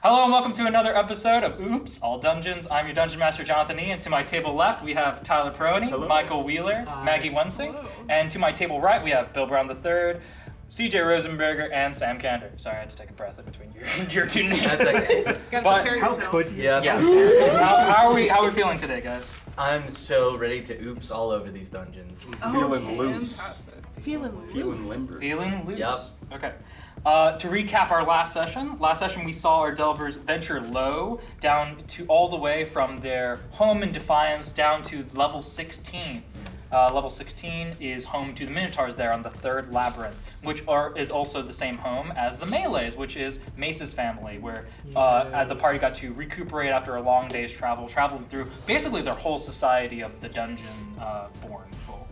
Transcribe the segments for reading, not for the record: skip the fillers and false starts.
Hello and welcome to another episode of Oops, All Dungeons. I'm your Dungeon Master, Jonathan E. And to my table left, we have Tyler Perrone, Hello. Michael Wheeler, Maggie Wensink. Hello. And to my table right, we have Bill Brown III, CJ Rosenberger, and Sam Candor. Sorry, I had to take a breath in between your two names. That's okay. Gotta But- prepare How yourself. could you? Yeah. Yes. How are we feeling today, guys? I'm so ready to oops all over these dungeons. Feeling loose. Fantastic. Feeling loose. Feeling limber. Feeling loose. Yep. Okay. To recap our last session we saw our Delvers venture low down to all the way from their home in Defiance down to level 16. Level 16 is home to the Minotaurs there on the third labyrinth, which is also the same home as the Melees, which is Mace's family, where the party got to recuperate after a long day's traveling through basically their whole society of the dungeon-born folk.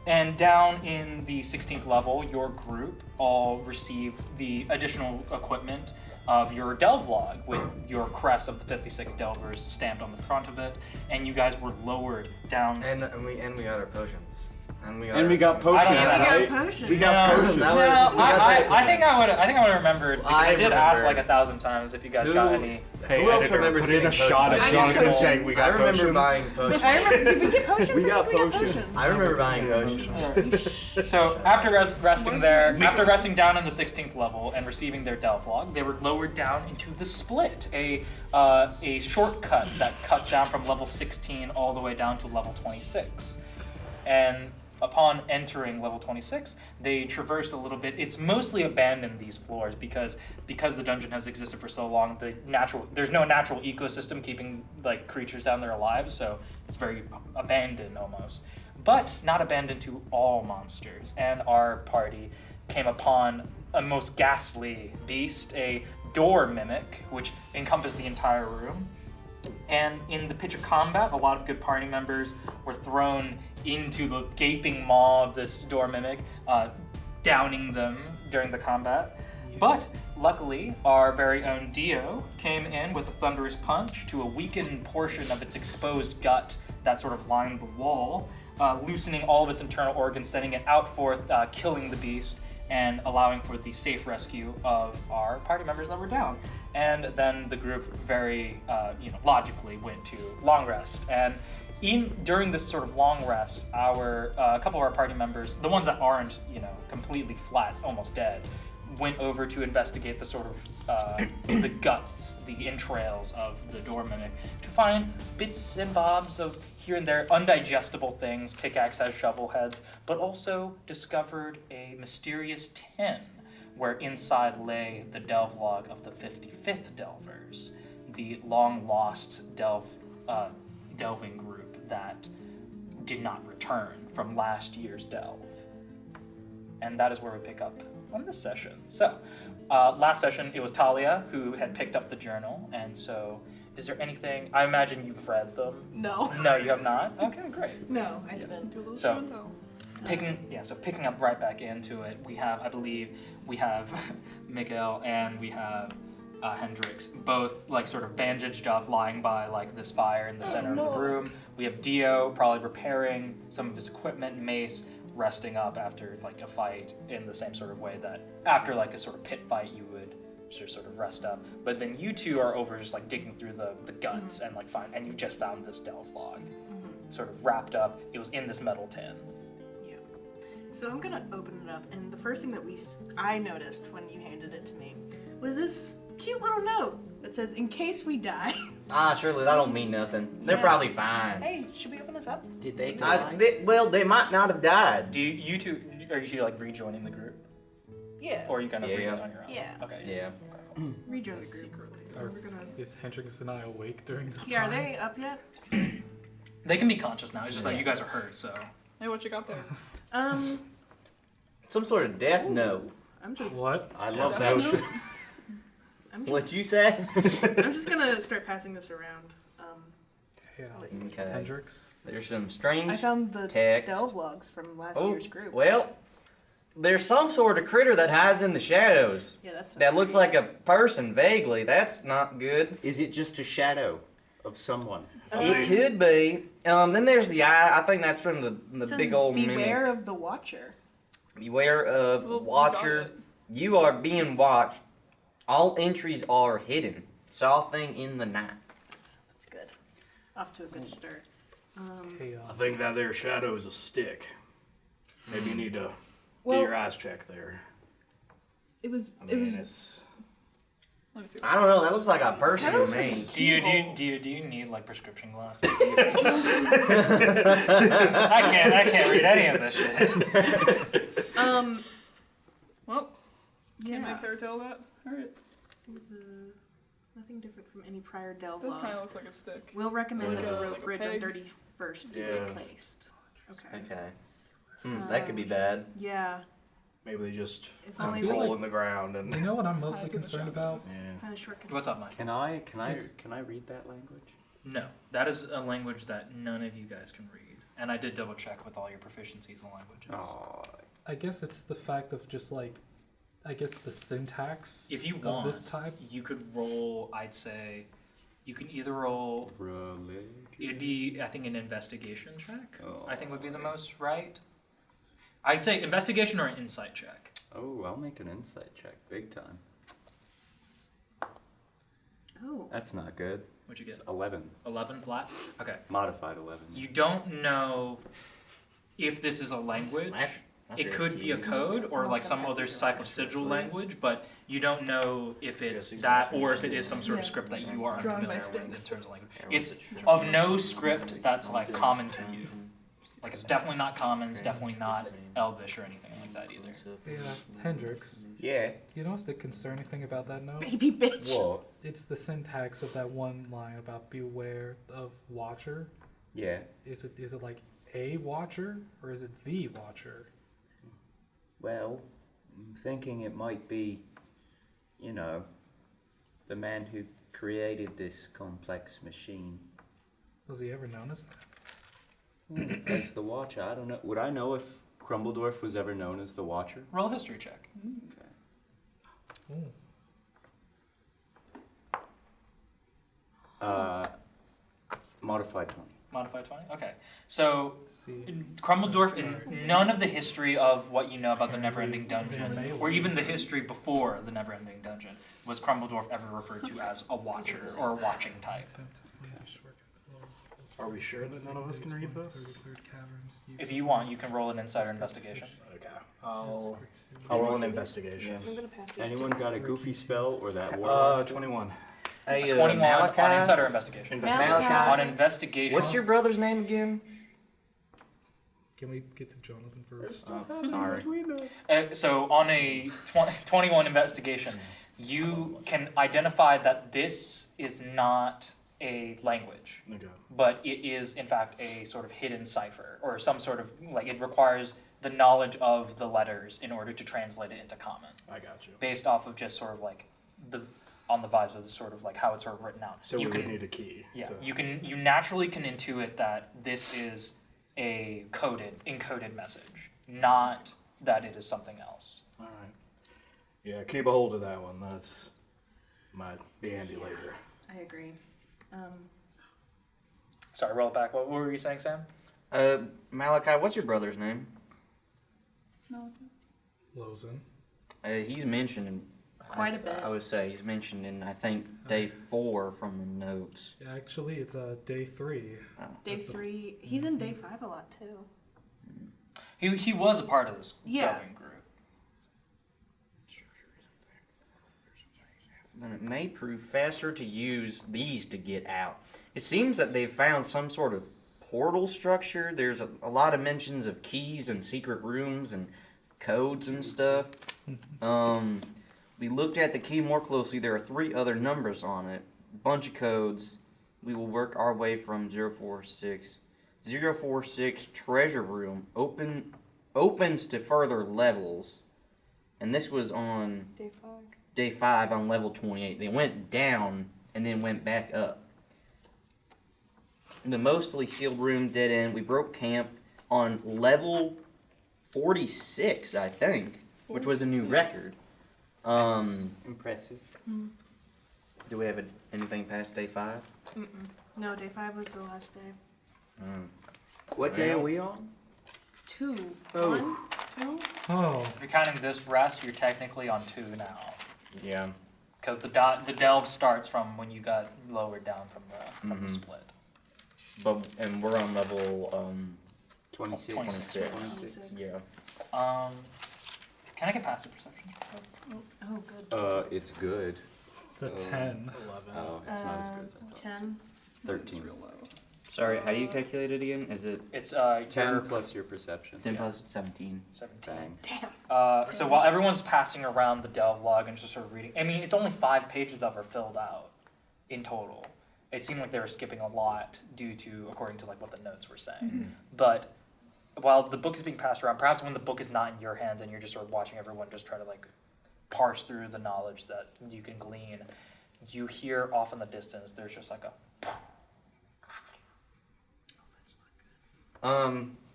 And down in the 16th level, your group all receive the additional equipment of your delve log with your crest of the 56 delvers stamped on the front of it, and you guys were lowered down. And we got our potions. And we got potions, I don't know. right? We got potions. We got No. potions. That No, was- we got that- I think I would have remembered because I did ask remember. like 1,000 times if you guys Who- got any. Hey, Who else editor, remembers put in a getting shot potions? of Jonathan I saying we got I remember potions. buying potions. I remember. Did we get potions? We I got think we potions. I remember buying potions. So after resting there, after resting down in the 16th level and receiving their delve log, they were lowered down into the split, a shortcut that cuts down from level 16 all the way down to level 26. And upon entering level 26, they traversed a little bit. It's mostly abandoned, these floors, because the dungeon has existed for so long. There's no natural ecosystem keeping like creatures down there alive, so it's very abandoned almost. But not abandoned to all monsters. And our party came upon a most ghastly beast, a door mimic, which encompassed the entire room. And in the pitch of combat, a lot of good party members were thrown into the gaping maw of this door mimic, downing them during the combat. But luckily, our very own Dio came in with a thunderous punch to a weakened portion of its exposed gut that sort of lined the wall, loosening all of its internal organs, sending it out forth, killing the beast, and allowing for the safe rescue of our party members that were down. And then the group very, logically went to long rest. And during this sort of long rest, a couple of our party members, the ones that aren't, completely flat, almost dead, went over to investigate the sort of the guts, the entrails of the door mimic, to find bits and bobs of here and there undigestible things. Pickaxe has shovel heads, but also discovered a mysterious tin where inside lay the delve log of the 55th Delvers, the long lost delving group that did not return from last year's delve. And that is where we pick up on this session. So, last session it was THALIA who had picked up the journal, and so is there anything, I imagine you've read them? No. No, you have not? Okay, great. No, I Yes. didn't. So, picking up right back into it, I believe we have Miguel and we have Hendricks, both like sort of bandaged up, lying by like this fire in the center of the room. We have Dio probably repairing some of his equipment, Mace resting up after like a fight in the same sort of way that after like a sort of pit fight you would sort of rest up. But then you two are over just like digging through the guts and like and you just found this delve log, sort of wrapped up. It was in this metal tin. Yeah. So I'm gonna open it up, and the first thing that I noticed when you handed it to me was this cute little note that says, "In case we die." Surely that don't mean nothing. They're Yeah. probably fine. Hey, should we open this up? Did they They might not have died. Do you two, are you like rejoining the group? Yeah. Or are you gonna read it Yeah. on your own? Yeah. Okay. Yeah. Rejoin the secretly. Are- We're gonna. Is Hendricks and I awake during this Yeah, are time? they up yet? They can be conscious now. It's just that you guys are hurt, so. Hey, what you got there? Some sort of death note. I'm just. What? I love that notion. I'm What just. you say? I'm just gonna start passing this around. Yeah. Okay. Hendricks? There's some strange I found the text. delve logs from last Oh, year's group. well, there's some sort of critter that hides in the shadows. Yeah, that's. That looks like a person vaguely. That's not good. Is it just a shadow of someone? It could be. Then there's the eye. I think that's from the It says, big old beware mimic. of the Watcher. Beware of Well, we Watcher. got it. You are being watched. All entries are hidden. Saw thing in the night. That's good. Off to a good start. Hey, I think that there shadow is a stick. Maybe you need to Well- get your eyes checked there. It was. I It mean, was. it's... let me see. I don't know. That looks like a person That to looks me. like- Do you need like prescription glasses? I can't read any of this shit. Well, can't Yeah. make her tell that. All right. Nothing different from any prior delve Does kind logs. of look like a stick. We'll recommend that the Like rope a bridge on peg. 31st stay Yeah. placed. Okay. Okay. That could be bad. Yeah. Maybe they just If I only feel we roll like- in the ground and... You know what I'm mostly Hide in the concerned shadows. about? Yeah. find a shortcut. What's up, Mike? Can I It's- read that language? No, that is a language that none of you guys can read, and I did double check with all your proficiencies in languages. Oh, I guess it's the fact of just like, I guess the syntax If you of want, this type. you could roll. I'd say you can either roll. religion. It'd be, I think, an investigation check. Oh. I think would be the most right. I'd say investigation or an insight check. Oh, I'll make an insight check, big time. Oh. That's not good. What'd you It's get? 11, 11 flat. Okay. modified 11. You don't know if this is a language. That's It could be a code or like some other type of sigil language, but you don't know if it's that or if it is some sort of script that you are Drawn by unfamiliar with in sticks. terms of language. It's of no script that's like common to you. Like it's definitely not common, it's definitely not Elvish or anything like that either. Yeah, Hendricks. Yeah. You know what's the concerning thing about that note? Baby bitch. What? It's the syntax of that one line about beware of Watcher. Yeah. Is it like a Watcher or is it the Watcher? Well, I'm thinking it might be, you know, the man who created this complex machine. Was he ever known as that? As the Watcher, I don't know. Would I know if Crumbledorf was ever known as the Watcher? Roll a history check. Ooh. Modified 20. Modified 20? Okay. So See. Crumbledorf, in none of the history of what you know about the Neverending Dungeon, or even the history before the Neverending Dungeon, was Crumbledorf ever referred to as a watcher or a watching type. Are we sure that none of us can read this? If you want, you can roll an insider investigation. Okay. I'll roll an investigation. I'm gonna pass these. Anyone got a goofy spell or that warlock? 21. Hey, 21 on Malakai? insider investigation. Malakai? On investigation. What's your brother's name again? Can we get to Jonathan first? Sorry. So on a 21 investigation, you can identify that this is not a language, Okay. but it is in fact a sort of hidden cipher, or some sort of, like, it requires the knowledge of the letters in order to translate it into common, I got you. based off of just sort of like on the vibes of the sort of like how it's sort of written out. So you we can, would need a key. yeah, to- you naturally can intuit that this is a encoded message, not that it is something else. All right. Yeah, keep a hold of that one. That's might be handy later. I agree. Sorry, roll it back. What were you saying, Sam? Malakai, what's your brother's name? Lozen. He's mentioned in Quite a bit. I would say he's mentioned in I think day 4 from the notes. Yeah, actually, it's day 3. Day 3. He's in day 5 a lot too. He was a part of this Yeah. delving group. Then it may prove faster to use these to get out. It seems that they've found some sort of portal structure. There's a lot of mentions of keys and secret rooms and codes and stuff. We looked at the key more closely. There are 3 other numbers on it. Bunch of codes. We will work our way from 046. 046 treasure room opens to further levels. And this was on Day 5. day 5 on level 28. They went down and then went back up. In the mostly sealed room dead end, we broke camp on level 46, I think, which was a new record. Impressive. Do we have anything past day 5? No, day 5 was the last day. What day are we on? 2. Oh. 1? 2? Oh, If you're counting this rest, you're technically on 2 now. Yeah. Because the delve starts from when you got lowered down from the split. And we're on level 26. 26. Yeah. Can I get passive perception? Oh, good. It's good. It's a 10. 11. Oh, it's not as good as I thought. 10. 13. Sorry, how do you calculate it again? Is it It's 10 your plus your perception. 10 plus 17? 17. Bang. Damn. So while everyone's passing around the delve log and just sort of reading, I mean, it's only 5 pages that were filled out in total. It seemed like they were skipping a lot due to, according to like what the notes were saying. But while the book is being passed around, perhaps when the book is not in your hands and you're just sort of watching everyone just try to like parse through the knowledge that you can glean, you hear off in the distance, there's just like a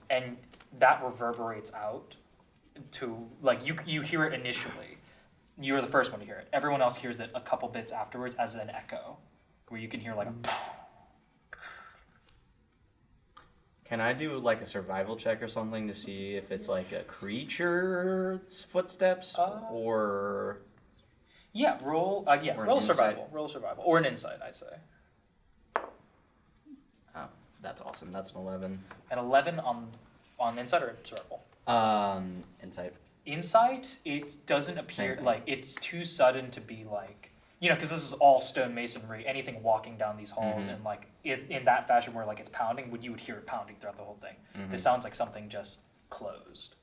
and that reverberates out to like you hear it initially. You're the first one to hear it. Everyone else hears it a couple bits afterwards as an echo, where you can hear like a. Can I do like a survival check or something to see if it's like a creature's footsteps or? Yeah, roll. Or Roll an survival. Roll survival or an insight, I'd say. Oh, that's awesome. That's an 11. An 11 on insight or survival. Insight. Insight, it doesn't appear thing. like it's too sudden to be like, you know, because this is all stone masonry. Anything walking down these halls and like in that fashion where like it's pounding, you would hear it pounding throughout the whole thing. This sounds like something just closed.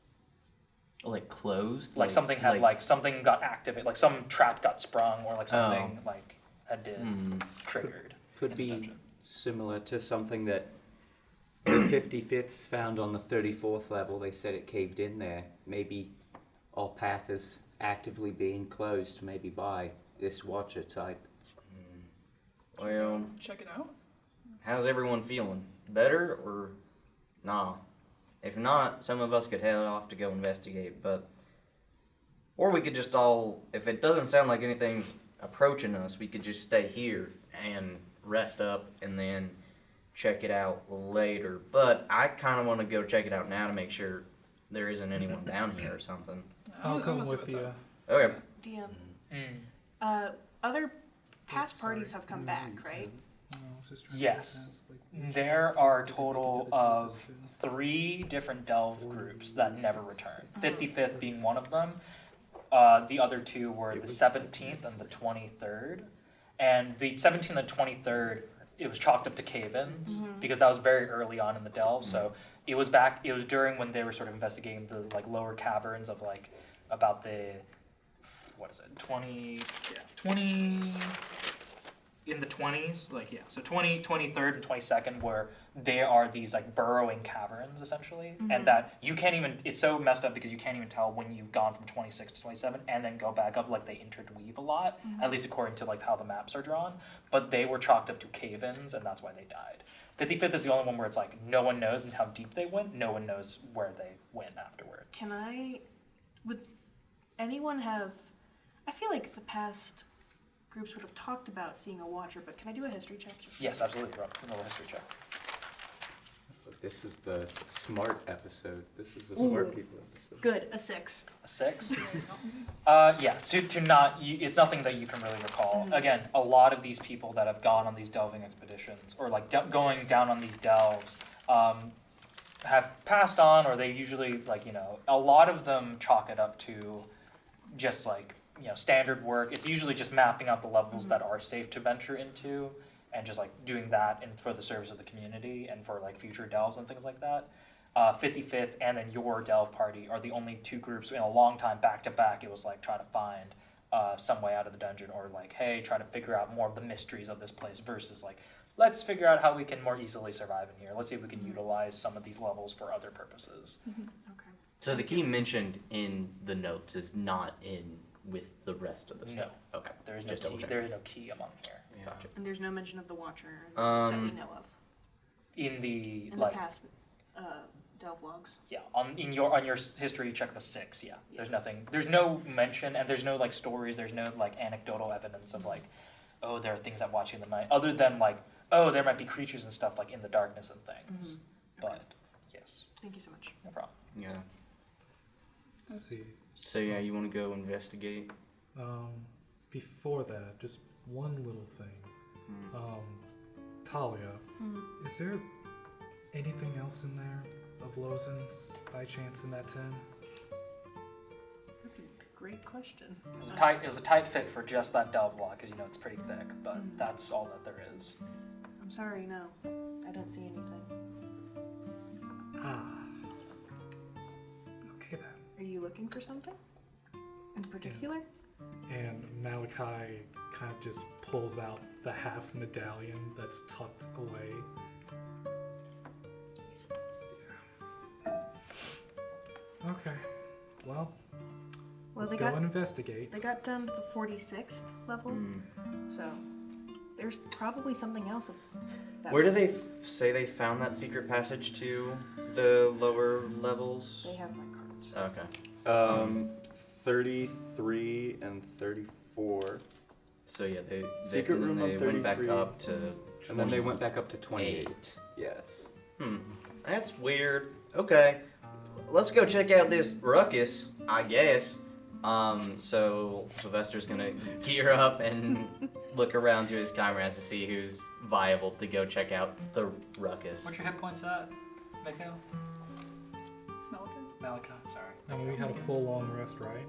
Like closed? Like something had like something got activated, like some trap got sprung or like something like had been triggered. Could be similar to something that the 55ths found on the 34th level. They said it caved in there. Maybe our path is actively being closed, maybe by this watcher type. Well, Check it out. how's everyone feeling? Better or nah? If not, some of us could head off to go investigate, or we could just all, if it doesn't sound like anything's approaching us, we could just stay here and rest up and then check it out later. But I kind of want to go check it out now to make sure there isn't anyone down here or something. I'll come with you. Okay. DM. Other past parties have come back, right? Yes. There are a total of 3 different delve groups that never returned. 55th being one of them. The other 2 were the 17th and the 23rd. And the 17th and 23rd, it was chalked up to cave-ins because that was very early on in the delve. So it was during when they were sort of investigating the like lower caverns of like about the 20 in the 20s, like so 23rd and 22nd where there are these like burrowing caverns essentially, and that you can't even, it's so messed up because you can't even tell when you've gone from 26 to 27 and then go back up, like they interweave a lot, at least according to like how the maps are drawn, but they were chalked up to cave-ins and that's why they died. 55th is the only one where it's like no one knows how deep they went, no one knows where they went afterwards. Would anyone have, I feel like the past groups would have talked about seeing a watcher, but can I do a history check? Yes, absolutely, roll a history check. This is the smart episode. This is the smart people episode. Good, a 6. A 6? Yeah, so it's nothing that you can really recall. Again, a lot of these people that have gone on these delving expeditions, or like going down on these delves, have passed on, or they usually, like, a lot of them chalk it up to just like, standard work. It's usually just mapping out the levels that are safe to venture into, and just like doing that for the service of the community and for like future delves and things like that. 55th and then your delve party are the only 2 groups in a long time back to back. It was like trying to find some way out of the dungeon, or like, hey, try to figure out more of the mysteries of this place versus like, let's figure out how we can more easily survive in here. Let's see if we can utilize some of these levels for other purposes. Okay. So the key mentioned in the notes is not in with the rest of the stuff. No. Okay. There is no Just key. double check. There is no key among here. Gotcha. And there's no mention of the watcher that we know of In the in like, the past delve logs. yeah, on your history check of a 6, yeah. There's nothing. There's no mention, and there's no like stories. There's no like anecdotal evidence of like, oh, there are things that watch you in the night, other than like, oh, there might be creatures and stuff like in the darkness and things. But yes, Thank you so much. no problem. Yeah. Let's see. So yeah, you want to go investigate? before that, just one little thing. Thalia, is there anything else in there of Lozen's by chance in that tin? That's a great question. It was a tight fit for just that delve block, because you know it's pretty thick, but that's all that there is. I'm sorry, no. I don't see anything. Okay then. Are you looking for something in particular? And Malakai kind of just pulls out the half medallion that's tucked away. Okay, well, Well, let's go and investigate. They got down to the 46th level, so there's probably something else. Where do they say they found that secret passage to the lower levels? They have my cards. Okay. 33 and 34. So yeah, they Secret room on went back 33. up to 20. And then they went back up to 28. Yes. That's weird. Okay. Let's go check out this ruckus, I guess. So Sylvester's gonna gear up and look around to his comrades to see who's viable to go check out the ruckus. What's your hit points at, Mikhail? Malakai? Malakai, sorry. I mean, we had a full long rest, right?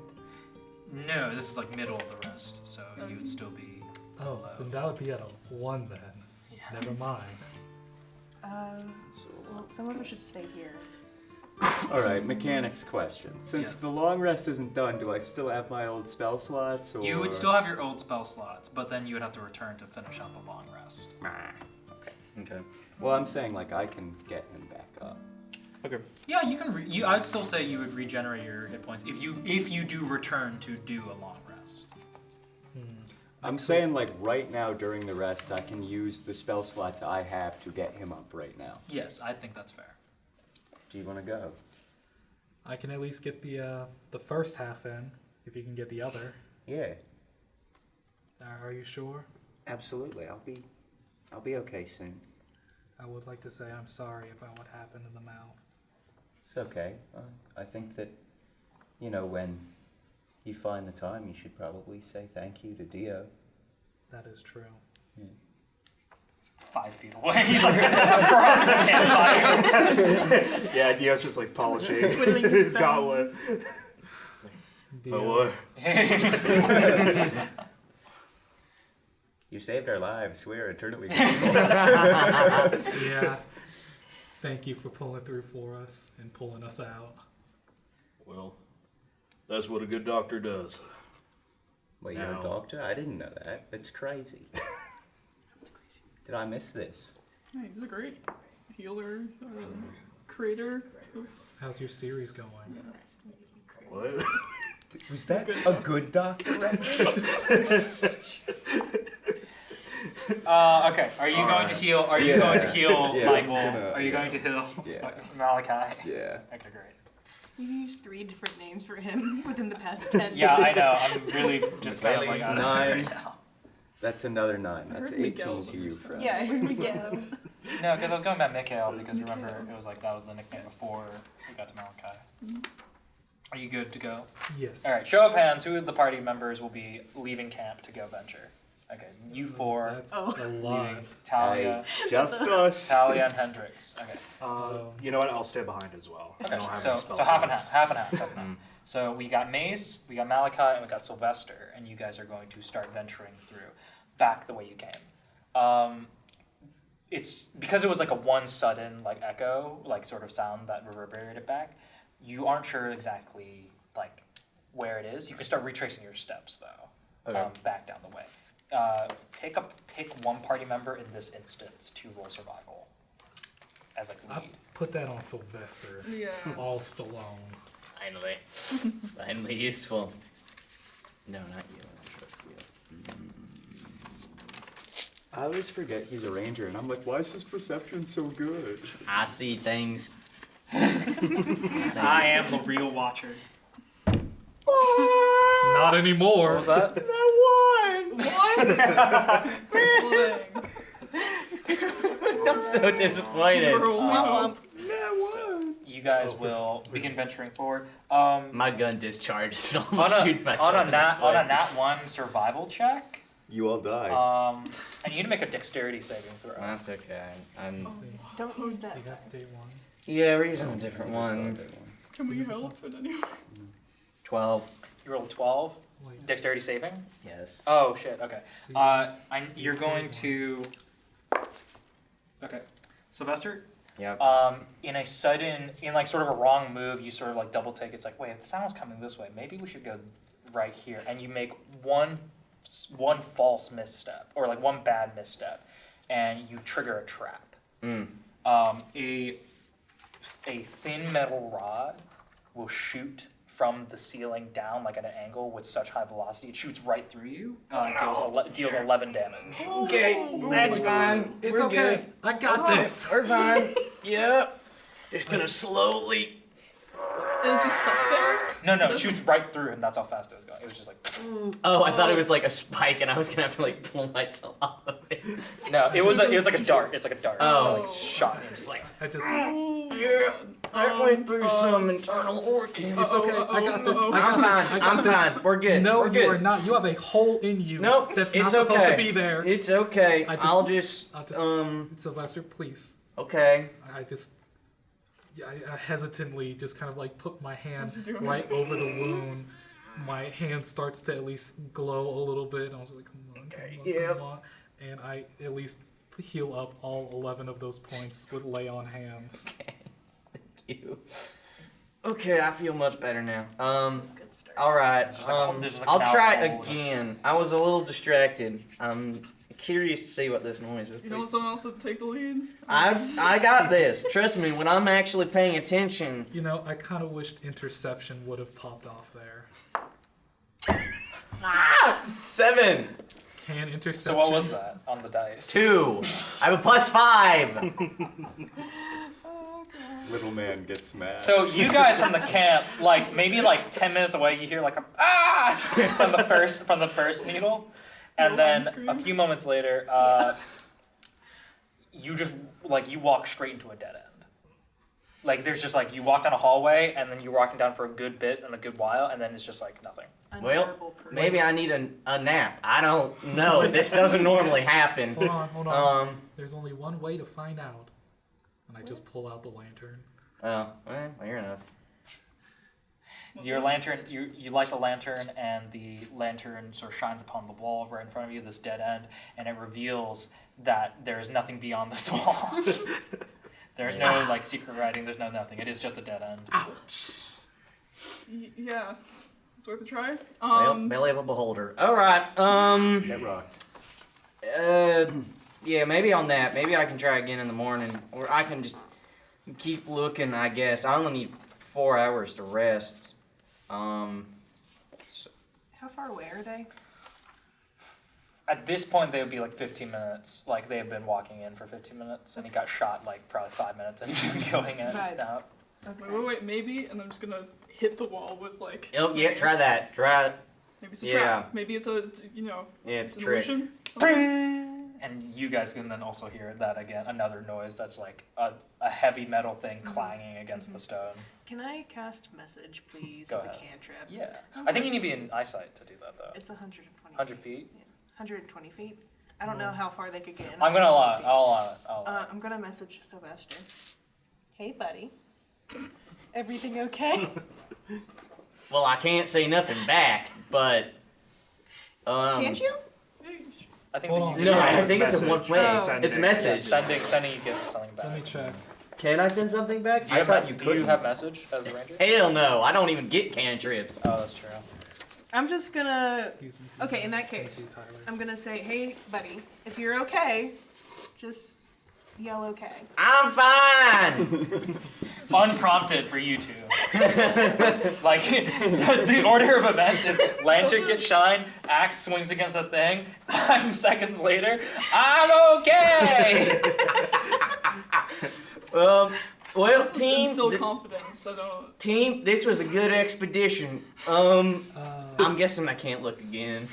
No, this is like middle of the rest, so you would still be Oh, low. then that would be at a 1 then. Yeah. Never mind. Well, some of us should stay here. All right, mechanics question. Since Yes. the long rest isn't done, do I still have my old spell slots? Or... You would still have your old spell slots, but then you would have to return to finish out the long rest. Okay. Well, I'm saying like I can get him back up. Okay. Yeah, you can. I'd still say you would regenerate your hit points if you do return to do a long rest. I'm saying like right now during the rest, I can use the spell slots I have to get him up right now. Yes, I think that's fair. Do you want to go? I can at least get the first half in, if you can get the other. Yeah, Are you sure? absolutely. I'll be okay soon. I would like to say I'm sorry about what happened in the mouth. It's okay. I think that, you know, when you find the time, you should probably say thank you to Dio. That is true. 5 feet away. He's like across the campfire. Yeah, Dio's just like polishing Twiddling his his gauntlet. Dio, Oh, what? You saved our lives. We're eternally Yeah. Thank you for pulling through for us and pulling us out. Well, that's what a good doctor does. Wait, you're a No. doctor? I didn't know that. It's crazy. Did I miss this? Yeah, he's a great healer, creator. How's your series going? What? Was that a good doctor reference? Okay. Are you going to heal? Are you going to heal Yeah, Michael? I'm gonna- Are you going to heal Malakai? Yeah. Okay, great. You used 3 different names for him within the past 10 Yeah, I minutes. know. I'm really just kind of like It's out of it 9. right now. That's another 9. That's heard 18 Miguel's to you, the first Fred. Yeah, here we go. No, because I was going by Mikhail because remember it was like that was the nickname before we got to Malakai. Are you good to go? Yes. All right. Show of hands. Who of the party members will be leaving camp to go venture? Okay, you 4. That's Oh. a lot. Talia, Hey, just us. Talia, and Hendricks. Okay. You know what? I'll stay behind as well. I Okay. don't have So any spell half and slots. half, half and half, half and half. So we got Mace, we got Malakai, and we got Sylvester, and you guys are going to start venturing through back the way you came. It's because it was like a one sudden like echo, like sort of sound that reverberated back. You aren't sure exactly like where it is. You can start retracing your steps though, Okay. back down the way. Pick one party member in this instance to roll survival as like I lead. put that on Sylvester. Yeah. All Stallone. Finally. Finally useful. No, not you. I trust you. I always forget he's a ranger, and I'm like, why is his perception so good? I see things. I am the real watcher. Not anymore. What was that? I'm so disappointed. So you guys Oh, will wait. begin venturing forward. My gun discharges and On almost shoot myself a in the nat foot. 1 survival check, You all die. and you need to make a dexterity saving throw. That's okay. I'm. Don't use that. You got day one. Yeah, we're using a different one. Can we help at any 12. You rolled 12. Wait, Dexterity saving. Yes. Oh shit. Okay. see, You're going to. Okay, Sylvester. Yep. In a sudden, in like sort of a wrong move, you sort of like double take. It's like, wait, if the sound was coming this way, maybe we should go right here. And you make one false misstep, or like one bad misstep, and you trigger a trap. Mm. A thin metal rod will shoot from the ceiling down like at an angle with such high velocity. It shoots right through you. Deals 11 damage. Okay, that's fine. it's We're okay. good. I got this. We're fine. Yep. Just gonna slowly. Is it just stuck there? No, it shoots right through, and that's how fast it was going. It was just like, Oh, I thought it was like a spike, and I was gonna have to like pull myself off of it. no, it was like a dart. It's like a dart. Oh. Like shot me. Just like, I just. Yeah, that went through some internal organs. It's okay. I got this. I got I'm this. fine. I got I'm this. fine. We're good. No, We're you good. are not. You have a hole in you. Nope. That's it's not supposed okay. to be there. It's okay. I just- I'll just. Sylvester, please. Okay. I just. Yeah, I hesitantly just kind of like put my hand What you doing? right over the wound. My hand starts to at least glow a little bit. I was like, come on, Okay, come on, yep. come on. And I at least heal up all 11 of those points with lay on hands. You. Okay, I feel much better now. Good start. All right. There's just like- there's just like I'll an try outfall of us. again. I was a little distracted. I'm curious to see what this noise is. You don't want someone else to take the lead? I got this. Trust me, when I'm actually paying attention. You know, I kind of wished interception would have popped off there. 7. Can interception? so what was that on the dice? 2. I have a +5. Little man gets mad. So you guys from the camp, like maybe like 10 minutes away, you hear like a from the first needle, and Little man then a scream. few moments later, you just like you walk straight into a dead end. Like there's just like you walk down a hallway, and then you're walking down for a good bit and a good while, and then it's just like nothing. Well, Unbearable parade. maybe I need a nap. I don't know. This doesn't normally happen. Hold on. Um. There's only one way to find out. And I just pull out the lantern. Oh, well, fair enough. Your lantern, you light the lantern, and the lantern sort of shines upon the wall right in front of you, this dead end, and it reveals that there is nothing beyond this wall. There's no like secret writing. There's no nothing. It is just a dead end. Yeah. It's worth a try. Well, belly of a beholder. All right. Get rocked. Yeah, maybe on that. Maybe I can try again in the morning, or I can just keep looking. I guess I only need 4 hours to rest. How far away are they? At this point, they would be like 15 minutes. Like they have been walking in for 15 minutes, and he got shot like probably 5 minutes into going in. Vibes. Out. Wait, maybe, and I'm just gonna hit the wall with like. Oh yeah, try mace. that. Try it. Maybe it's a Yeah. trap. Maybe it's a, Yeah, it's a an trick. illusion. Something. And you guys can then also hear that again, another noise that's like a heavy metal thing clanging against the stone. Can I cast message, please, Go as ahead. a cantrip? Yeah, I think you need to be in eyesight to do that though. It's 120. 100 feet. 120 feet. I don't know how far they could get in. I'm gonna allow it. 120 feet. I'll allow it. I'll allow it. I'm gonna message Sylvester. Hey, buddy. Everything okay? Well, I can't say nothing back, but Can't you? I think Hold that on. you No, can I think it's in one Message. place. Oh. It's message. sending you get something back. Let me check. Can I send something back? Do you, have, thought do you couldn't. have message as a ranger? Hell no, I don't even get cantrips. Oh, that's true. I'm just gonna. Excuse me. Okay, in that Thank case, you, Tyler. I'm gonna say, hey, buddy, if you're okay, just yell okay. I'm fine. Unprompted for you two. Like the order of events is lantern gets shine, axe swings against the thing. 5 seconds later, I'm okay. Well, Instill team, confidence. I don't. team, this was a good expedition. I'm guessing I can't look again.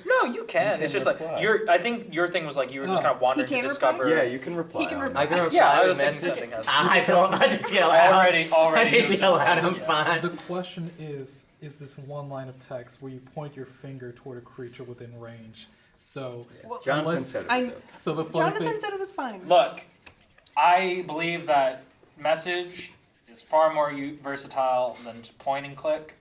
No, you can. It's just like reply. I think your thing was like you were just kind of wandering He to can discover. Yeah, you can reply. He can on reply. I that. can reply Yeah, I the was thinking message. something else. I don't. I just yell out. Already. I just you yell just- out. I'm yeah. fine. The question is this one line of text where you point your finger toward a creature within range. So, Jonathan unless, said it I- was okay. so the funny Jonathan thing, said it was fine. Look, I believe that message is far more versatile than point and click.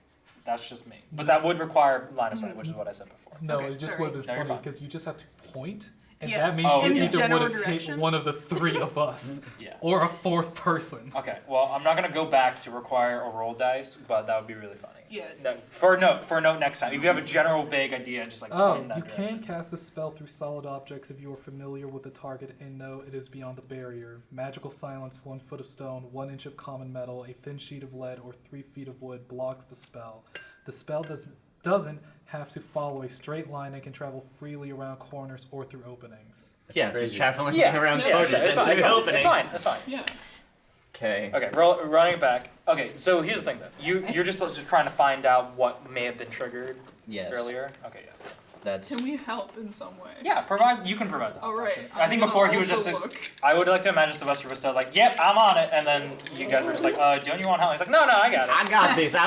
That's just me. But that would require line of sight, which is what I said before. no, Okay, it just sorry. would have No, been you're funny fine. because you just have to point, and Yeah. that means Oh, it in the either would general have hit direction? one of the three of us, Yeah. or a fourth person. Okay. Well, I'm not gonna go back to require a roll dice, but that would be really funny. Yeah. For a note next time. If you have a general vague idea, just like point Oh, in that you direction. can cast a spell through solid objects if you are familiar with the target and know it is beyond the barrier. Magical silence, 1 foot of stone, 1 inch of common metal, a thin sheet of lead, or 3 feet of wood blocks the spell. The spell doesn't have to follow a straight line and can travel freely around corners or through openings. Yeah, it's just traveling Yeah. around Yeah, corners it's and fine. through It's fine. openings. It's fine. That's fine. Yeah. Okay. Okay, running it back. Okay, so here's the thing though. You're just trying to find out what may have been triggered Yes. earlier. Okay, yeah. That's. Can we help in some way? Yeah, you can provide that. All right. option. I think I'm before gonna he was just. also look. I would like to imagine Sylvester was so like, "Yep, I'm on it," and then you guys were just like, "Don't you want help?" He's like, "No, I got it." I got this. So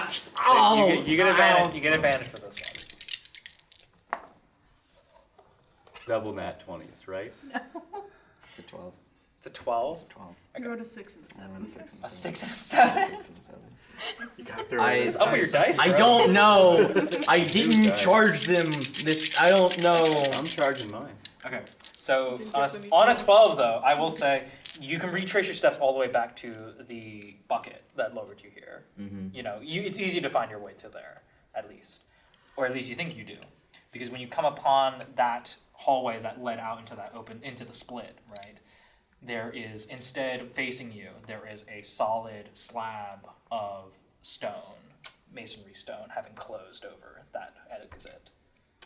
Oh, you get advantage. You get advantage for this one. Double nat 20s, right? It's a 12. It's a 12. 12. I go to 6 and 7. A 6 and a 7. You got through I- it. What's up with your dice? I bro? don't know. I didn't guys. charge them this. I don't know. I'm charging mine. Okay, so Didn't on get any a 12s. 12 though, I will say you can retrace your steps all the way back to the bucket that lowered you here. Mm-hmm. You know, it's easy to find your way to there, at least, or at least you think you do, because when you come upon that hallway that led out into the split, right? There is, instead facing you, there is a solid slab of stone, masonry stone, having closed over that exit.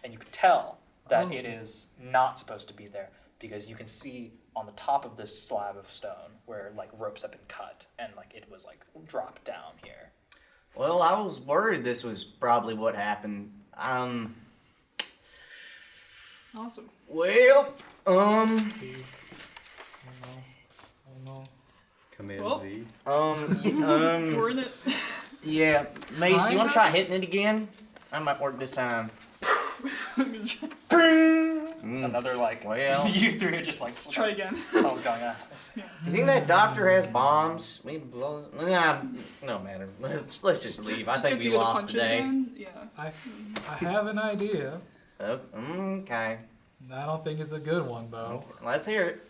And you can tell that it is not supposed to be there because you can see on the top of this slab of stone where like ropes have been cut and like it was like dropped down here. Well, I was worried this was probably what happened. Awesome. Well, Oh no. Command Well. Z. We're in it. yeah. Mace, you want Kinda. to try hitting it again? I might work this time. Another like, Well. you threw it just like, Let's try again. what the hell's going on? You think that doctor has bombs? We blow. Nah, no matter. Let's just leave. I Just think get we to the lost punch today. Again? Yeah. I have an idea. Oh, okay. I don't think it's a good one though. Let's hear it.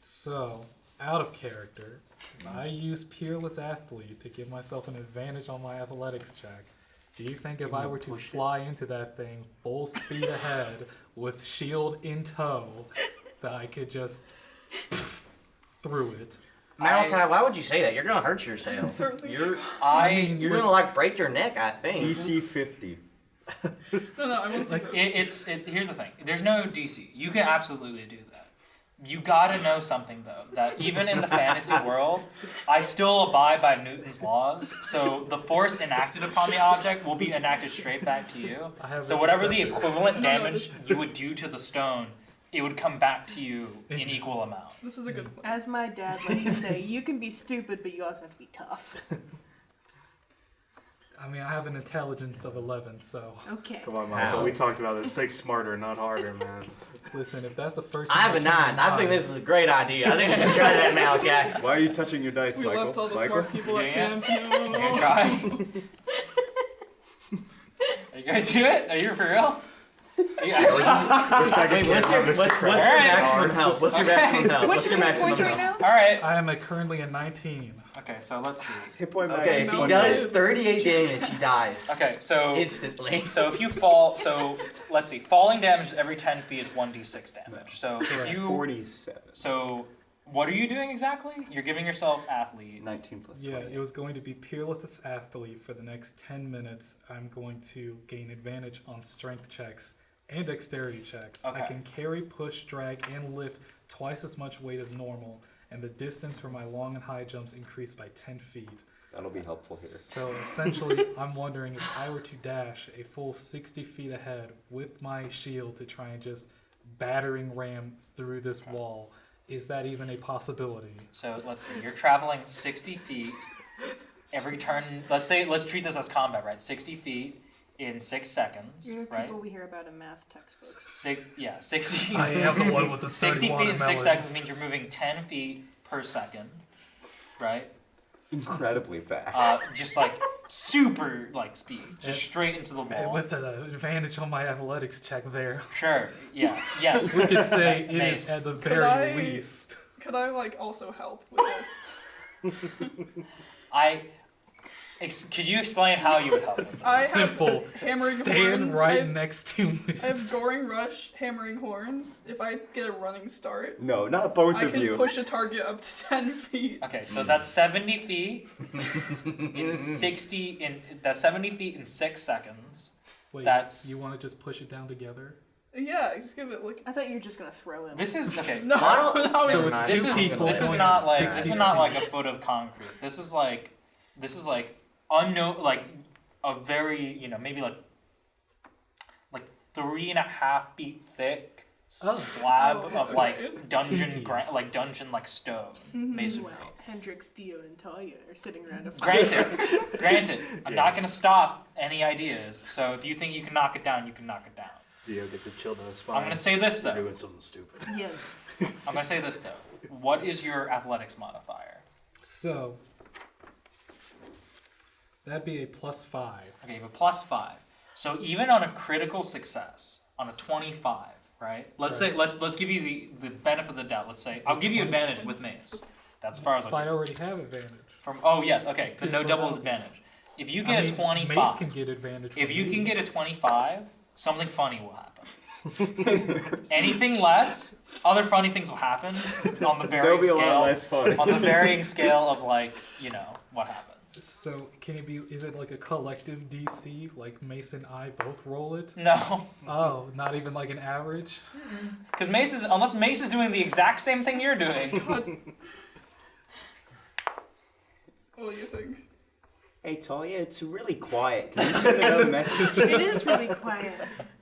So, out of character, I use Peerless Athlete to give myself an advantage on my athletics check. Do you think if I were to fly into that thing full speed ahead with shield in tow, that I could just through it? Malachi, why would you say that? You're gonna hurt yourself. Certainly. You're mean, you're gonna like break your neck, I think. DC 50. No, I want to Like, It's here's the thing. There's no DC. You can absolutely do that. You gotta know something though, that even in the fantasy world, I still abide by Newton's laws. So the force enacted upon the object will be enacted straight back to you. I have So a whatever the perception. equivalent No, damage this is- you would do to the stone, it would come back to you in equal amount. This is a good plan. As my dad likes to say, you can be stupid, but you also have to be tough. I mean, I have an intelligence of 11, so Okay. Come on, Michael. Ow. We talked about this. Think smarter, not harder, man. listen, if that's the first I have a thing that came 9. to I think mind- this is a great idea. I think we can try that, Malachi. Why are you touching your dice, We Michael? left all the Michael? smart people at Yeah. camp. You gonna No. try? Are you gonna do it? Are you for real? Are you actually- Wait, what's your maximum health? What's your maximum health? What's What's your your hit maximum points right health? now? All right. I am currently a 19. Okay, so let's see. Hit point max Okay, is if he 20. does 38 damage, he dies. Okay, so Instantly. so if you fall, so let's see, falling damage every 10 feet is 1d6 damage. So if Correct. you, 47. so what are you doing exactly? You're giving yourself athlete. 19 plus Yeah, 20. it was going to be Peerless Athlete for the next 10 minutes. I'm going to gain advantage on strength checks and dexterity checks. I Okay. can carry, push, drag, and lift twice as much weight as normal, and the distance for my long and high jumps increased by 10 feet. That'll be helpful here. So essentially, I'm wondering if I were to dash a full 60 feet ahead with my shield to try and just battering ram through this wall, is that even a possibility? So let's see, you're traveling 60 feet every turn. Let's treat this as combat, right? 60 feet in 6 seconds, You know, right? people we hear about in math textbooks. 60. I am the one with the 60 30 feet in 6 seconds watermelons. means you're moving 10 feet per second, right? Incredibly fast. Just like super like speed, just straight into the And wall. with an advantage on my athletics check there, Sure, yeah, yes. we could say it Mace. is at the Could very I- least. Could I like also help with this? Could you explain how you would help with this? I have Simple. hammering Stand horns. right next to me. I have Soaring Rush, Hammering Horns. If I get a running start, No, not both I of can you. push a target up to 10 feet. Okay, so that's 70 feet in 60 that's 70 feet in 6 seconds. Wait, That's- you want to just push it down together? Yeah, just give it like. I thought you were just gonna throw it. This is okay. No, Why don't- no, So no, it's no. This two is people this is going not at like 60 this is not like a foot of concrete. This is like unknown, like a very maybe like 3.5 feet thick slab Oh, of okay. like dungeon like stone masonry. Well, Hendricks, Dio, and Talia are sitting around a fire. Granted, I'm not gonna stop any ideas. So if you think you can knock it down, you can knock it down. Dio gets a chill down the spine. I'm gonna say this You're though. doing something stupid. Yeah. I'm gonna say this though. What is your athletics modifier? So, that'd be a +5. Okay, you have a +5. So even on a critical success, on a 25, right? Let's say let's give you the benefit of the doubt. Let's say I'll give you advantage with mace. That's as far as But I I'll do. already have advantage. Oh yes, okay. Then no Yeah, double without- advantage. If you I get mean, a 25, Mace can get advantage. if from you me. can get a 25, something funny will happen. Anything less, other funny things will happen on the There'll varying be a lot scale. less funny. On the varying scale of what happens. So can it be? Is it like a collective DC? Like Mace and I both roll it? No, Oh, not even like an average. because unless Mace is doing the exact same thing you're doing. What do you think? Hey Talia, it's really quiet. Can you send another message? It is really quiet.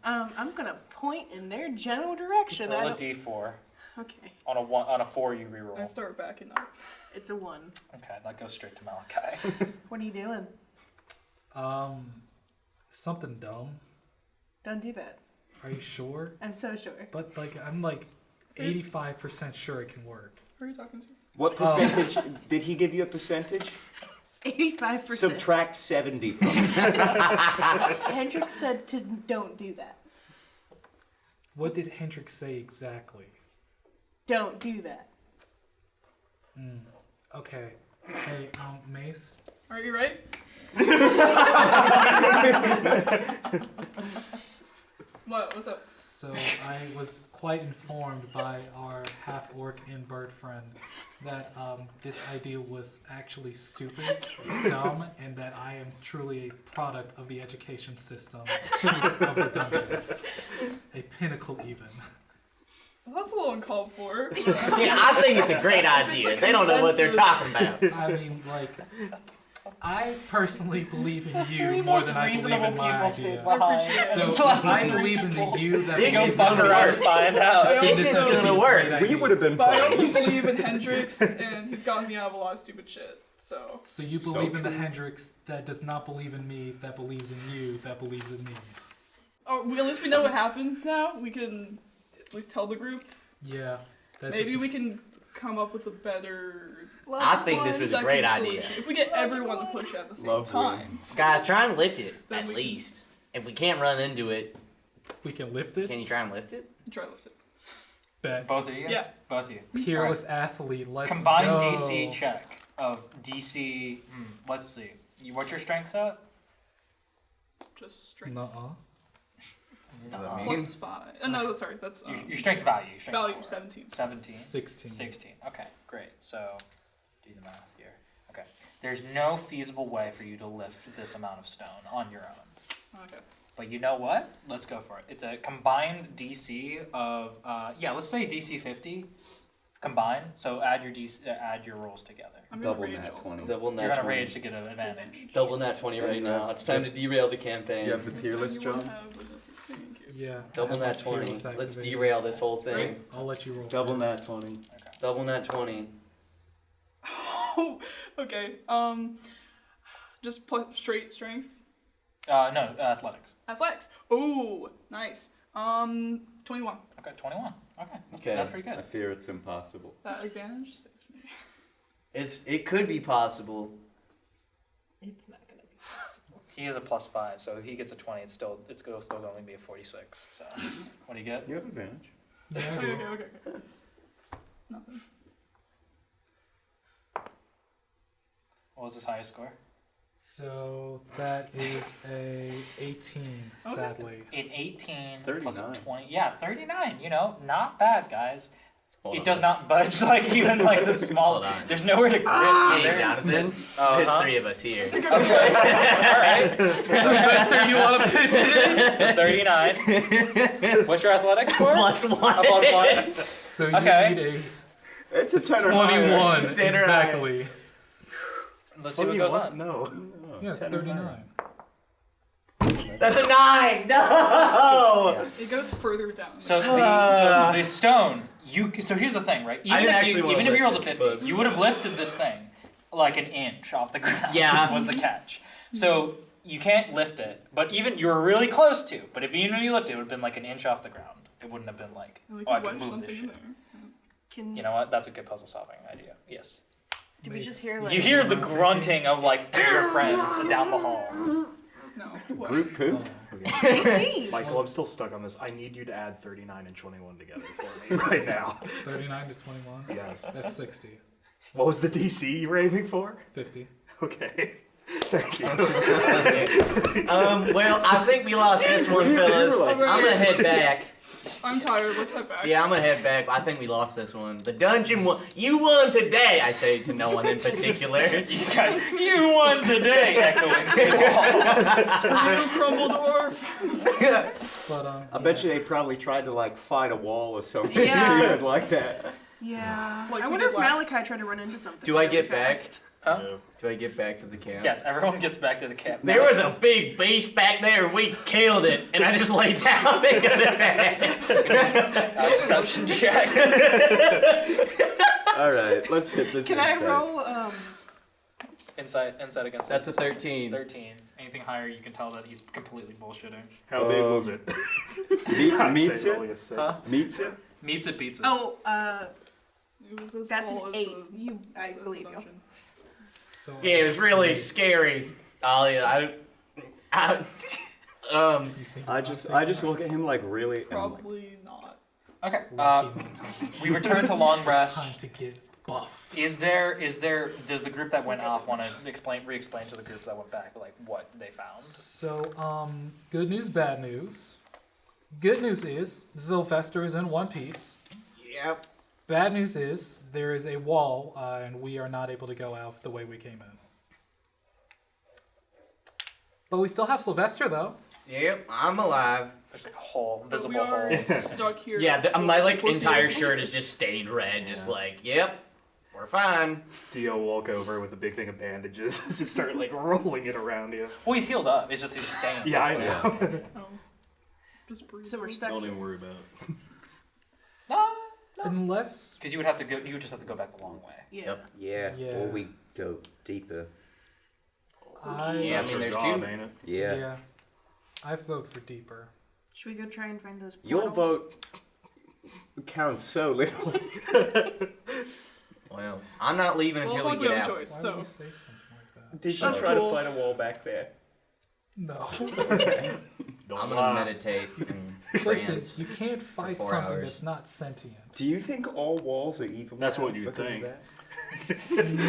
I'm gonna point in their general direction. Roll a d4. Okay, On a 4 you I reroll. start backing up. it's a 1. Okay, that goes straight to Malakai. What are you doing? Something dumb. Don't do that. Are you sure? I'm so sure. But I'm 85% sure it can work. Who are you talking to? What percentage? Did he give you a percentage? 85%. Subtract 70 from it. Hendricks said to don't do that. What did Hendricks say exactly? Don't do that. Okay. Hey, Mace. Are you right? What? What's up? So I was quite informed by our half-orc and bird friend that this idea was actually stupid, dumb, and that I am truly a product of the education system of the dungeons. A pinnacle even. Well, that's a little uncalled for. Yeah, I think it's a great idea. They don't know what they're talking about. I mean, I personally believe in you The more most than I believe reasonable in my people stay idea. behind. So if I believe in the you that This believes is in gonna the work. you, Find out. This this is gonna gonna be a work. great We idea. would have been But I also fine. believe in Hendricks, and he's gotten me out of a lot of stupid shit. So So you So believe in the true. Hendricks that does not believe in me, that believes in you, that believes in me. at least we know what happened now. We can at least tell the group. Yeah. That's Maybe we can come up with a better I think this was a second great idea. solution. If we get everyone to push at the same Love time. wins. Guys, try and lift it, Then at we- least. If we can't run into it, we can lift it. can you try and lift it? Try to lift it. Bet. Both of you? Yeah. Both of you. Peerless athlete. Let's Combined go. DC check of DC. Let's see. What's your strength at? Just strength. Nuh-uh. Plus 5. No, that's sorry. That's Your strength value. Your strength value score. 17. 17. 16. 16. Okay, great. So, do the math here. Okay. There's no feasible way for you to lift this amount of stone on your own. Okay. But you know what? Let's go for it. It's a combined DC of, let's say DC 50. combine. So add your rolls together. I'm gonna Double rage nat also. 20. Double nat You're gonna 20. rage to get an advantage. Double nat 20 right now. It's time to derail the campaign. You have the peerless, Anyone John? have a- Thank you. Yeah. Double I have nat that 20. peerless Let's activated. derail this whole thing. I'll let you roll. Double first. nat 20. Double nat 20. Oh, okay. Just straight strength. No, athletics. Athletics. Ooh, nice. 21. Okay, 21. Okay, Okay. that's pretty I good. fear it's impossible. That advantage saved me. It could be possible. It's not gonna be possible. He is a +5, so if he gets a 20, it's still going to be a 46. So, what do you get? You have advantage. Yeah, I Okay, do. okay. Nothing. What was his highest score? So that is a 18, Okay. sadly. An 18 plus a 39. 20. Yeah, 39. You know, not bad, guys. Hold It on. does not budge like even like the small. Hold on. There's nowhere to grip. Hey, either. Jonathan. Uh-huh. There's 3 of us here. Okay. All right. Sylvester, you want to pitch it in? So 39. What's your athletics score? +1. A +1. So you Okay. need It's a 10 a or higher. 21, 10 or exactly. Let's see what goes on. No. Yes, 10 or 39. That's a 9! No! It goes further down. So the stone. So here's the thing, right? I didn't actually wanna Even if you rolled a lift it, 50, but- you would have lifted this thing like an inch off the ground. Yeah. Was the catch. So you can't lift it, but even you were really close to. But if you lift it, it would have been like an inch off the ground. It wouldn't have been like, We oh, I could can wedge move this something in shit. there. Can You know what? That's a good puzzle solving idea. Yes. do we just Mace. hear like You hear the grunting of like 3 of your friends down the hall. No. What? Group poop. me? Michael, I'm still stuck on this. I need you to add 39 and 21 together for me right now. 39 to 21? Yes. That's 60. What was the DC you were aiming for? 50. Okay. Thank you. Well, I think we lost this one, fellas. like- I'm gonna head back. I'm tired. Let's head back. Yeah, I'm gonna head back. I think we lost this one. The dungeon won. You won today, I say to no one in particular. You won today, echoing through the hall. You crumbled dwarf. But, I bet you they probably tried to like fight a wall or something Yeah. stupid like that. Yeah. Like I we wonder did if last- Malakai tried to run into something. Do I really get back? fast. Huh? Do I get back to the camp? Yes, everyone gets back to the camp. There was a big beast back there. We killed it, and I just lay down and got it back. Deception check. All right, let's hit this. Can I insight. roll? Insight against That's a 13. 13. Anything higher, you can tell that he's completely bullshitting. How big was it? I'd Meets say it? only a 6. Huh? Meets it? Meets it, beats it. Oh, It was as that's tall an as 8. the- You, I as the believe you. dungeon. so, Yeah, it was really Mace, scary. Thalia, you think I I'm just not thinking look at him like really. and I'm like, Probably not. Okay. Rocky Mountain. We return to long It's rest. time to get buff. Does the group that went off want to re-explain to the group that went back like what they found? So, good news, bad news. Good news is Sylvester is in one piece. Yep. Bad news is there is a wall, and we are not able to go out the way we came in. But we still have Sylvester, though. Yep, I'm alive. There's like a hole, But we visible are hole. stuck here. Yeah, for my the like entire foreseeable shirt is just stained red, just like, yep, we're fine. Dio walk over with a big thing of bandages, just start like rolling it around you. Well, he's healed up. It's just he's stained. Yeah, I That's what it is. know. Oh. Just breathe. So we're stuck. Don't here. even worry about it. No, Unless... because you would have to go. You would just have to go back the long way. Yeah. Yep. Yeah, Yeah. or we go deeper. Yeah, I That's mean, our there's job, two. ain't it? Yeah. I vote for deeper. Should we go try and find those Your portals? vote counts so little. Well, I'm not leaving Well, it's until like we we get have a out. choice, Why so. would you say something like that? Did you That's try cool. to fight a wall back there? No. Don't I'm lie. gonna meditate and Listen, trance. you can't fight 4 something hours. that's not sentient. Do you think all walls are evil? That's now what you'd because of think. that?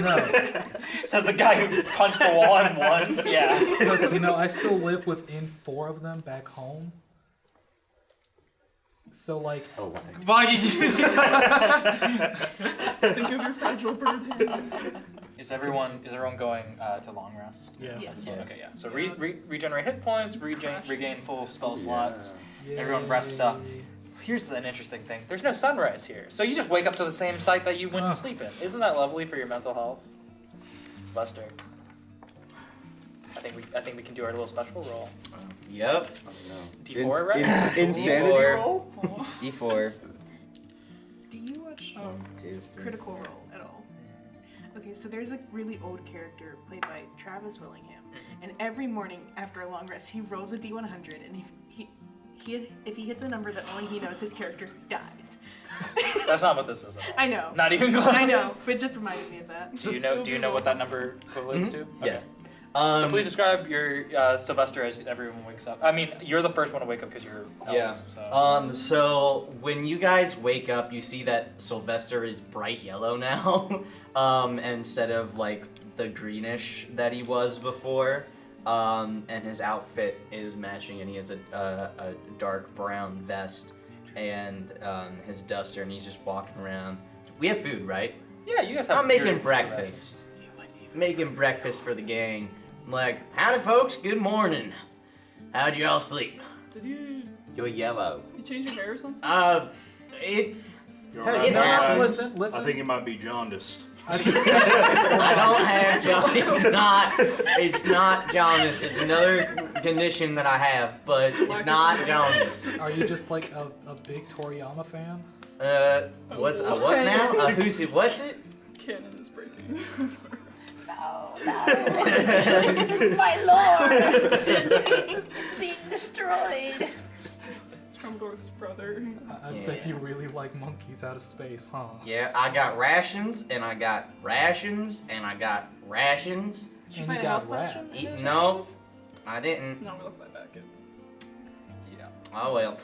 No. Says the guy who punched the wall and won. Yeah. Because, I still live within 4 of them back home. So, like, Oh, wow. Why did you? Think of your fragile bird hands. Is everyone going to long rest? yes. Yes. Okay, yeah. So regenerate hit points, regain full spell slots. Yay. Everyone rests up. Here's an interesting thing. There's no sunrise here, so you just wake up to the same site that you went to sleep in. Isn't that lovely for your mental health, Sylvester? I think we can do our little special roll. Yep. D4, right? Insanity D4. roll? D4. Do you watch 1, 2, 3. Critical Role at all? Okay, so there's a really old character played by Travis Willingham, and every morning after a long rest, he rolls a D100, and if he hits a number that only he knows, his character dies. That's not what this is at all. I know. Not even close. I know, but it just reminded me of that. Do you know what that number equates to? Yeah. Okay. So please describe your Sylvester as everyone wakes up. I mean, you're the first one to wake up because you're elf, Yeah. So. So when you guys wake up, you see that Sylvester is bright yellow now, instead of like the greenish that he was before. And his outfit is matching, and he has a dark brown vest and his duster, and he's just walking around. We have food, right? Yeah, you guys have. I'm making your- breakfast. Making breakfast for the gang. I'm like, howdy folks, good morning. How'd you all sleep? Did you You're yellow. change your hair or something? It. You're Hey, right. no, I- listen. I think it might be jaundiced. I don't have jaundice. It's not jaundice. It's another condition that I have, but it's not jaundice. Are you just like a big Toriyama fan? What's what now? What's it? Cannon is breaking. My lord! It's being destroyed! It's Trumdor's brother. I bet you really like monkeys out of space, huh? Yeah, I got rations, and I got rations, and I got rations. Did you And find you a got health rats. potion? in those No, rations? I didn't. No, we look like back. Yeah. Oh well.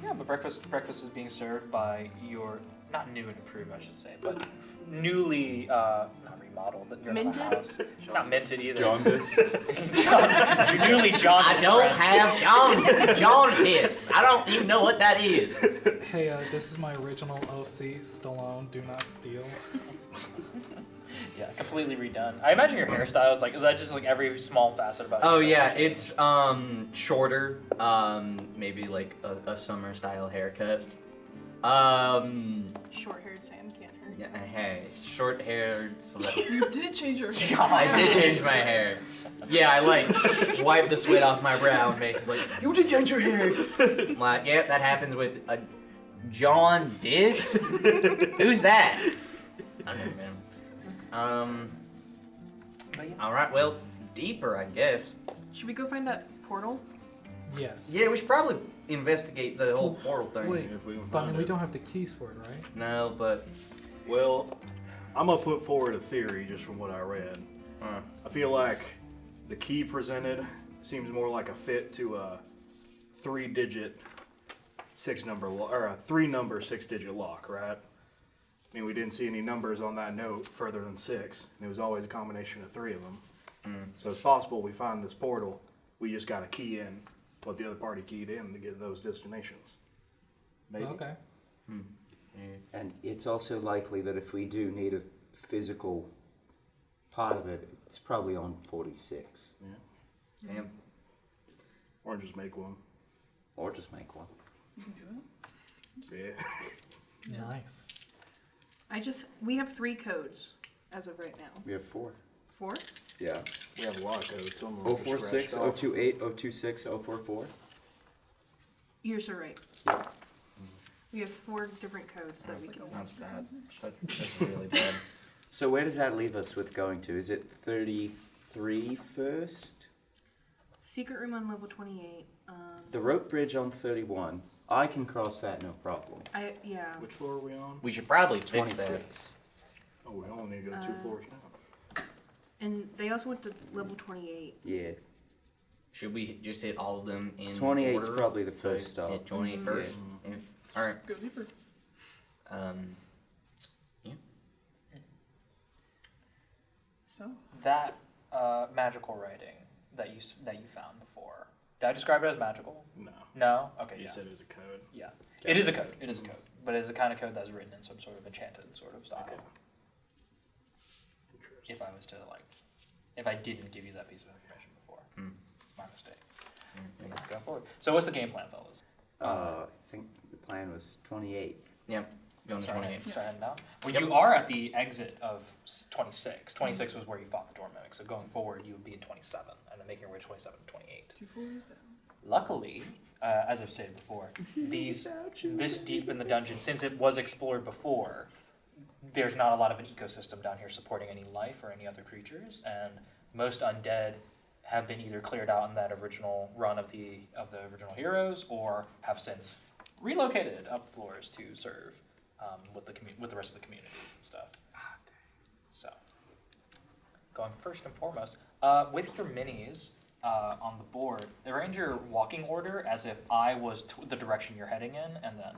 Yeah, but breakfast is being served by your not new and improved, I should say, but newly not remodeled. You're not Minted? a house. Not minted either. Jaundiced. You're newly I jaundiced. don't friend. have jaundice. I don't even know what that is. Hey, this is my original OC, Stallone, Do Not Steal. Yeah, completely redone. I imagine your hairstyle is like that's just like every small facet about. Oh yourself yeah, has changed. it's shorter, maybe like a summer style haircut. Short-haired Sam can't hurt. Yeah, hey, short haired. So that You did change your hair. I did change my hair. Yeah, I like wiped the sweat off my brow and Mace is like, you did change your hair. I'm like, yeah, that happens with a John Diss? Who's that? I don't know, man. Alright, well, deeper, I guess. Should we go find that portal? Yes. Yeah, we should probably investigate the whole portal thing. Wait, If we can but I find mean, we it. don't have the keys for it, right? No, but Well, I'm gonna put forward a theory just from what I read. I feel like the key presented seems more like a fit to a 3-digit 6-number or a 3-number 6-digit lock, right? I mean, we didn't see any numbers on that note further than 6, and it was always a combination of 3 of them. So it's possible we find this portal. We just got to key in what the other party keyed in to get those destinations. Maybe. Okay. And it's also likely that if we do need a physical part of it, it's probably on 46. damn. Or just make one. Or just make one. You can do that. Yeah. Nice. We have 3 codes as of right now. We have 4. 4? Yeah. We have a lot of codes. Some of them are 046, scratched off. 028, 026, 044. You're so right. Yeah. We have 4 different codes that we can. That's bad. That's really bad. So where does that leave us with going to? Is it 33 first? Secret room on level 28. The rope bridge on 31. I can cross that no problem. Yeah. Which floor are we on? We should probably fix that. 26. Oh, we only need to go 2 floors now. And they also went to level 28. Yeah. Should we just hit all of them in 28 is order? probably the first stop. Hit 28 first. Yeah. All right. Go deeper. Yeah. So, That magical writing that you found before. Did I describe it as magical? No. No. Okay. You Yeah. said it was a code. Yeah. It is a code. It is a code, but it is a kind of code that's written in some sort of enchanted sort of style. Okay. Interesting. If I was to if I didn't give you that piece of information before, my mistake. Go forward. So what's the game plan, fellas? I think the plan was 28. Yep. Going to 28. Start heading down. Well, you are at the exit of 26. 26 was where you fought the door mimic. So going forward, you would be in 27, and then making your way 27 to 28. 2 floors down. Luckily, as I've stated before, this deep in the dungeon, since it was explored before, there's not a lot of an ecosystem down here supporting any life or any other creatures, and most undead have been either cleared out in that original run of the original heroes, or have since relocated up floors to serve with the rest of the communities and stuff. So, going first and foremost, with your minis on the board, arrange your walking order as if I was the direction you're heading in, and then,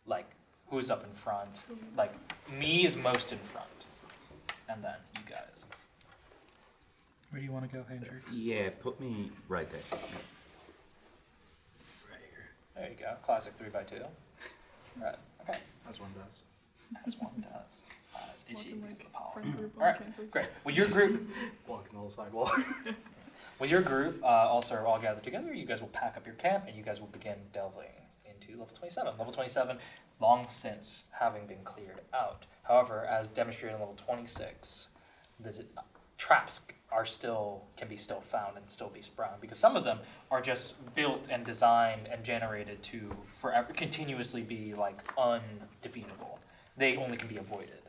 like, who's up in front. Like, me is most in front, and then you guys. Where do you want to go, Hendricks? Yeah, put me right there. Right here. There you go. Classic 3x2. Right. Okay. As one does. As one does. As itchy Walking as like the pollen. front group on All right. campus. Great. With your group, Walking on the sidewalk. with your group also all gathered together, you guys will pack up your camp and you guys will begin delving into level 27. Level 27, long since having been cleared out. However, as demonstrated in level 26, the traps can be still found and still be sprung, because some of them are just built and designed and generated to forever continuously be like undefeatable. They only can be avoided.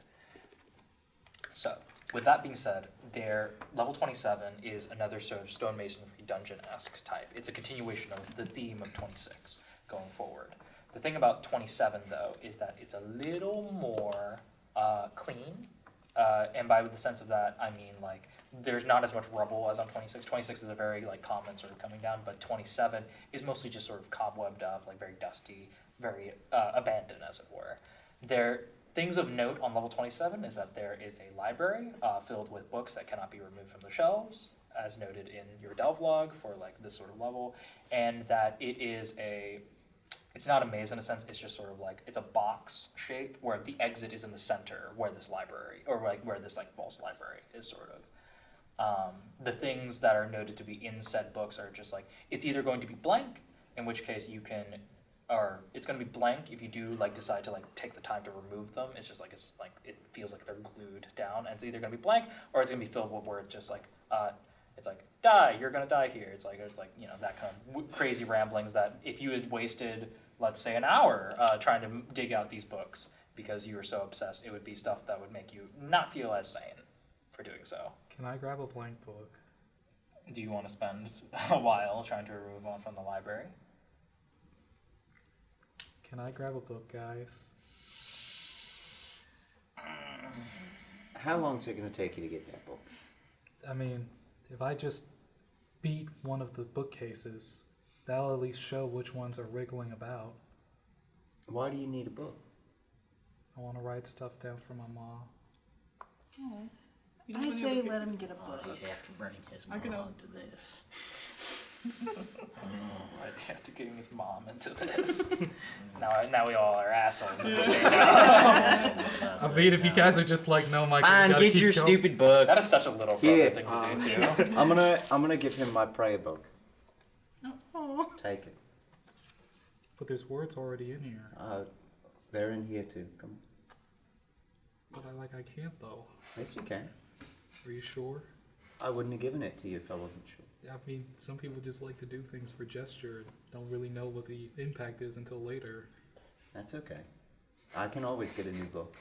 So, with that being said, their level 27 is another sort of stonemasonry dungeon-esque type. It's a continuation of the theme of 26 going forward. The thing about 27 though is that it's a little more clean. And by the sense of that, I mean like there's not as much rubble as on 26. 26 is a very like common sort of coming down, but 27 is mostly just sort of cobwebbed up, like very dusty, very abandoned as it were. Things of note on level 27 is that there is a library filled with books that cannot be removed from the shelves, as noted in your delve log for like this sort of level, and that it's not a maze in a sense, it's just sort of like, it's a box shape where the exit is in the center where this library, or like where this like false library is sort of. The things that are noted to be in said books are just like, it's either going to be blank, in which case you can, or it's going to be blank if you do like decide to like take the time to remove them. It's just like, it feels like they're glued down, and it's either going to be blank or it's going to be filled with where it's just like, it's like, die, you're gonna die here. It's like, you know, that kind of crazy ramblings that if you had wasted, let's say, an hour trying to dig out these books because you were so obsessed, it would be stuff that would make you not feel as sane for doing so. Can I grab a blank book? Do you want to spend a while trying to remove one from the library? Can I grab a book, guys? How long is it going to take you to get that book? I mean, if I just beat one of the bookcases, that'll at least show which ones are wriggling about. Why do you need a book? I want to write stuff down for my mom. Oh. I say let him get a book. He'd have to bring his I mom can onto this. Why do you have to get his mom into this? now we all are assholes. I mean, if you guys are just like, no, Michael, Fine, get your stupid book. That is such a little brother thing to do too. I'm gonna give him my prayer book. Oh. Take it. But there's words already in here. They're in here too. Come on. But I can't though. Yes, you can. Are you sure? I wouldn't have given it to you if I wasn't sure. I mean, some people just like to do things for gesture and don't really know what the impact is until later. That's okay. I can always get a new book.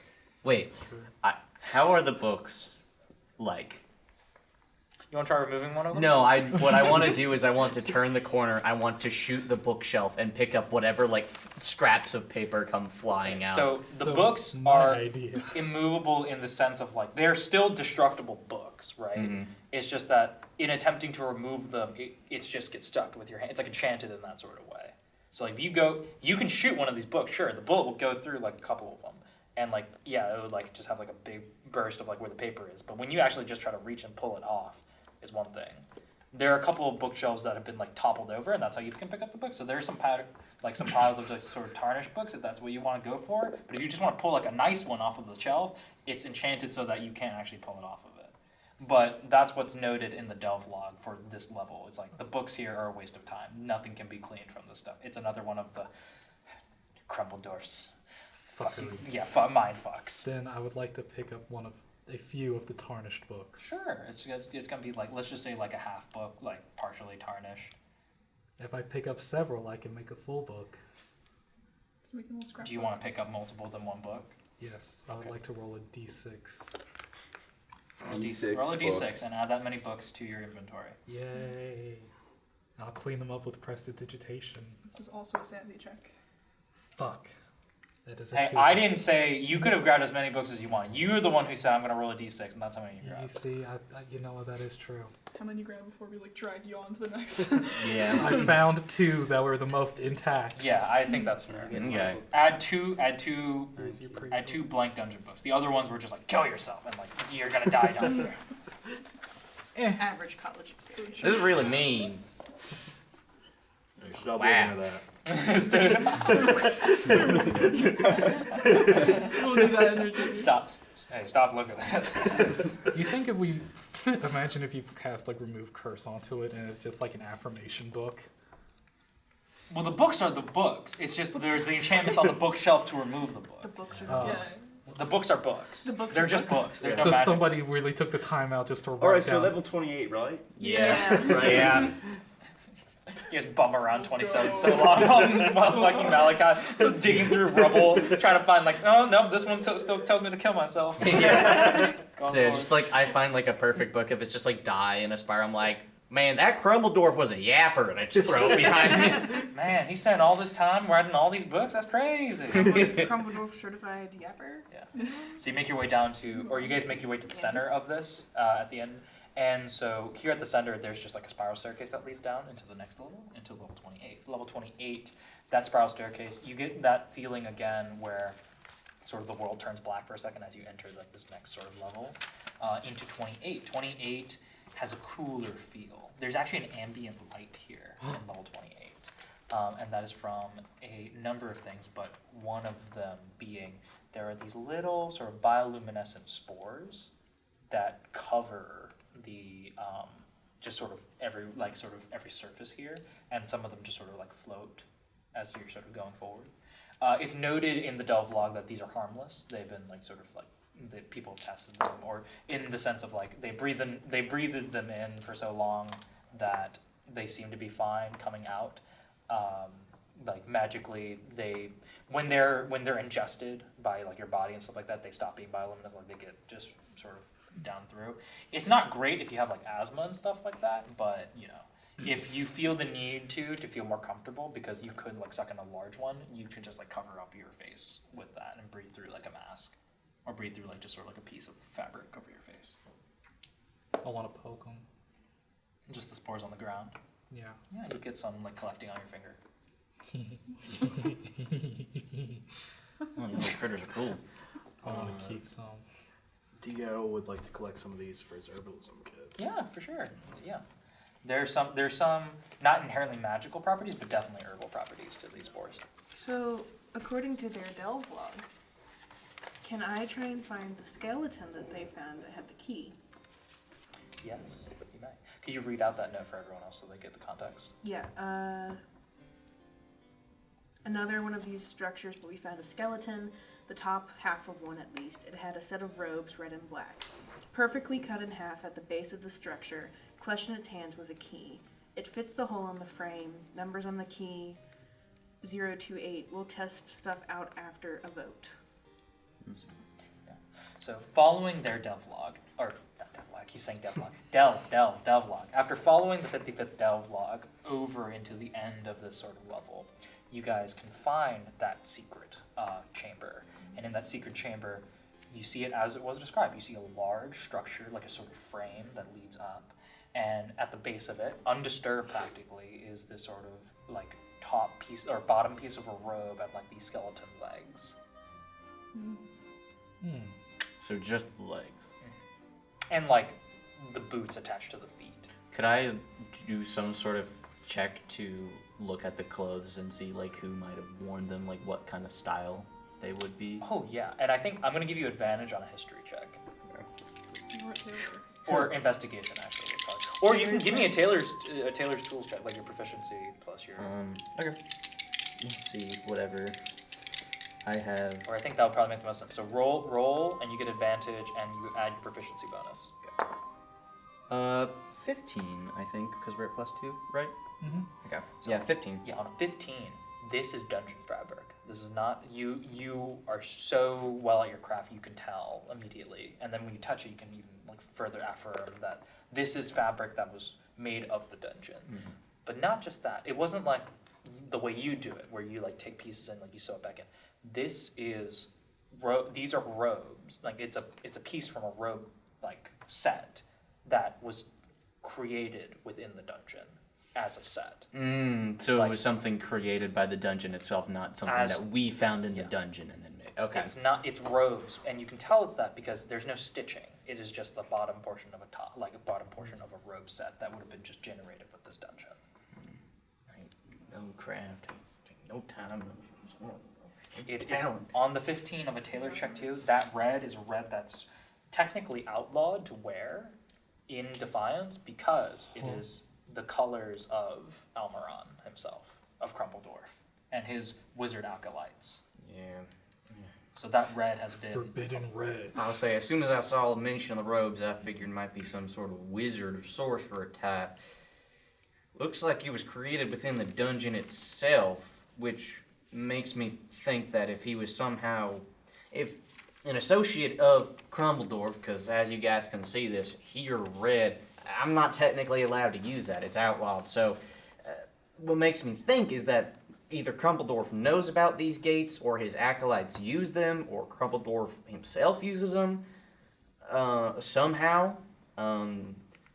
Wait, how are the books like? You want to try removing one of them? No, what I want to do is I want to turn the corner. I want to shoot the bookshelf and pick up whatever like scraps of paper come flying out. So the books are immovable in the sense of like they're still destructible books, right? Mm-hmm. It's just that in attempting to remove them, it just gets stuck with your hand. It's like enchanted in that sort of way. So like if you can shoot one of these books, sure, the bullet will go through like a couple of them, and like yeah, it would like just have like a big burst of like where the paper is. But when you actually just try to reach and pull it off, is one thing. There are a couple of bookshelves that have been like toppled over, and that's how you can pick up the books. So there's some piles of like sort of tarnished books if that's what you want to go for. But if you just want to pull like a nice one off of the shelf, it's enchanted so that you can't actually pull it off of it. But that's what's noted in the delve log for this level. It's like the books here are a waste of time. Nothing can be cleaned from this stuff. It's another one of the Crumbledorf's fucking mind fucks. Then I would like to pick up a few of the tarnished books. Sure, it's gonna be like, let's just say like a half book, like partially tarnished. If I pick up several, I can make a full book. Do you want to pick up multiple than one book? Yes, I would like to roll a d6. Roll a d6 and add that many books to your inventory. Yay! I'll clean them up with prestidigitation. This is also a sanity check. Fuck. That is a Hey, 2. I didn't say you could have grabbed as many books as you wanted. You're the one who said I'm gonna roll a d6, and that's how many you You grabbed. see, you know what, that is true. How many you grab before we like drag you on to the next? Yeah. I found 2 that were the most intact. Yeah, I think that's fair. Okay. Add two Where's your pre- Add 2 blank dungeon books. The other ones were just like kill yourself and like you're gonna die down here. Average college experience. This is really mean. You should stop Wow. looking at that. We'll need that energy. Stop. Hey, stop looking at it. Do you think if we imagine if you cast like remove curse onto it and it's just like an affirmation book? Well, the books are the books. It's just there's the enchantments on the bookshelf to remove the book. The books are Oh. the Yeah. books. The books are books. The books They're are just books. books. There's So no magic. somebody really took the time out just to write Alright, so down. level 28, right? Yeah. Yeah. Yeah. You just bum around 27 so long on fucking Malachi, just digging through rubble, trying to find like, oh no, this one still tells me to kill myself. Yeah. Going So forward. just like I find like a perfect book if it's just like die in a spiral. I'm like, man, that Crumbledorf was a yapper, and I just throw it behind me. Man, he spent all this time writing all these books. That's crazy. Crumbledorf certified yapper. Yeah. So you make your way down to, or you guys make your way to the center of this at the end. And so here at the center, there's just like a spiral staircase that leads down into the next level, into level 28. Level 28, that spiral staircase, you get that feeling again where sort of the world turns black for a second as you enter like this next sort of level into 28. 28 has a cooler feel. There's actually an ambient light here in level 28. And that is from a number of things, but one of them being there are these little sort of bioluminescent spores that cover the just sort of every surface here, and some of them just sort of like float as you're sort of going forward. It's noted in the delve log that these are harmless. They've been like sort of like the people have tested them, or in the sense of like they breathed them in for so long that they seem to be fine coming out. Like magically, when they're ingested by like your body and stuff like that, they stop being bioluminescent. Like they get just sort of down through. It's not great if you have like asthma and stuff like that, but you know, if you feel the need to feel more comfortable, because you could like suck in a large one, you can just like cover up your face with that and breathe through like a mask, or breathe through like just sort of like a piece of fabric over your face. I want to poke them. Just the spores on the ground. Yeah. Yeah, you get some like collecting on your finger. Oh, no, critters are cool. I want to keep some. Dio would like to collect some of these for his herbalism kit. Yeah, for sure. Yeah. There's some not inherently magical properties, but definitely herbal properties to these spores. So, according to their delve log, can I try and find the skeleton that they found that had the key? Yes, you may. Could you read out that note for everyone else so they get the context? Yeah, another one of these structures, but we found a skeleton, the top half of one at least. It had a set of robes, red and black. Perfectly cut in half at the base of the structure, clutched in its hands was a key. It fits the hole on the frame, numbers on the key, 028. We'll test stuff out after a vote. Yeah. So following their devlog, or not devlog, I keep saying devlog, devlog. After following the 55th devlog over into the end of this sort of level, you guys can find that secret chamber. And in that secret chamber, you see it as it was described. You see a large structure, like a sort of frame that leads up. And at the base of it, undisturbed practically, is this sort of like top piece or bottom piece of a robe and like these skeleton legs. So just the legs. And like the boots attached to the feet. Could I do some sort of check to look at the clothes and see like who might have worn them, like what kind of style they would be? Oh yeah, and I think I'm gonna give you advantage on a history check. You weren't Taylor. Or investigation, actually. Probably. Or you can give me a Taylor's tools check, like your proficiency plus your. Okay. Let's see, whatever I have. Or I think that would probably make the most sense. So roll, and you get advantage, and you add your proficiency bonus. 15, I think, because we're at +2, right? Mm-hmm. Okay. So, yeah, 15. Yeah, on a 15, this is dungeon fabric. This is not you are so well at your craft you can tell immediately, and then when you touch it, you can even like further affirm that this is fabric that was made of the dungeon. Mm-hmm. But not just that. It wasn't like the way you do it, where you like take pieces and like you sew it back in. This is these are robes. Like it's a piece from a robe like set that was created within the dungeon as a set. So Like- it was something created by the dungeon itself, not something As- that we found in yeah. the dungeon and then made. Okay. It's robes, and you can tell it's that because there's no stitching. It is just the bottom portion of a top, like a bottom portion of a robe set that would have been just generated with this dungeon. No craft, no time. It is on the 15 of a tailor check too. That red is a red that's technically outlawed to wear in Defiance because it is the colors of Almiron himself, of Crumpledorf, and his wizard acolytes. Yeah. So that red has been Forbidden red. I'll say, as soon as I saw the mention of the robes, I figured it might be some sort of wizard or sorcerer type. Looks like he was created within the dungeon itself, which makes me think that if he was somehow, if an associate of Crumbledorf, because as you guys can see this, here red, I'm not technically allowed to use that, it's outlawed. So what makes me think is that either Crumbledorf knows about these gates, or his acolytes use them, or Crumbledorf himself uses them somehow.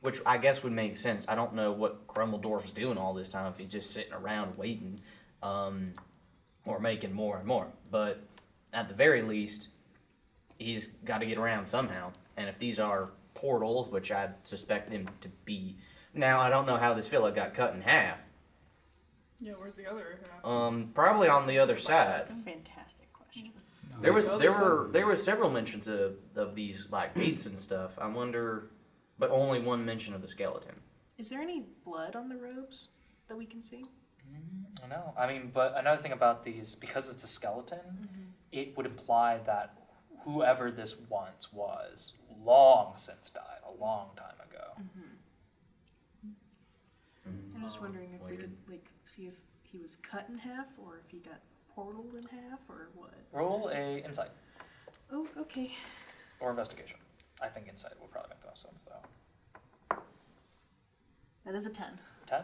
Which I guess would make sense. I don't know what Crumbledorf is doing all this time, if he's just sitting around waiting, or making more and more. But at the very least, he's got to get around somehow. And if these are portals, which I suspect them to be, now I don't know how this filla got cut in half. Yeah, where's the other half? Probably on the other side. That's a fantastic question. There were several mentions of these like gates and stuff. I wonder. But only one mention of the skeleton. Is there any blood on the robes that we can see? I know. I mean, but another thing about these, because it's a skeleton, it would imply that whoever this once was long since died, a long time ago. I'm just wondering if we could like see if he was cut in half, or if he got portaled in half, or what. Roll a insight Oh, okay. or investigation. I think insight will probably make the most sense, though. That is a 10. 10?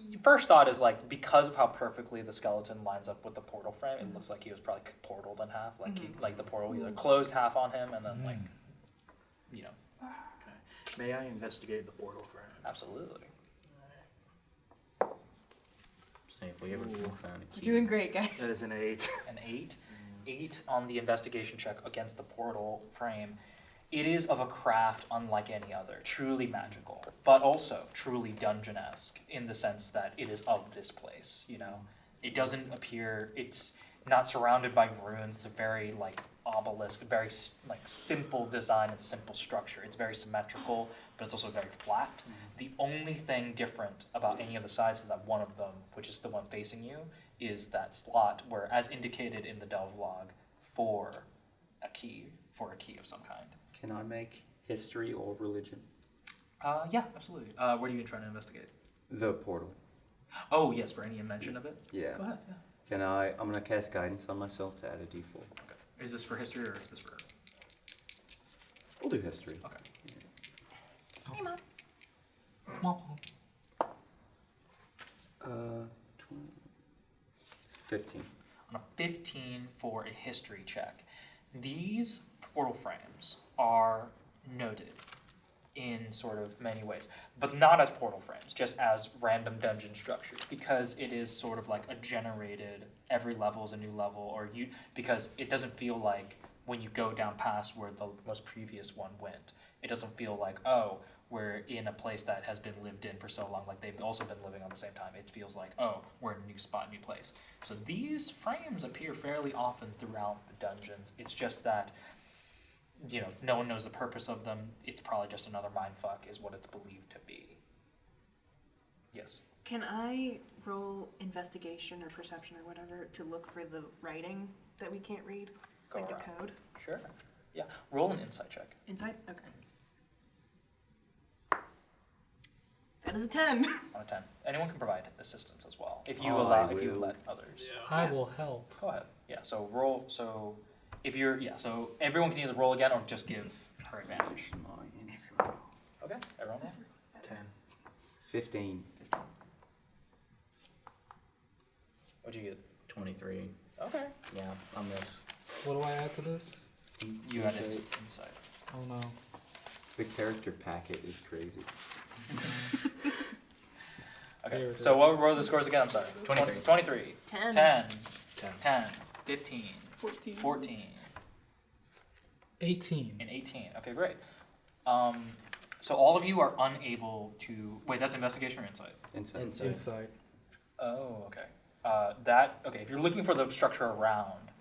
Your first thought is, like, because of how perfectly the skeleton lines up with the portal frame, it looks like he was probably portaled in half. Like, like the portal either closed half on him and then, like, you know. Okay. May I investigate the portal for him? Absolutely. See if we ever can find a We're key. doing great, guys. That is an 8. An 8. 8 on the investigation check against the portal frame. It is of a craft unlike any other, truly magical, but also truly dungeon-esque in the sense that it is of this place, you know? It doesn't appear, it's not surrounded by ruins, it's a very, like, obelisk, very, like, simple design and simple structure. It's very symmetrical, but it's also very flat. The only thing different about any of the sides is that one of them, which is the one facing you, is that slot where, as indicated in the delve log, for a key of some kind. Can I make history or religion? Yeah, absolutely. What are you trying to investigate? The portal. Oh, yes, for any mention of it? Yeah. Go ahead, yeah. Can I'm gonna cast guidance on myself to add a d4. Okay. Is this for history or is this for... We'll do history. Okay. Hey, Mom. 15. On a 15 for a history check, these portal frames are noted in sort of many ways, but not as portal frames, just as random dungeon structures, because it is sort of like a generated, every level is a new level, or because it doesn't feel like when you go down past where the most previous one went, it doesn't feel like, oh, we're in a place that has been lived in for so long, like they've also been living on the same time. It feels like, oh, we're in a new spot, new place. So these frames appear fairly often throughout the dungeons. It's just that no one knows the purpose of them. It's probably just another mindfuck, is what it's believed to be. Yes. Can I roll investigation or perception or whatever to look for the writing that we can't read? Go Like around. the code? Sure. Yeah. Roll an insight check. Inside? Okay. That is a 10. On a 10. Anyone can provide assistance as well. If you I if you will. let others. I will help. Go ahead. Yeah, so roll, so if you're, so everyone can either roll again or just give her advantage. Okay, everyone roll. 10. 15. 15. What'd you get? 23. Okay. Yeah, on this. What do I add to this? You had Insight. insight. Oh no. The character packet is crazy. Okay, There it so is. what were the scores again? I'm sorry. 23. 23. 10. 10. 10. 10. 15. 14. 14. 18. And 18. Okay, great. So all of you are unable to, wait, that's investigation or insight? Insight. Insight. Oh, okay. Okay, if you're looking for the structure around,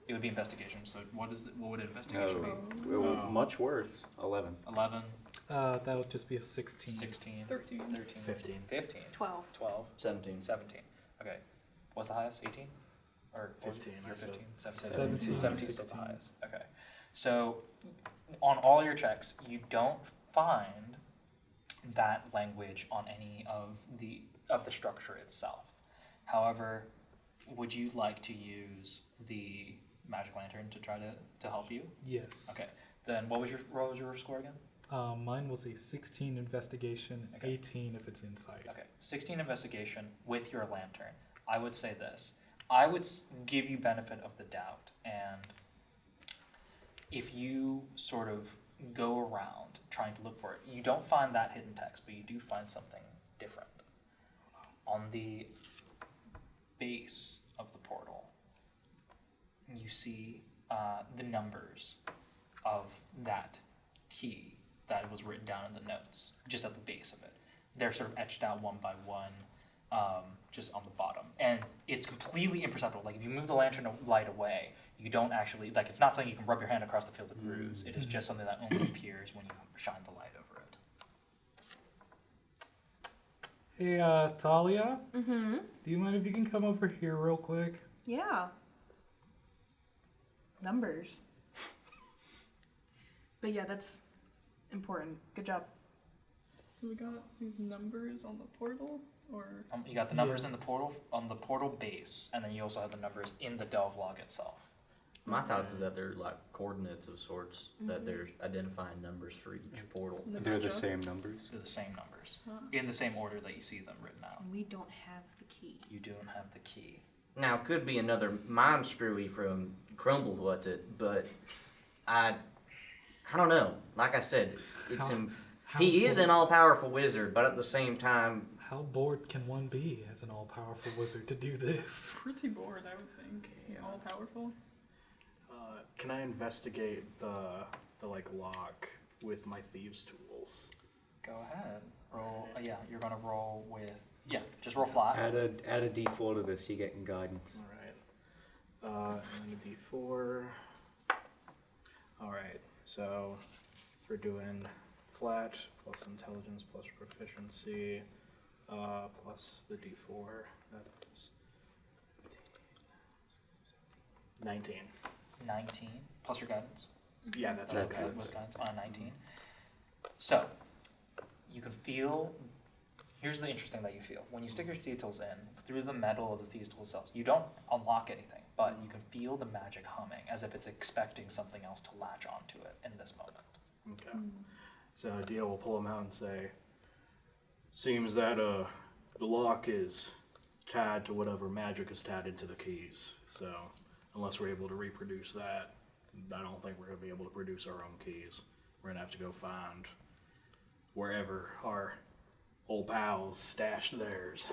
it would be investigation. So what would investigation be? Oh, much worse. 11. 11, That would just be a 16. 16, 13. 13, 15. 15, 12. 12, 17. 17. Okay. What's the highest? 18? Or 15, Or so 15? 17, 17 is the 16. highest. Okay. So on all your checks, you don't find that language on any of the structure itself. However, would you like to use the magic lantern to try to help you? Yes. Okay. Then what was your score again? Mine was a 16 investigation, Okay. 18 if it's insight. Okay. 16 investigation with your lantern. I would say this. I would give you benefit of the doubt, and if you sort of go around trying to look for it, you don't find that hidden text, but you do find something different. On the base of the portal, you see the numbers of that key that was written down in the notes, just at the base of it. They're sort of etched out one by one, just on the bottom. And it's completely imperceptible. Like, if you move the lantern light away, you don't actually, like, it's not something you can rub your hand across the field of grooves. It is just something that only appears when you shine the light over it. Hey, Thalia, Mm-hmm. do you mind if you can come over here real quick? Yeah. Numbers. But yeah, that's important. Good job. So we got these numbers on the portal, or You got the numbers Yeah. in the portal, on the portal base, and then you also have the numbers in the delve log itself. My thoughts is that they're like coordinates of sorts, that they're identifying numbers for each portal. the They're the matchup. same numbers. They're the same numbers, Huh. in the same order that you see them written out. And we don't have the key. You don't have the key. Now, it could be another mind screwy from Crumble what's it, but I don't know. Like I said, it's How- him. How He is bored- an all-powerful wizard, but at the same time, How bored can one be as an all-powerful wizard to do this? Pretty bored, I would think. All powerful. Can I investigate the like lock with my thieves' tools? Go ahead. Roll. Yeah, you're gonna roll with. Yeah, just roll flat. Add a D4 to this, you're getting guidance. All right. And then a D4. All right. So we're doing flat plus intelligence plus proficiency plus the D4. That is 19. 19 plus your guidance. Yeah, that's That's okay. Okay, it. with guidance on a 19. So you can feel. Here's the interesting that you feel when you stick your thieves' tools in through the metal of the thieves' tool cells. You don't unlock anything, but you can feel the magic humming as if it's expecting something else to latch onto it in this moment. Okay. So Dio will pull him out and say, "Seems that the lock is tied to whatever magic is tied into the keys. So unless we're able to reproduce that, I don't think we're gonna be able to produce our own keys. We're gonna have to go find wherever our old pals stashed theirs."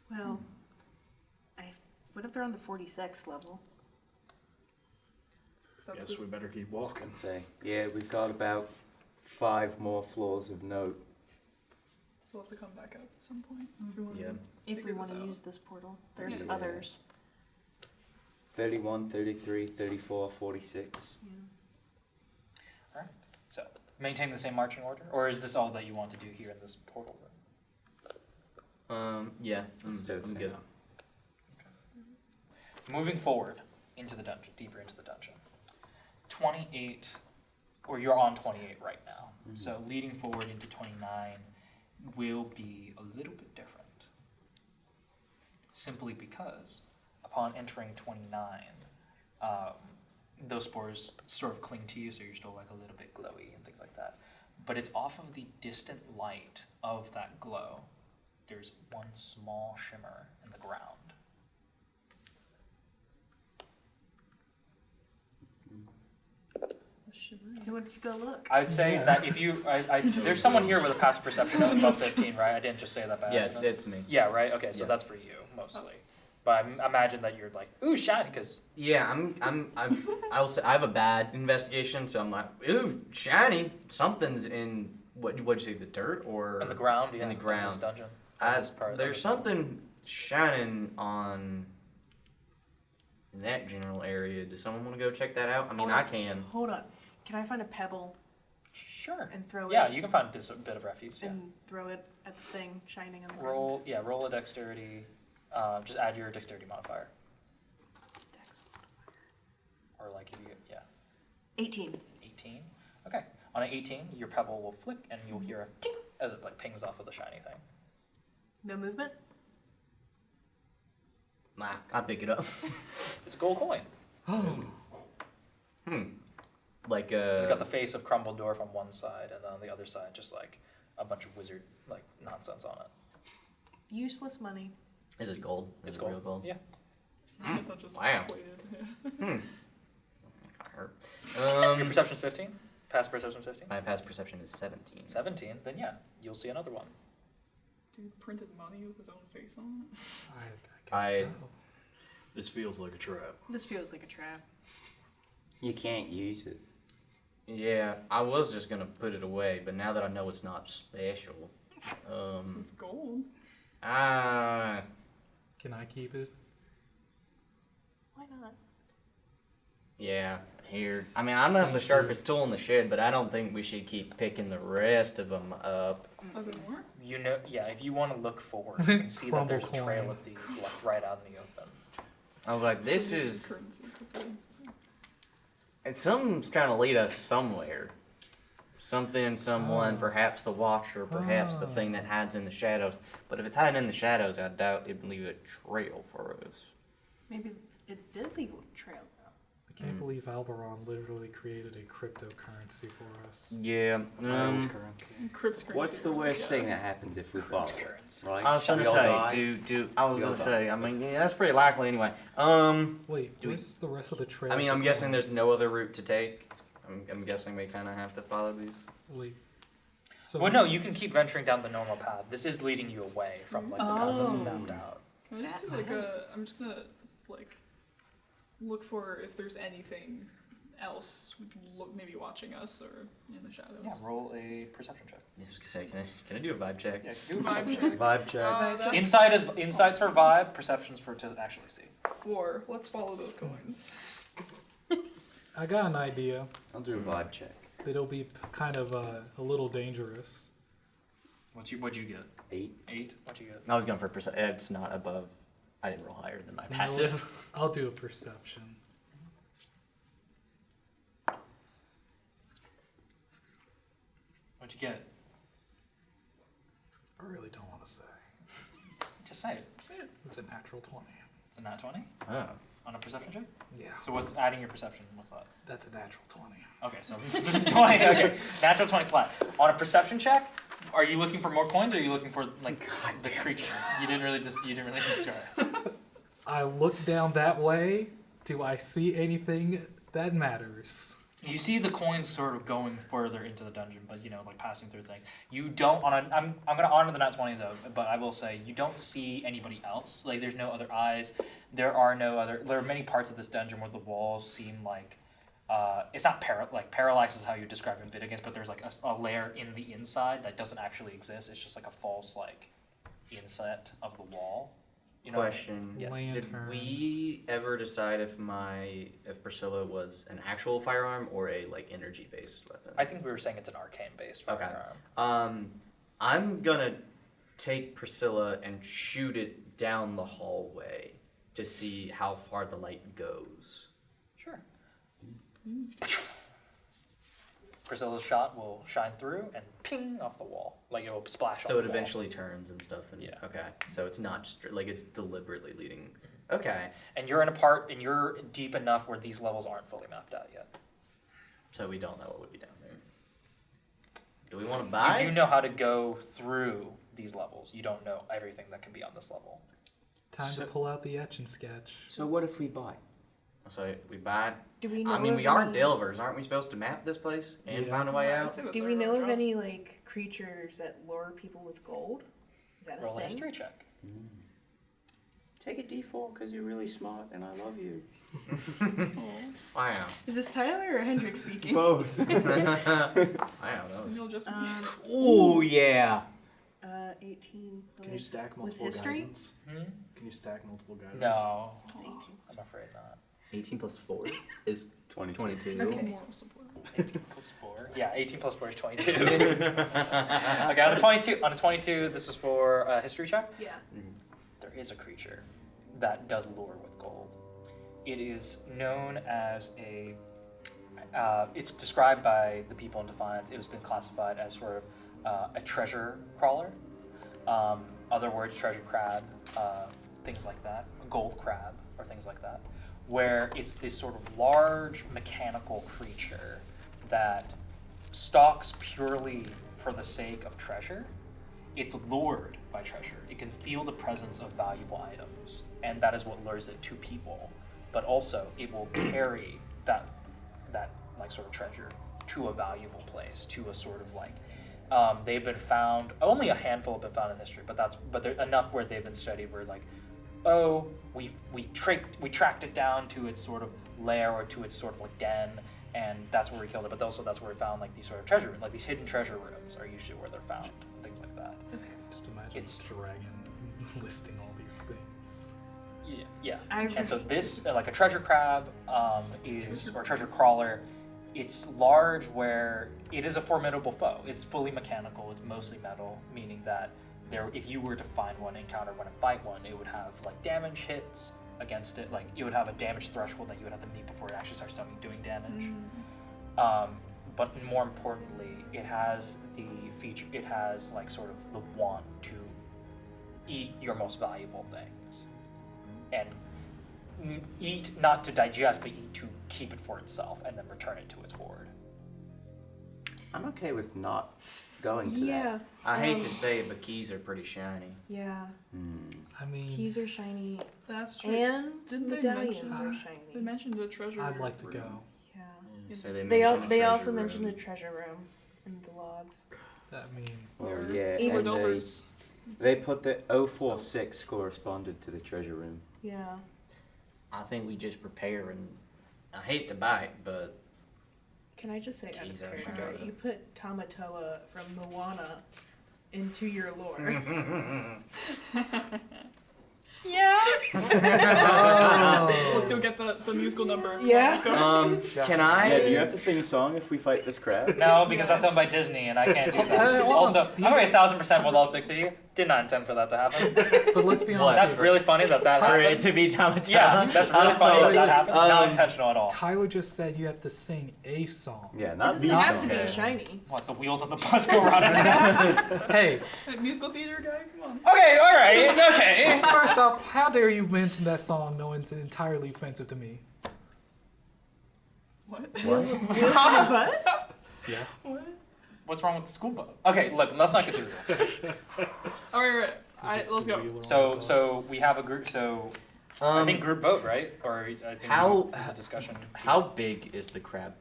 Well, what if they're on the 46th level? That's Guess we better keep walking. Say, yeah, we've got about 5 more floors of note. So we'll have to come back up at some point. If we want Yeah. to If we figure want this to out. use this portal. There's Yeah. others. 31, 33, 34, 46. Yeah. All right. So maintain the same marching order, or is this all that you want to do here in this portal room? Yeah, Let's do it, I'm Sam. good. Moving forward into the dungeon, deeper into the dungeon. 28, or you're on 28 right now. So leading forward into 29 will be a little bit different. Simply because upon entering 29, those spores sort of cling to you, so you're still like a little bit glowy and things like that. But it's off of the distant light of that glow. There's one small shimmer in the ground. Who wants to go look? I'd say that if you, there's someone here with a passive perception of above 15, right? I didn't just say that by Yeah, accident. it's me. Yeah, right. Okay, so Yeah. that's for you mostly. But I imagine that you're like, ooh, shiny, because Yeah, I'll say I have a bad investigation, so I'm like, ooh, shiny. Something's in what'd you say, the dirt or in the ground, yeah, in the ground. this dungeon. There's something shining on in that general area. Does someone want to go check that out? I mean, Hold I on. can. Hold on. Can I find a pebble Sure. and throw Yeah, it? you can find a bit of refuse. Yeah. And throw it at the thing shining on the ground. Roll a dexterity. Just add your dexterity modifier. Or like if you get, 18. 18. Okay. On an 18, your pebble will flick and you'll hear a ting as it like pings off of the shiny thing. No movement? Nah, I pick it up. It's a gold coin. Like It's got the face of crumbled dwarf on one side, and then on the other side, just like a bunch of wizard like nonsense on it. Useless money. Is it gold? Is It's it gold. real gold? Yeah. It's not just Wow. plated. I hurt. Your perception's 15. Pass perception's 15. My past perception is 17. 17. Then yeah, you'll see another one. Dude printed money with his own face on it. I guess I- so. This feels like a trap. This feels like a trap. You can't use it. Yeah, I was just gonna put it away, but now that I know it's not special, It's gold. ah, Can I keep it? Why not? yeah, here. I mean, I'm not the sharpest tool in the shed, but I don't think we should keep picking the rest of them up. Are there more? You know, yeah. If you want to look forward, you can see that Crumble there's a trail coin. of these like right out in the open. I was like, this is, Currency. and something's trying to lead us somewhere. Something, someone, perhaps the Watcher, perhaps the thing that hides in the shadows. But if it's hiding in the shadows, I doubt it'd leave a trail for us. Maybe it did leave a trail though. I can't believe Alberon literally created a cryptocurrency for us. Yeah, Crypt What's the worst thing that happens if we follow it? Currency. Right? I was gonna We all say, die? I was We all gonna die. say, I mean, yeah, that's pretty likely anyway. Wait, Do we- where's the rest of the trail? I mean, for I'm guessing there's coins? no other route to take. I'm guessing we kind of have to follow these. Wait. So Well, no, you can keep venturing down the normal path. This is leading you away from like the path that's Oh. mapped out. Can I just do like I'm just gonna like look for if there's anything else maybe watching us or in the shadows. Yeah, roll a perception check. I was gonna say, can I do a vibe check? Yeah, do a Vibe perception check. Vibe check. That's Inside's for vibe, perception's for to actually see. 4. Let's follow those coins. I got an idea. I'll do a vibe check. It'll be kind of a little dangerous. What'd you get? 8. 8. What'd you get? I was going for it's not above. I didn't roll higher than my You know passive. what? I'll do a perception. What'd you get? I really don't want to say. Just say it. Say it. It's a natural 20. It's a nat 20 Oh. on a perception check. Yeah, So what's adding your perception? What's that? that's a natural 20. Okay, so 20. Okay, natural 20 flat. On a perception check, are you looking for more coins, or are you looking for like the creature? You didn't really describe. I look down that way. Do I see anything that matters? You see the coins sort of going further into the dungeon, but you know, like passing through things. You don't on a. I'm gonna honor the nat 20 though, but I will say you don't see anybody else. Like there's no other eyes. There are many parts of this dungeon where the walls seem like. It's not paralyzed is how you describe it in Vid Against, but there's like a layer in the inside that doesn't actually exist. It's just like a false like inset of the wall. You know, Question. Yes. Did Lantern. we ever decide if Priscilla was an actual firearm or a energy based weapon? I think we were saying it's an arcane based Okay. firearm. I'm gonna take Priscilla and shoot it down the hallway to see how far the light goes. Sure. Priscilla's shot will shine through and ping off the wall, like it will splash. So off it the wall. eventually turns and stuff. And, Yeah. Okay. So it's not just it's deliberately leading. Okay. And you're in a part, and you're deep enough where these levels aren't fully mapped out yet. So we don't know what would be down there. Do we want to buy? You do know how to go through these levels. You don't know everything that can be on this level. Time to pull out the etch and sketch. So what if we buy? So we buy. Do we know? I mean, of we are any- delvers, aren't we supposed to map this place and Yeah. find a way I'd out? say that's Do our we know of job. any like creatures that lure people with gold? Is that a Roll a thing? history check. Take a D4 because you're really smart and I love you. Wow. Is this Tyler or Hendrick speaking? Both. Wow. That And you'll just Oh yeah. 18. Can you stack with multiple history? guidance? Can you stack multiple guidance? No, It's 18. I'm afraid not. 18 plus 4 is 22. Okay. moral support. 18 plus 4. Yeah, 18 plus 4 is 22. Okay, on a 22, this is for a history check. Yeah. There is a creature that does lure with gold. It is known as a. It's described by the people in Defiance. It has been classified as sort of a treasure crawler. Other words, treasure crab, things like that. Gold crab, or things like that. Where it's this sort of large mechanical creature that stalks purely for the sake of treasure. It's lured by treasure. It can feel the presence of valuable items, and that is what lures it to people. But also, it will carry that like sort of treasure to a valuable place, to a sort of like. They've been found. Only a handful have been found in history, but they're enough where they've been studied. Where like, oh, we tracked it down to its sort of lair or to its sort of like den, and that's where we killed it. But also that's where we found like these sort of treasure, like these hidden treasure rooms are usually where they're found, things like that. Okay. Just imagine It's- a dragon listing all these things. Yeah. I've And so heard- this, like a treasure crab, is or a treasure crawler. It's large, where it is a formidable foe. It's fully mechanical. It's mostly metal, meaning that if you were to find one, encounter one, and fight one, it would have like damage hits against it. Like it would have a damage threshold that you would have to meet before it actually starts doing damage. But more importantly, it has the feature. It has like sort of the want to eat your most valuable things, and eat not to digest, but eat to keep it for itself, and then return it to its hoard. I'm okay with not going to Yeah. I hate to say it, but keys are pretty shiny. Yeah. I mean, Keys are shiny, That's true. and Didn't they medallions mention- are They shiny. mentioned a treasure. I'd like to room. go. Yeah. So they They mentioned a also treasure mentioned a room. treasure room in the logs. That mean, Well, They're yeah, we're and delvers. they put the 046 corresponded to the treasure room. Yeah. I think we just prepare and I hate to bite, but Can I just say, out Keys of are character, shiny. you put Tamatoa from Moana into your lore. Yeah. Oh. Let's go get the musical number. Yeah. Let's go. can I? Yeah, do you have to sing a song if we fight this crab? No, because that's owned by Disney, and I can't do Hey, that. hold on. Also, I'm He's- 1,000% with all 6 of you. Did not intend for that to happen. but let's be honest. That's here. really funny that For it happened. to be Tamatoa. Yeah, that's really funny that happened. Not intentional at all. Tyler just said you have to sing a song. Yeah, It not doesn't the have song. to be shiny. What, the wheels of the bus go round and round? Hey, Hey, musical theater guy, come on. Okay, alright, okay. first off, how dare you mention that song knowing it's entirely offensive to me? What? Bus? Yeah. What? What's wrong with the school bus? Okay, look, let's not get serious. All right. Let's go. So we have a group. So I think group vote, right? Or I think How- the discussion. How big is the crab?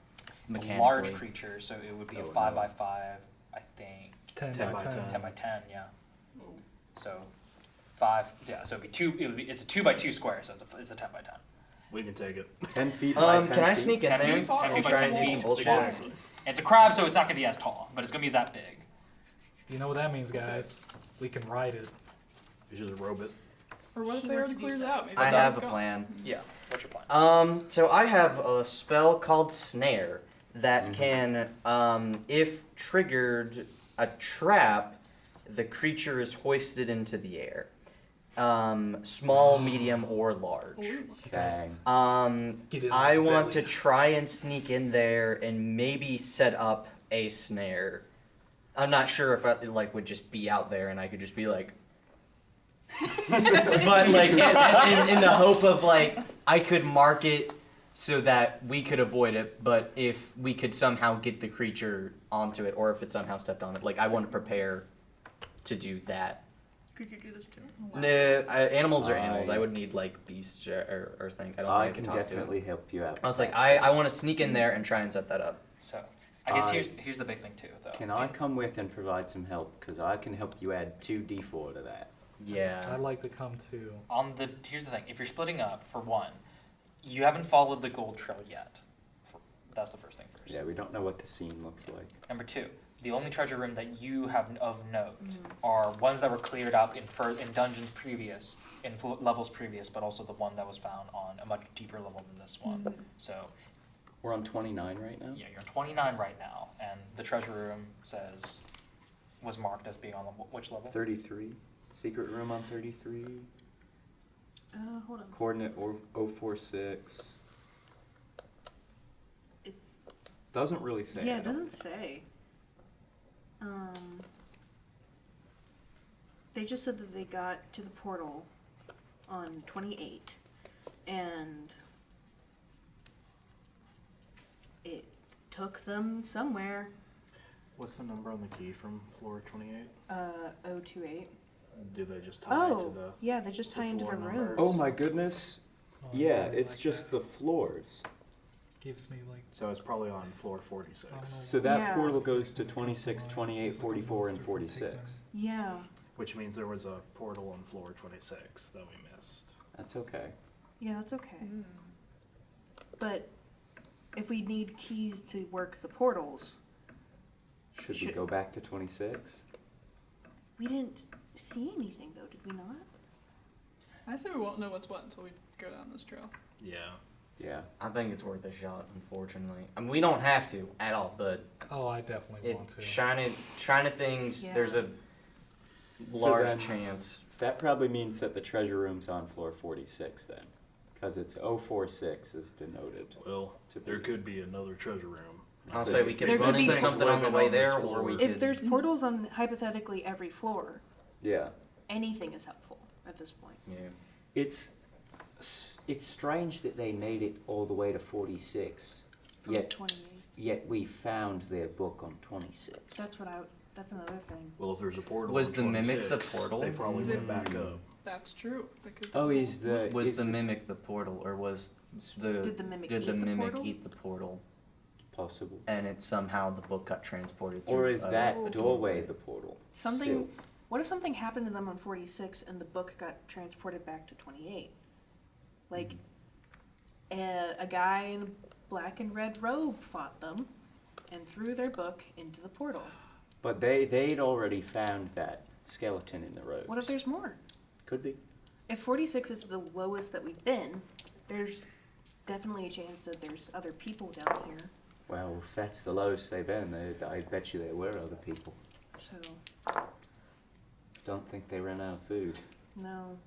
A Mechanically. large creature, so it would be a Oh, 5 no. by 5, I think. 10 10 by by 10. 10 by 10, yeah. So 5, yeah. So it'd be 2. It's a 2 by 2 square, so it's a 10 by 10. We can take it. 10 feet by 10 Can I feet? sneak in 10 there feet, 10 and feet by try 10 and do feet. some bullshit? Exactly. And it's a crab, so it's not gonna be as tall, but it's gonna be that big. You know what that means, guys? We can ride it. You just robe it. Or what if He they wants already to do cleared it stuff. out? Maybe I it's have a gone. plan. Yeah. What's your plan? So I have a spell called Snare that can, if triggered a trap, the creature is hoisted into the air. Small, medium, or large. Dang. Get in I its want to belly. try and sneak in there and maybe set up a snare. I'm not sure if I would just be out there and I could just be like, but in the hope of I could mark it so that we could avoid it. But if we could somehow get the creature onto it, or if it somehow stepped on it, I want to prepare to do that. Could you do this too? No, animals are animals. I would need beasts or thing. I don't I think can I could talk definitely to. help you out. I was with like, that. I want to sneak in there and try and set that up. So, I guess here's the big thing too, though. Can I come with and provide some help? Because I can help you add 2d4 to that. Yeah. I'd like to come too. Here's the thing. If you're splitting up, for one, you haven't followed the gold trail yet. That's the first thing first. Yeah, we don't know what the scene looks like. Number two, the only treasure room that you have of note are ones that were cleared out in dungeons previous, in levels previous, but also the one that was found on a much deeper level than this one. So, We're on 29 right now? yeah, you're on 29 right now, and the treasure room was marked as being on which level? 33. Secret room on 33. Hold on. Coordinate 046. It- Doesn't really say. Yeah, I it don't doesn't say. They just said that they got to the portal on 28, and it took them somewhere. What's the number on the key from floor 28? 028. Did they just tie it to Oh, the... yeah, they just tie into the floor rooms. numbers? Oh my goodness. Oh, Yeah, really it's like just that. the floors. Gives me So it's probably on floor 46. I don't know. So that Yeah. portal goes to 26, 28, 44, and 46. Yeah. Which means there was a portal on floor 26 that we missed. That's okay. Yeah, that's okay. But if we need keys to work the portals, Should we Should- go back to 26? we didn't see anything though, did we not? I say we won't know what's what until we go down this trail. Yeah. Yeah. I think it's worth a shot, unfortunately. I mean, we don't have to at all, but Oh, I definitely want to. shiny things, Yeah. there's a So large then- chance. That probably means that the treasure room's on floor 46 then. Because it's 046 is denoted. Well, To there be- could be another treasure room. I'll say we could There run could be- into something on the way there, Living on or we this could. If there's portals on hypothetically every floor, Yeah. anything is helpful at this point. Yeah. It's strange that they made it all the way to 46. From Yet 28. yet we found their book on 26. That's another thing. Well, if there's a portal Was on the mimic the 26, portal? They probably went back up. That's true. They could Oh, is the Was is the mimic the portal, or was the Did the mimic did eat the the mimic portal? eat the portal, possible? and it somehow the book got transported? Or through is a that doorway the portal? Something. Still. What if something happened to them on 46 and the book got transported back to 28? Like, a guy in a black and red robe fought them and threw their book into the portal. But they'd already found that skeleton in the road. What if there's more? Could be. If 46 is the lowest that we've been, there's definitely a chance that there's other people down here. Well, if that's the lowest they've been, I bet you there were other people. So, Don't think they ran out of food. no.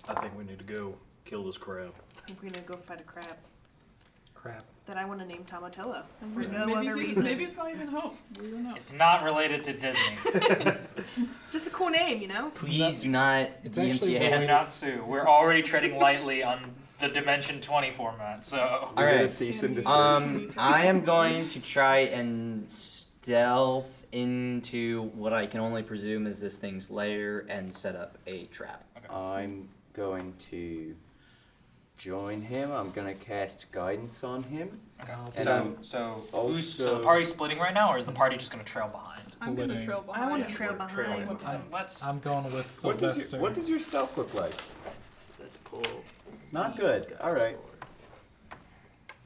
I think we need to go kill this crab. I think we're gonna go fight a crab Crap. that I want to name Tamatoa And for maybe no other he's- reason. Maybe it's not even home. We don't know. It's not related to Disney. Just a cool name, you know? Please do not It's actually DMCA. really- Not sue. We're already treading lightly on the Dimension 20 format, so. We're Alright. gonna cease and desist. I am going to try and stealth into what I can only presume is this thing's lair and set up a trap. I'm going to join him. I'm gonna cast guidance on him. Okay. And So, I'm so also- the party's splitting right now, or is the party just gonna trail behind? I'm gonna Splitting. trail behind. I want to him. trail We're trailing behind. behind. Let's. I'm going with What does, Sylvester. what does your stealth look like? Let's pull. Not these good. guys All right. forward.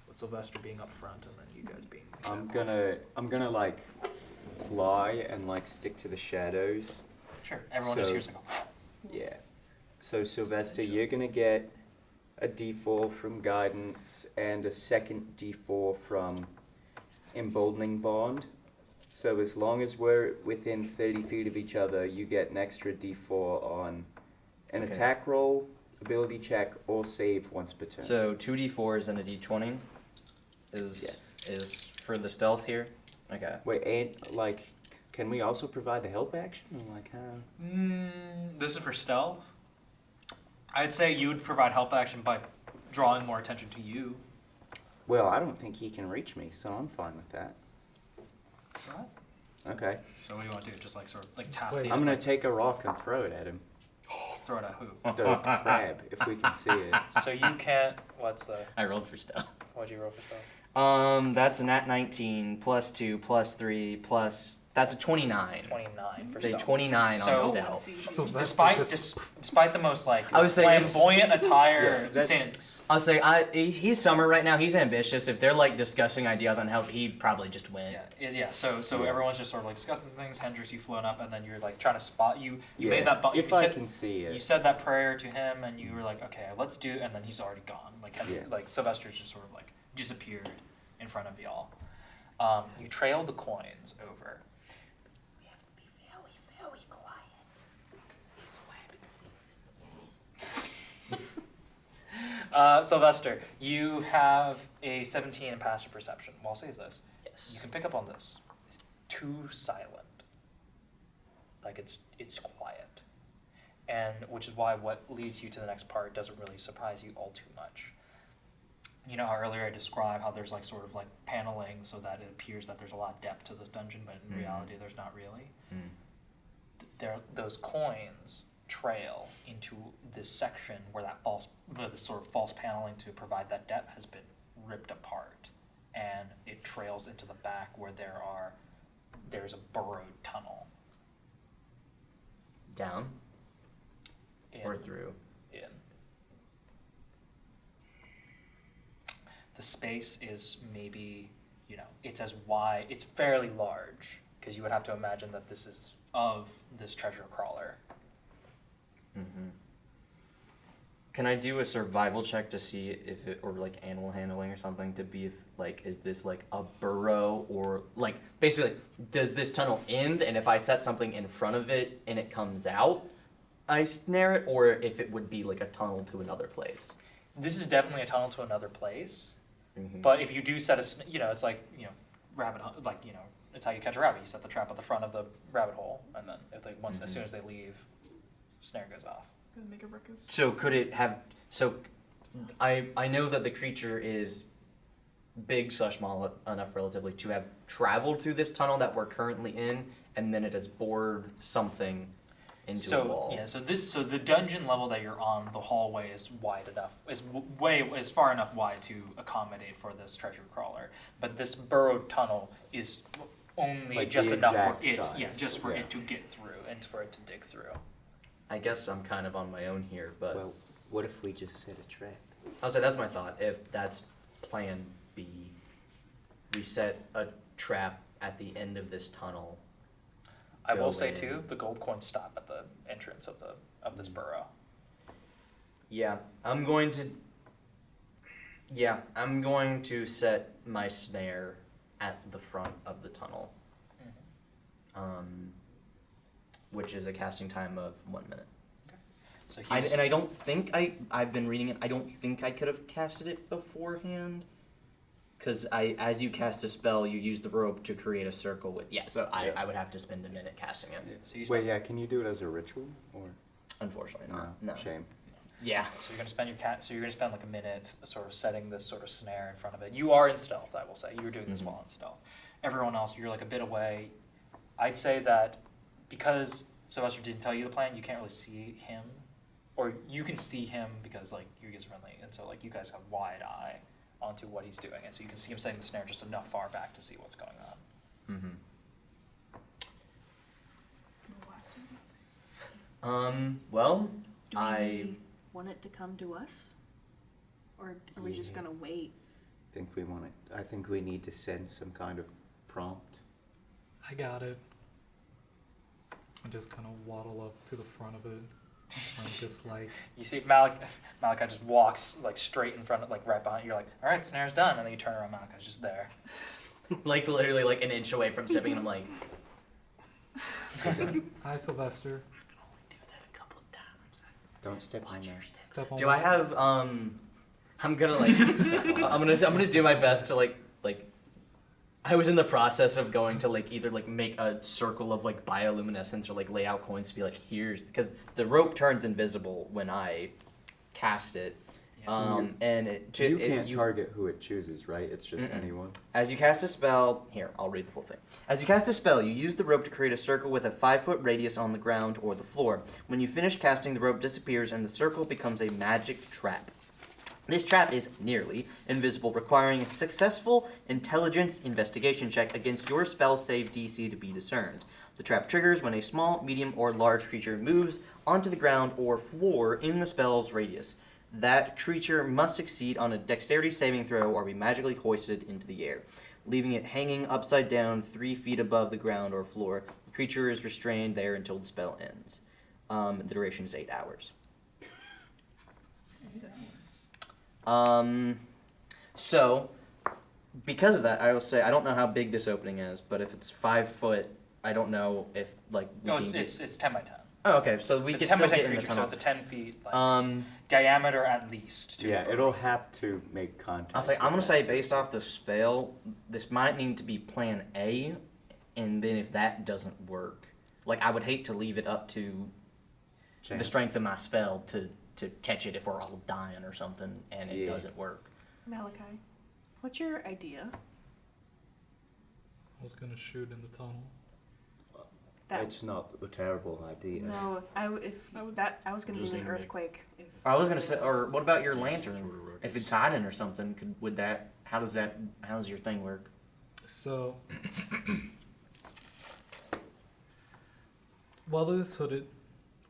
With Sylvester being up front and then you guys being. I'm gonna like fly and like stick to the shadows. Sure. Everyone just So- hears me go. Yeah. So Sylvester, you're gonna get a D4 from guidance and a second D4 from emboldening bond. So as long as we're within 30 feet of each other, you get an extra D4 on an Okay. attack roll, ability check, or save once per turn. So 2d4s and a d20 is for the stealth here. Okay. Wait, and like, can we also provide the help action? Like how? This is for stealth. I'd say you would provide help action by drawing more attention to you. Well, I don't think he can reach me, so I'm fine with that. What? Okay. So what do you want to do? Just like sort of like tap Wait. the I'm gonna take a rock and throw it at him. throw it at who? The crab, if we can see it. So you can't. What's the? I rolled for stealth. What'd you roll for stealth? That's a nat 19 plus 2 plus 3 plus. That's a 29. 29 for It's a stealth. 29 So- on stealth. Sylvester Despite just- despite the most like I would say it's- flamboyant attire Yeah, that's- since. I'll say he's Summer right now. He's ambitious. If they're like discussing ideas on help, he'd probably just win. Yeah. So everyone's just sort of like discussing things. Hendricks, you flown up, and then you're like trying to spot you. You Yeah, made that. if you I said, can see You it. said that prayer to him, and you were like, okay, let's do. And then he's already gone. Like Yeah. like Sylvester's just sort of like disappeared in front of y'all. You trail the coins over. We have to be very, very quiet. It's rabbit season. Sylvester, you have a 17 in passive perception. Well, I'll say this. Yes. You can pick up on this. It's too silent. Like it's quiet. And which is why what leads you to the next part doesn't really surprise you all too much. You know how earlier I described how there's like sort of like paneling so that it appears that there's a lot of depth to this dungeon, but in reality there's not really. Those coins trail into this section where this sort of false paneling to provide that depth has been ripped apart, and it trails into the back where there's a burrowed tunnel Down in, or through. in. The space is maybe, it's as wide, it's fairly large, because you would have to imagine that this is of this treasure crawler. Can I do a survival check to see if it, or like animal handling or something, to be if like, is this like a burrow, or like basically does this tunnel end, and if I set something in front of it and it comes out, I snare it, or if it would be like a tunnel to another place? This is definitely a tunnel to another place, but if you do set it's like, rabbit, it's how you catch a rabbit. You set the trap at the front of the rabbit hole, and then if they as soon as they leave, snare goes off. Gonna make a ruckus. So could it have? So, I know that the creature is big / small enough relatively to have traveled through this tunnel that we're currently in, and then it has bored something into a wall. So the dungeon level that you're on, the hallway is wide enough, is far enough wide to accommodate for this treasure crawler. But this burrowed tunnel is only Like just the enough for exact it, size. just for Yeah. it to get through and for it to dig through. I guess I'm kind of on my own here, but Well, what if we just set a trap? I'll say that's my thought. If that's plan B, we set a trap at the end of this tunnel. I Go will say in. too, the gold coins stop at the entrance of this burrow. Yeah, I'm going to set my snare at the front of the tunnel. Which is a casting time of 1 minute. So And I don't think I've been reading it. I don't think I could have casted it beforehand. Because as you cast a spell, you use the rope to create a circle with. Yeah, so I would have to spend a minute casting it. So you Wait, yeah, can you do it as a ritual or Unfortunately no? not. No. Shame. Yeah. So you're gonna spend like a minute sort of setting this sort of snare in front of it. You are in stealth, I will say. You're doing this while in stealth. Everyone else, you're like a bit away. I'd say that because Sylvester didn't tell you the plan, you can't really see him, or you can see him because like you're user friendly, and so like you guys have wide eye onto what he's doing, and so you can see him setting the snare just enough far back to see what's going on. It's gonna last anything. Well, Do we want it to come to us? Or are we just gonna wait? I think we need to send some kind of prompt. I got it. I just kind of waddle up to the front of it. I'm just like, You see Malachi just walks like straight in front of, like right behind you. You're like, all right, snare's done. And then you turn around, Malachi's just there. Like literally like an inch away from sipping, and I'm like, hi, Sylvester. Don't step on there. Step on do I have I'm gonna like I'm gonna do my best to like I was in the process of going to like either like make a circle of like bioluminescence or like lay out coins to be like, here's, because the rope turns invisible when I cast it. And You can't target who it chooses, right? It's just anyone. As you cast a spell, here, I'll read the full thing. As you cast a spell, you use the rope to create a circle with a 5-foot radius on the ground or the floor. When you finish casting, the rope disappears and the circle becomes a magic trap. This trap is nearly invisible, requiring a successful intelligence investigation check against your spell save DC to be discerned. The trap triggers when a small, medium, or large creature moves onto the ground or floor in the spell's radius. That creature must succeed on a dexterity saving throw or be magically hoisted into the air, leaving it hanging upside down 3 feet above the ground or floor. The creature is restrained there until the spell ends. The duration is 8 hours. So, because of that, I will say, I don't know how big this opening is, but if it's 5 foot, I don't know if, like, we No, can it's 10 by 10. Oh, okay, so we It's can 10 by still 10 get in the creature, so tunnel. it's a 10 feet diameter at least. Yeah, it'll have to make contact. I'll say, I'm gonna with say, that, based off the spell, this might need to be plan A, and then if that doesn't work, like, I would hate to leave it up to Chance. the strength of my spell to catch it if we're all dying or something, and it doesn't work. Malachi, what's your idea? I was gonna shoot in the tunnel. It's not a terrible idea. No, I was gonna do an earthquake. I was gonna say, or what about your lantern? If it's hiding or something, how does your thing work? So,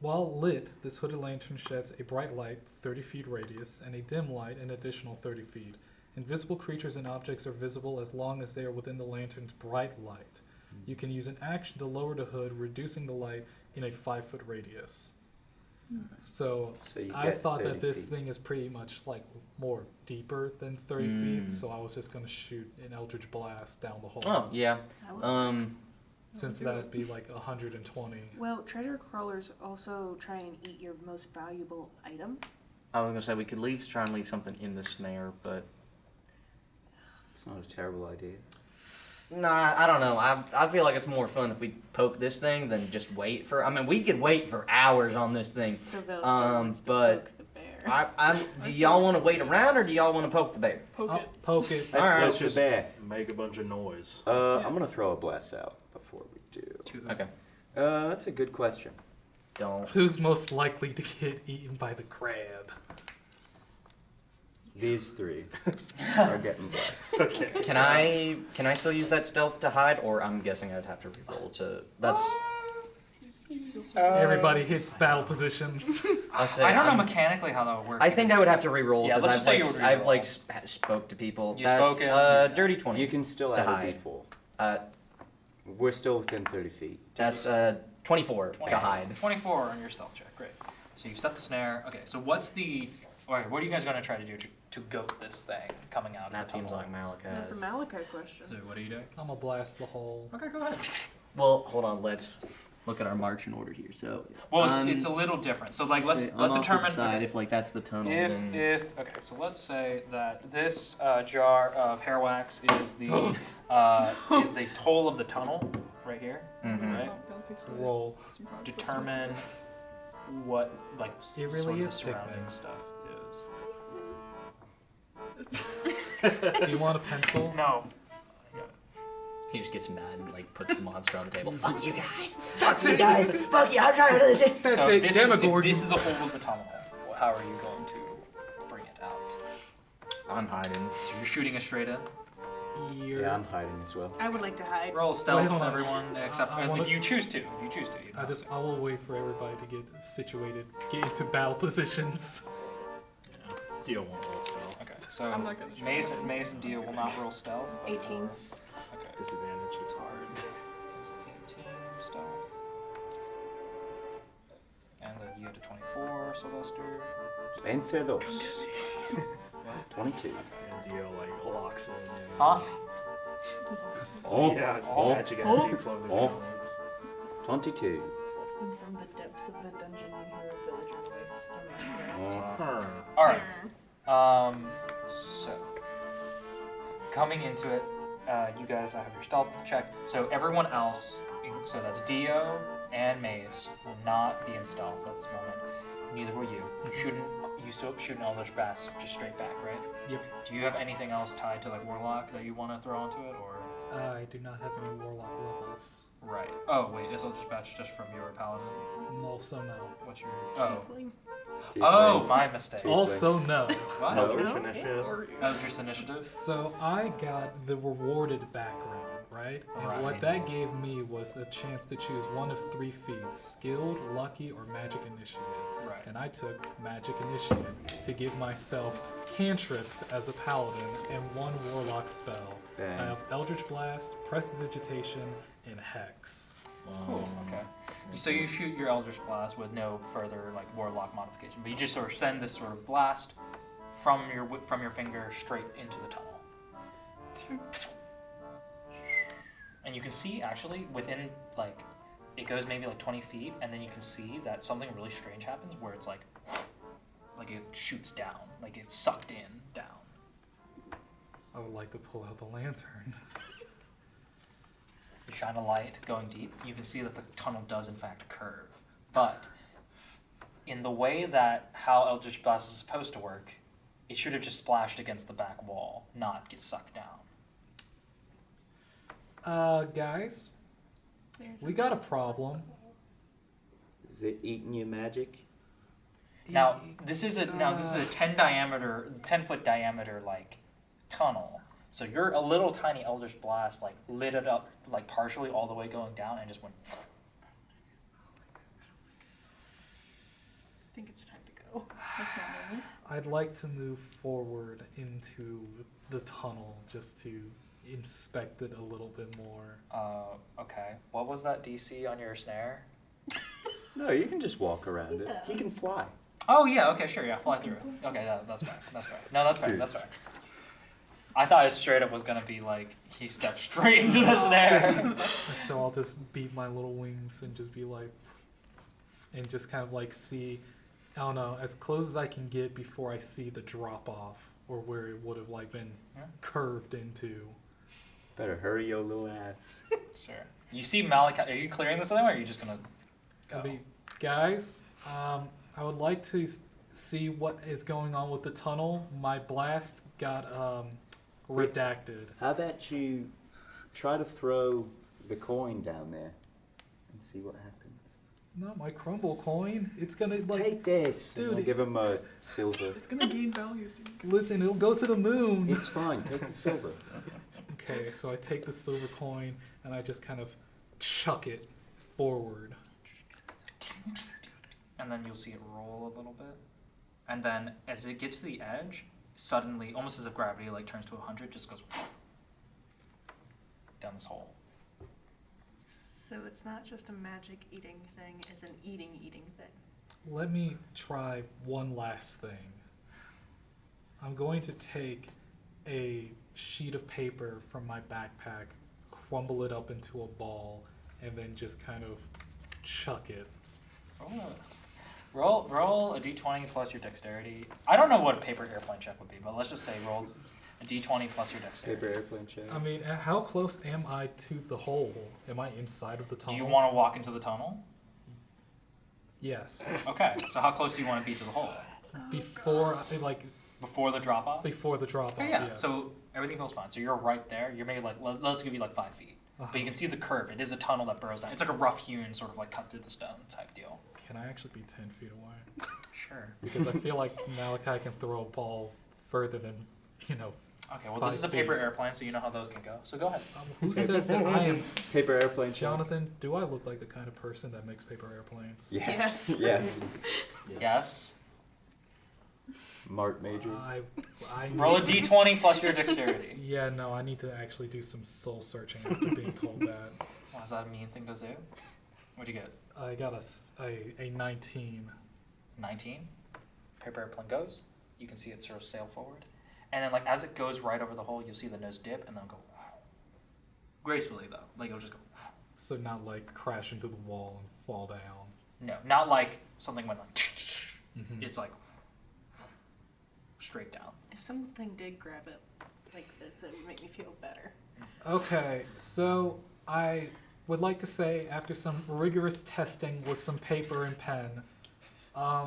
while lit, this hooded lantern sheds a bright light, 30 feet radius, and a dim light, an additional 30 feet. Invisible creatures and objects are visible as long as they are within the lantern's bright light. You can use an action to lower the hood, reducing the light in a 5-foot radius. So I thought that this thing is pretty much like more deeper than 30 feet, so I was just going to shoot an Eldritch Blast down the hole. Oh, yeah. Since that would be like 120. Well, treasure crawlers also try and eat your most valuable item. I was gonna say we could try and leave something in the snare, but It's not a terrible idea. nah, I don't know. I feel like it's more fun if we poke this thing than just wait for. I mean, we could wait for hours on this thing. So those but poke the bear. do y'all want to wait around or do y'all want to poke the bear? Poke it. Poke it. All right. Let's just Make a bunch of noise. I'm gonna throw a bless out before we do. Okay. That's a good question. Don't. Who's most likely to get eaten by the crab? These 3 are getting blessed. Okay. Can I still use that stealth to hide, or I'm guessing I'd have to reroll to. That's. Everybody hits battle positions. I'll say. I don't know mechanically how that would work. I think I would have to reroll Yeah, because let's just say you would I've reroll. like spoke to people. You That's, spoken. dirty 20. You can still To add hide. a D4. Uh, We're still within 30 feet. that's 24 to hide. 24 on your stealth check. Great. So you've set the snare. Okay, so what's the... Alright, what are you guys going to try to do to goat this thing coming out of That the seems tunnel? like Malachi. That's a Malachi question. So what are you doing? I'm gonna blast the hole. Okay, go ahead. Well, hold on. Let's look at our marching order here. So. Well, it's a little different. So like let's determine if like that's the tunnel. if okay. So let's say that this jar of hair wax is the toll of the tunnel right here, right? Roll. Determine what like It really sort of the is surrounding Pikmin. stuff is. Do you want a pencil? No. He just gets mad and like puts the monster on the table. Fuck you guys! Fuck you guys! Fuck you! I'm trying to do this shit. That's So it, this Demogorgon. is the whole of the tunnel. How are you going to bring it out? I'm hiding. So you're shooting it straight in. Yeah, I'm hiding as well. I would like to hide. Roll Wait, stealth, hold on. everyone, except I wanna- if you choose to. If you choose to. You don't have to. I will wait for everybody to get situated, get into battle positions. Dio won't roll stealth. Okay, so I'm not gonna shoot Mace and Dio will not roll stealth. 18. Okay. Disadvantage, it's hard. Is it 18 stealth? And then you had a 24, Sylvester. Enfidos. 22. And Dio like locks in. And, Huh? Oh, yeah, just oh, magic energy flowing through oh. the joints. 22. And from the depths of the dungeon, you hear a villager voice on Minecraft. Oh. All right. So coming into it, you guys have your stealth check. So everyone else, so that's Dio and Maze, will not be in stealth at this moment. Neither will you. You still shoot an Eldritch Blast just straight back, right? Yep. Do you have anything else tied to like Warlock that you want to throw onto it, or? I do not have any warlock levels. Right. Oh wait, is Eldritch Blast just from your paladin? Also no. What's your? Oh. Tiefling. Oh, my mistake. Also no. What? Eldritch Initiative. Eldritch Initiative. So I got the rewarded background, right? And Right. what that gave me was the chance to choose one of 3 feats: skilled, lucky, or magic initiative. Right. And I took magic initiative to give myself cantrips as a paladin and 1 warlock spell. Bang. I have Eldritch Blast, Prestidigitation, and Hex. Cool. Okay. So you shoot your Eldritch Blast with no further like Warlock modification, but you just sort of send this sort of blast from your finger straight into the tunnel. And you can see actually within like it goes maybe like 20 feet, and then you can see that something really strange happens where it's like it shoots down, like it's sucked in down. I would like to pull out the lantern. You shine a light going deep, you can see that the tunnel does in fact curve. But in the way that how Eldritch Blast is supposed to work, it should have just splashed against the back wall, not get sucked down. Guys, There's we got a problem. Is it eating your magic? Now this is a 10 foot diameter like tunnel. So you're a little tiny Eldritch Blast like lit it up like partially all the way going down and just went. I think it's time to go. That's not me. I'd like to move forward into the tunnel just to inspect it a little bit more. Okay. What was that DC on your snare? No, you can just walk around it. He can fly. Oh yeah, okay, sure, yeah, fly through. Okay, that's fair. That's fair. No, that's fair. Dude. That's fair. I thought it straight up was gonna be like he stepped straight into the snare. So I'll just beat my little wings and just be like, and just kind of like see, I don't know, as close as I can get before I see the drop off or where it would have like been curved into. Better hurry your little ass. Sure. You see Malakai? Are you clearing this anyway, or are you just gonna go? I mean, guys, I would like to see what is going on with the tunnel. My blast got redacted. How about you try to throw the coin down there and see what happens? Not my crumble coin. It's gonna like Take this. dude, And I'll give him a silver. It's gonna gain value so you can. listen. It'll go to the moon. It's fine. Take the silver. Okay, so I take the silver coin and I just kind of chuck it forward. And then you'll see it roll a little bit, and then as it gets to the edge, suddenly, almost as if gravity like turns to 100, just goes down this hole. So it's not just a magic eating thing, it's an eating thing. Let me try one last thing. I'm going to take a sheet of paper from my backpack, crumble it up into a ball, and then just kind of chuck it. Roll a d20 plus your dexterity. I don't know what a paper airplane check would be, but let's just say roll a d20 plus your dexterity. Paper airplane check. I mean, how close am I to the hole? Am I inside of the Do tunnel? you want to walk into the tunnel? Yes. Okay, so how close do you want to be to the hole? Before Before the drop off? before the drop off. Okay, yeah, Yes. so everything feels fine. So you're right there. You're maybe like, let's give you like 5 feet. But you can see the curve. It is a tunnel that burrows down. It's like a rough hewn sort of like cut through the stone type deal. Can I actually be 10 feet away? Sure. Because I feel like Malakai can throw a ball further than, Okay, well 5 this is a paper feet. airplane, so you know how those can go. So go ahead. Who says that I am... Paper airplane check. Jonathan, do I look like the kind of person that makes paper airplanes? Yes. Yes. Yes. Yes. Mart major. I Roll a d20 plus your dexterity. Yeah, no, I need to actually do some soul searching after being told that. Well, is that a mean thing to do? What'd you get? I got a 19. 19. Paper airplane goes. You can see it sort of sail forward. And then like as it goes right over the hole, you'll see the nose dip and then go gracefully though. Like it'll just go. So not like crash into the wall and fall down. No, not like something went like. It's like straight down. If something did grab it like this, it would make me feel better. Okay, so I would like to say, after some rigorous testing with some paper and pen, I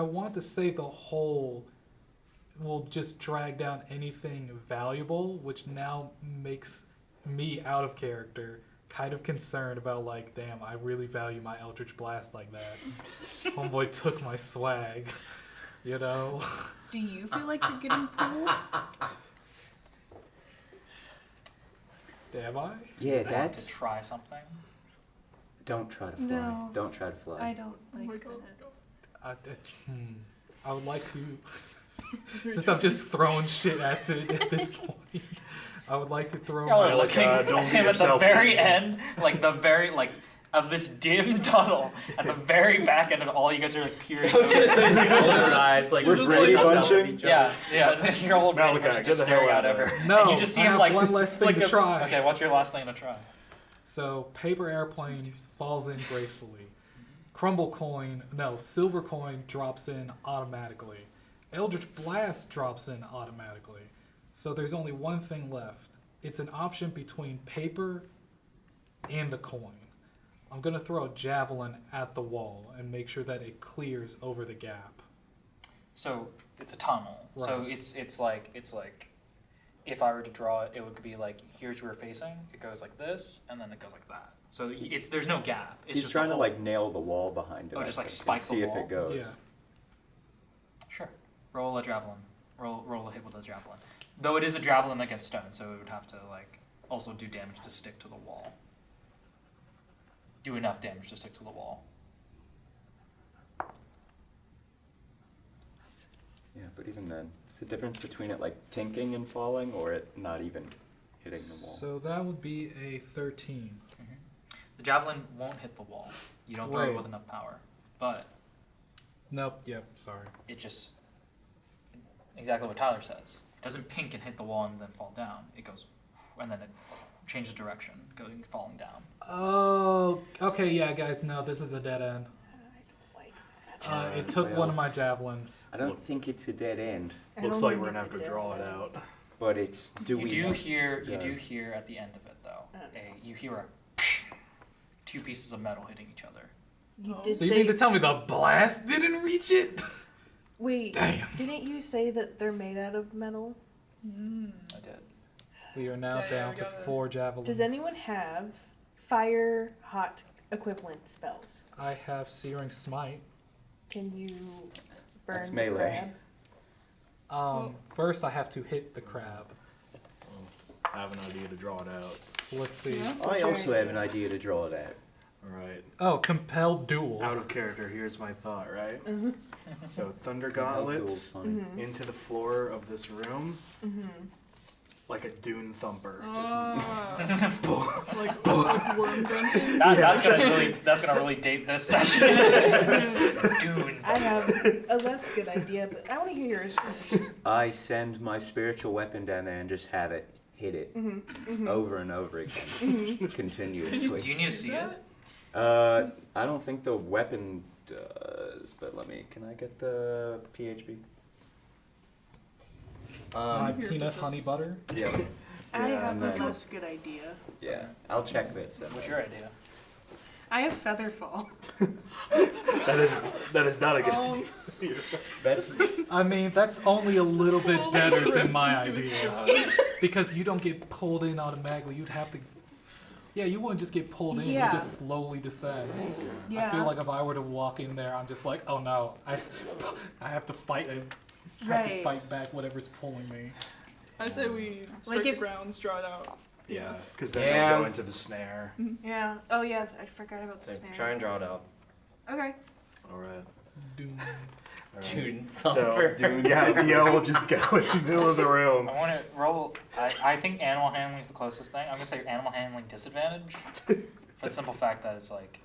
want to say the hole will just drag down anything valuable, which now makes me out of character, kind of concerned about like, damn, I really value my Eldritch Blast like that. Homeboy took my swag, you know? Do you feel like you're getting pulled? Am I? Yeah, Want to that's. try something. Don't try to fly. No. Don't try to fly. I don't Oh like my god. that. I would like to, since I'm just throwing shit at it at this point, I would like to throw Y'all my are looking don't at be him at the yourself very anymore. end, like the very like of this dim tunnel, at the very back end of all. You guys are like peering. I was gonna over. say, like, hold your eyes, like, We're just Brady like, bunching? Yeah, yeah. Your old man Malakai, just get the staring hell out out of over. there. No, And you just see I him have like one less thing to try. Okay, what's your last thing to try? So paper airplane falls in gracefully. Crumble coin, no, silver coin drops in automatically. Eldritch Blast drops in automatically. So there's only one thing left. It's an option between paper and the coin. I'm gonna throw a javelin at the wall and make sure that it clears over the gap. So it's a tunnel. So Right. it's like if I were to draw it, it would be like here's where we're facing. It goes like this, and then it goes like that. So there's no gap. It's He's just trying a to hole. like nail the wall behind it. Oh, I just, like, think, spike and the see wall? if it goes. Yeah. Sure. Roll a javelin. Roll a hit with a javelin. Though it is a javelin against stone, so it would have to like also do damage to stick to the wall. Do enough damage to stick to the wall. Yeah, but even then, it's the difference between it like tinking and falling, or it not even hitting the wall. So that would be a 13. The javelin won't hit the wall. You don't throw it Wait. with enough power. But Nope, yep, sorry. it just exactly what Tyler says. It doesn't pink and hit the wall and then fall down. It goes and then it changes direction, going falling down. Oh, okay, yeah, guys, no, this is a dead end. I don't like that. It took Well, one of my javelins. I don't think it's a dead end, I Looks don't like think we're gonna it's have a to draw it dead out. but it's. Do You we? do know? hear Yeah. at the end of it though. Okay. You hear a two pieces of metal hitting each other. You Oh. did So you say, mean to tell me the blast didn't reach it? wait, Damn. didn't you say that they're made out of metal? I did. We are now Yeah, down we to got it. 4 javelins. Does anyone have fire hot equivalent spells? I have Searing Smite. Can you burn That's the melee. crab? First, I have to hit the crab. I have an idea to draw it out. Let's see. Yeah. I also have an idea to draw it out. Alright. Oh, Compelled Duel. Out of character, here's my thought, right? So thunder Compelled gauntlets duel's funny. into the floor of this room, like a dune thumper. Just Like worm grunting. That's gonna really date this session. Dune. I have a less good idea, but I want to hear yours first. I send my spiritual weapon down there and just have it hit it over and over again, continuously. Do you need to see it? I don't think the weapon does, but can I get the PHB? My Here, peanut just- honey butter. Yeah. I Yeah, have and a then- less good idea. Yeah, I'll check this. What's your idea? I have Featherfall. that is not a good Um, idea. That's I mean, that's only a little bit Slowly better than drift my into its idea. jaws. Because you don't get pulled in automatically. You'd have to. Yeah, you wouldn't just get pulled in. You Yeah. just slowly descend. Yeah. I feel like if I were to walk in there, I'm just like, oh no, I have to fight it. I have to Right. fight back whatever's pulling me. I say we strike if- the grounds, draw it out. Yeah, because then Yeah. they go into the snare. Yeah. Oh yeah, I forgot about the So snare. try and draw it out. Okay. Alright. Doom. Dude, So, thumper. yeah, Dio will just go in the middle of the room. I want to roll. I think animal handling is the closest thing. I'm gonna say animal handling disadvantage, for the simple fact that it's like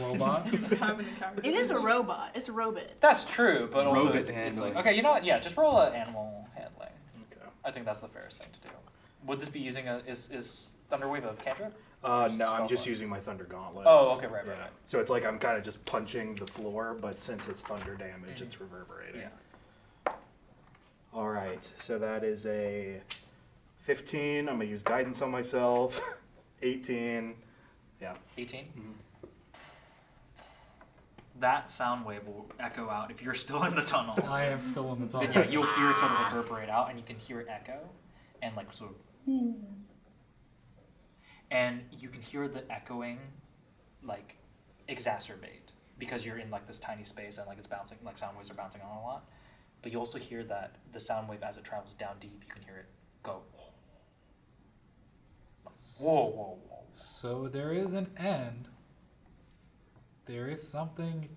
Robot? Having a coward. It is a robot. It's a robot. That's true, but also Robot it's like handling. okay, you know what? Yeah, just roll an animal handling. Okay. I think that's the fairest thing to do. Would this be using is Thunderwave a cantrip? No, I'm Spell just slot. using my thunder gauntlets. Oh, okay, right. So it's like I'm kind of just punching the floor, but since it's thunder damage, it's reverberating. Yeah. All right, so that is a 15. I'm gonna use guidance on myself. 18. Yeah. 18. That sound wave will echo out if you're still in the tunnel. I am still in the tunnel. Then yeah, you'll hear it sort of reverberate out, and you can hear it echo, and like sort of, and you can hear the echoing, like, exacerbate because you're in like this tiny space and like it's bouncing, like sound waves are bouncing on a lot. But you also hear that the sound wave as it travels down deep, you can hear it go. Whoa, whoa, whoa. So there is an end. There is something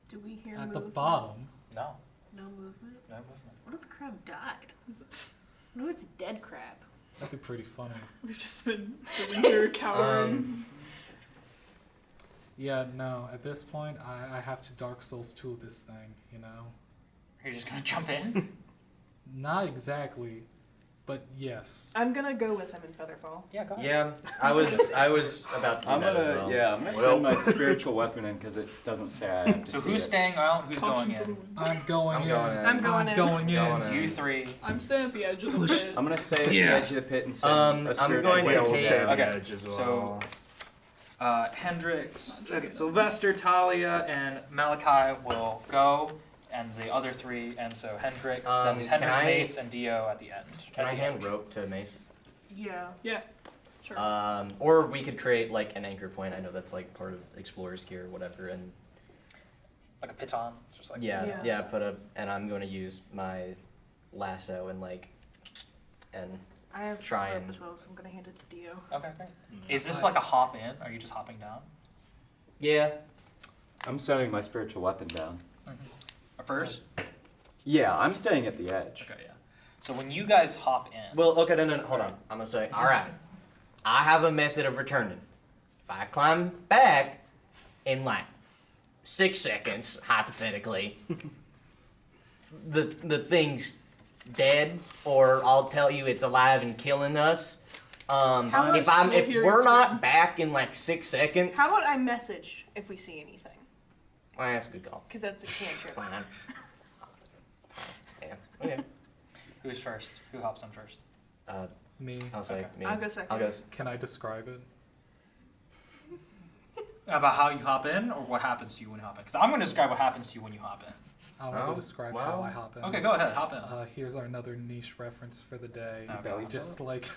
Do we hear at the movement? bottom. No, No movement. no movement. What if the crab died? What if it's a dead crab? That'd be pretty funny. We've just been sitting here cowering. Yeah, no, at this point, I have to Dark Souls 2 this thing, you know? You're just gonna jump in? Not exactly, but yes. I'm gonna go with him in Featherfall. Yeah, go ahead. Yeah, I was about to do I'm that gonna, as well. yeah, I'm gonna send my spiritual weapon in because it doesn't say I have to So see who's it. staying out? Who's Caution going to the in? wind. I'm going I'm in. going in. I'm going in. Going in. Going in. You three. I'm staying at the edge of the pit. I'm gonna stay at the edge of the pit and send I'm a spiritual going to Yeah, weapon. we'll take- stay on Okay, the edge as well. so Hendricks, okay, Sylvester, Thalia, and Malachi will go, and the other three, and so Hendricks, then Can Hendricks, I- Mace, and Dio at the end. Can At I the hand end. rope to Mace? Yeah. Yeah. Sure. Or we could create like an anchor point. I know that's like part of Explorer's gear or whatever. And Like a piton, just like Yeah. yeah, and I'm going to use my lasso and like, and I have Try rope and- as well, so I'm gonna hand it to Dio. Okay, great. Is this like a hop in? Are you just hopping down? yeah. I'm sending my spiritual weapon down. First? Yeah, I'm staying at the edge. Okay, yeah. So when you guys hop in, Well, okay, no, hold on. I'm gonna say, all right. I have a method of returning. If I climb back in like 6 seconds, hypothetically, the thing's dead, or I'll tell you it's alive and killing us. How about If we'll we're hear not back in like 6 seconds, How about I message if we see anything? well, that's a good call. Because that's a cantrip. Fine. Yeah. Okay. who's first? Who hops in first? Me. I'll say Okay. me. I'll go second. I'll go. Can I describe it? About how you hop in, or what happens to you when you hop in? Because I'm going to describe what happens to you when you hop in. I want Oh, to describe wow. how I hop in. Okay, go ahead, hop in. Here's our another niche reference for the day. Okay. Just like,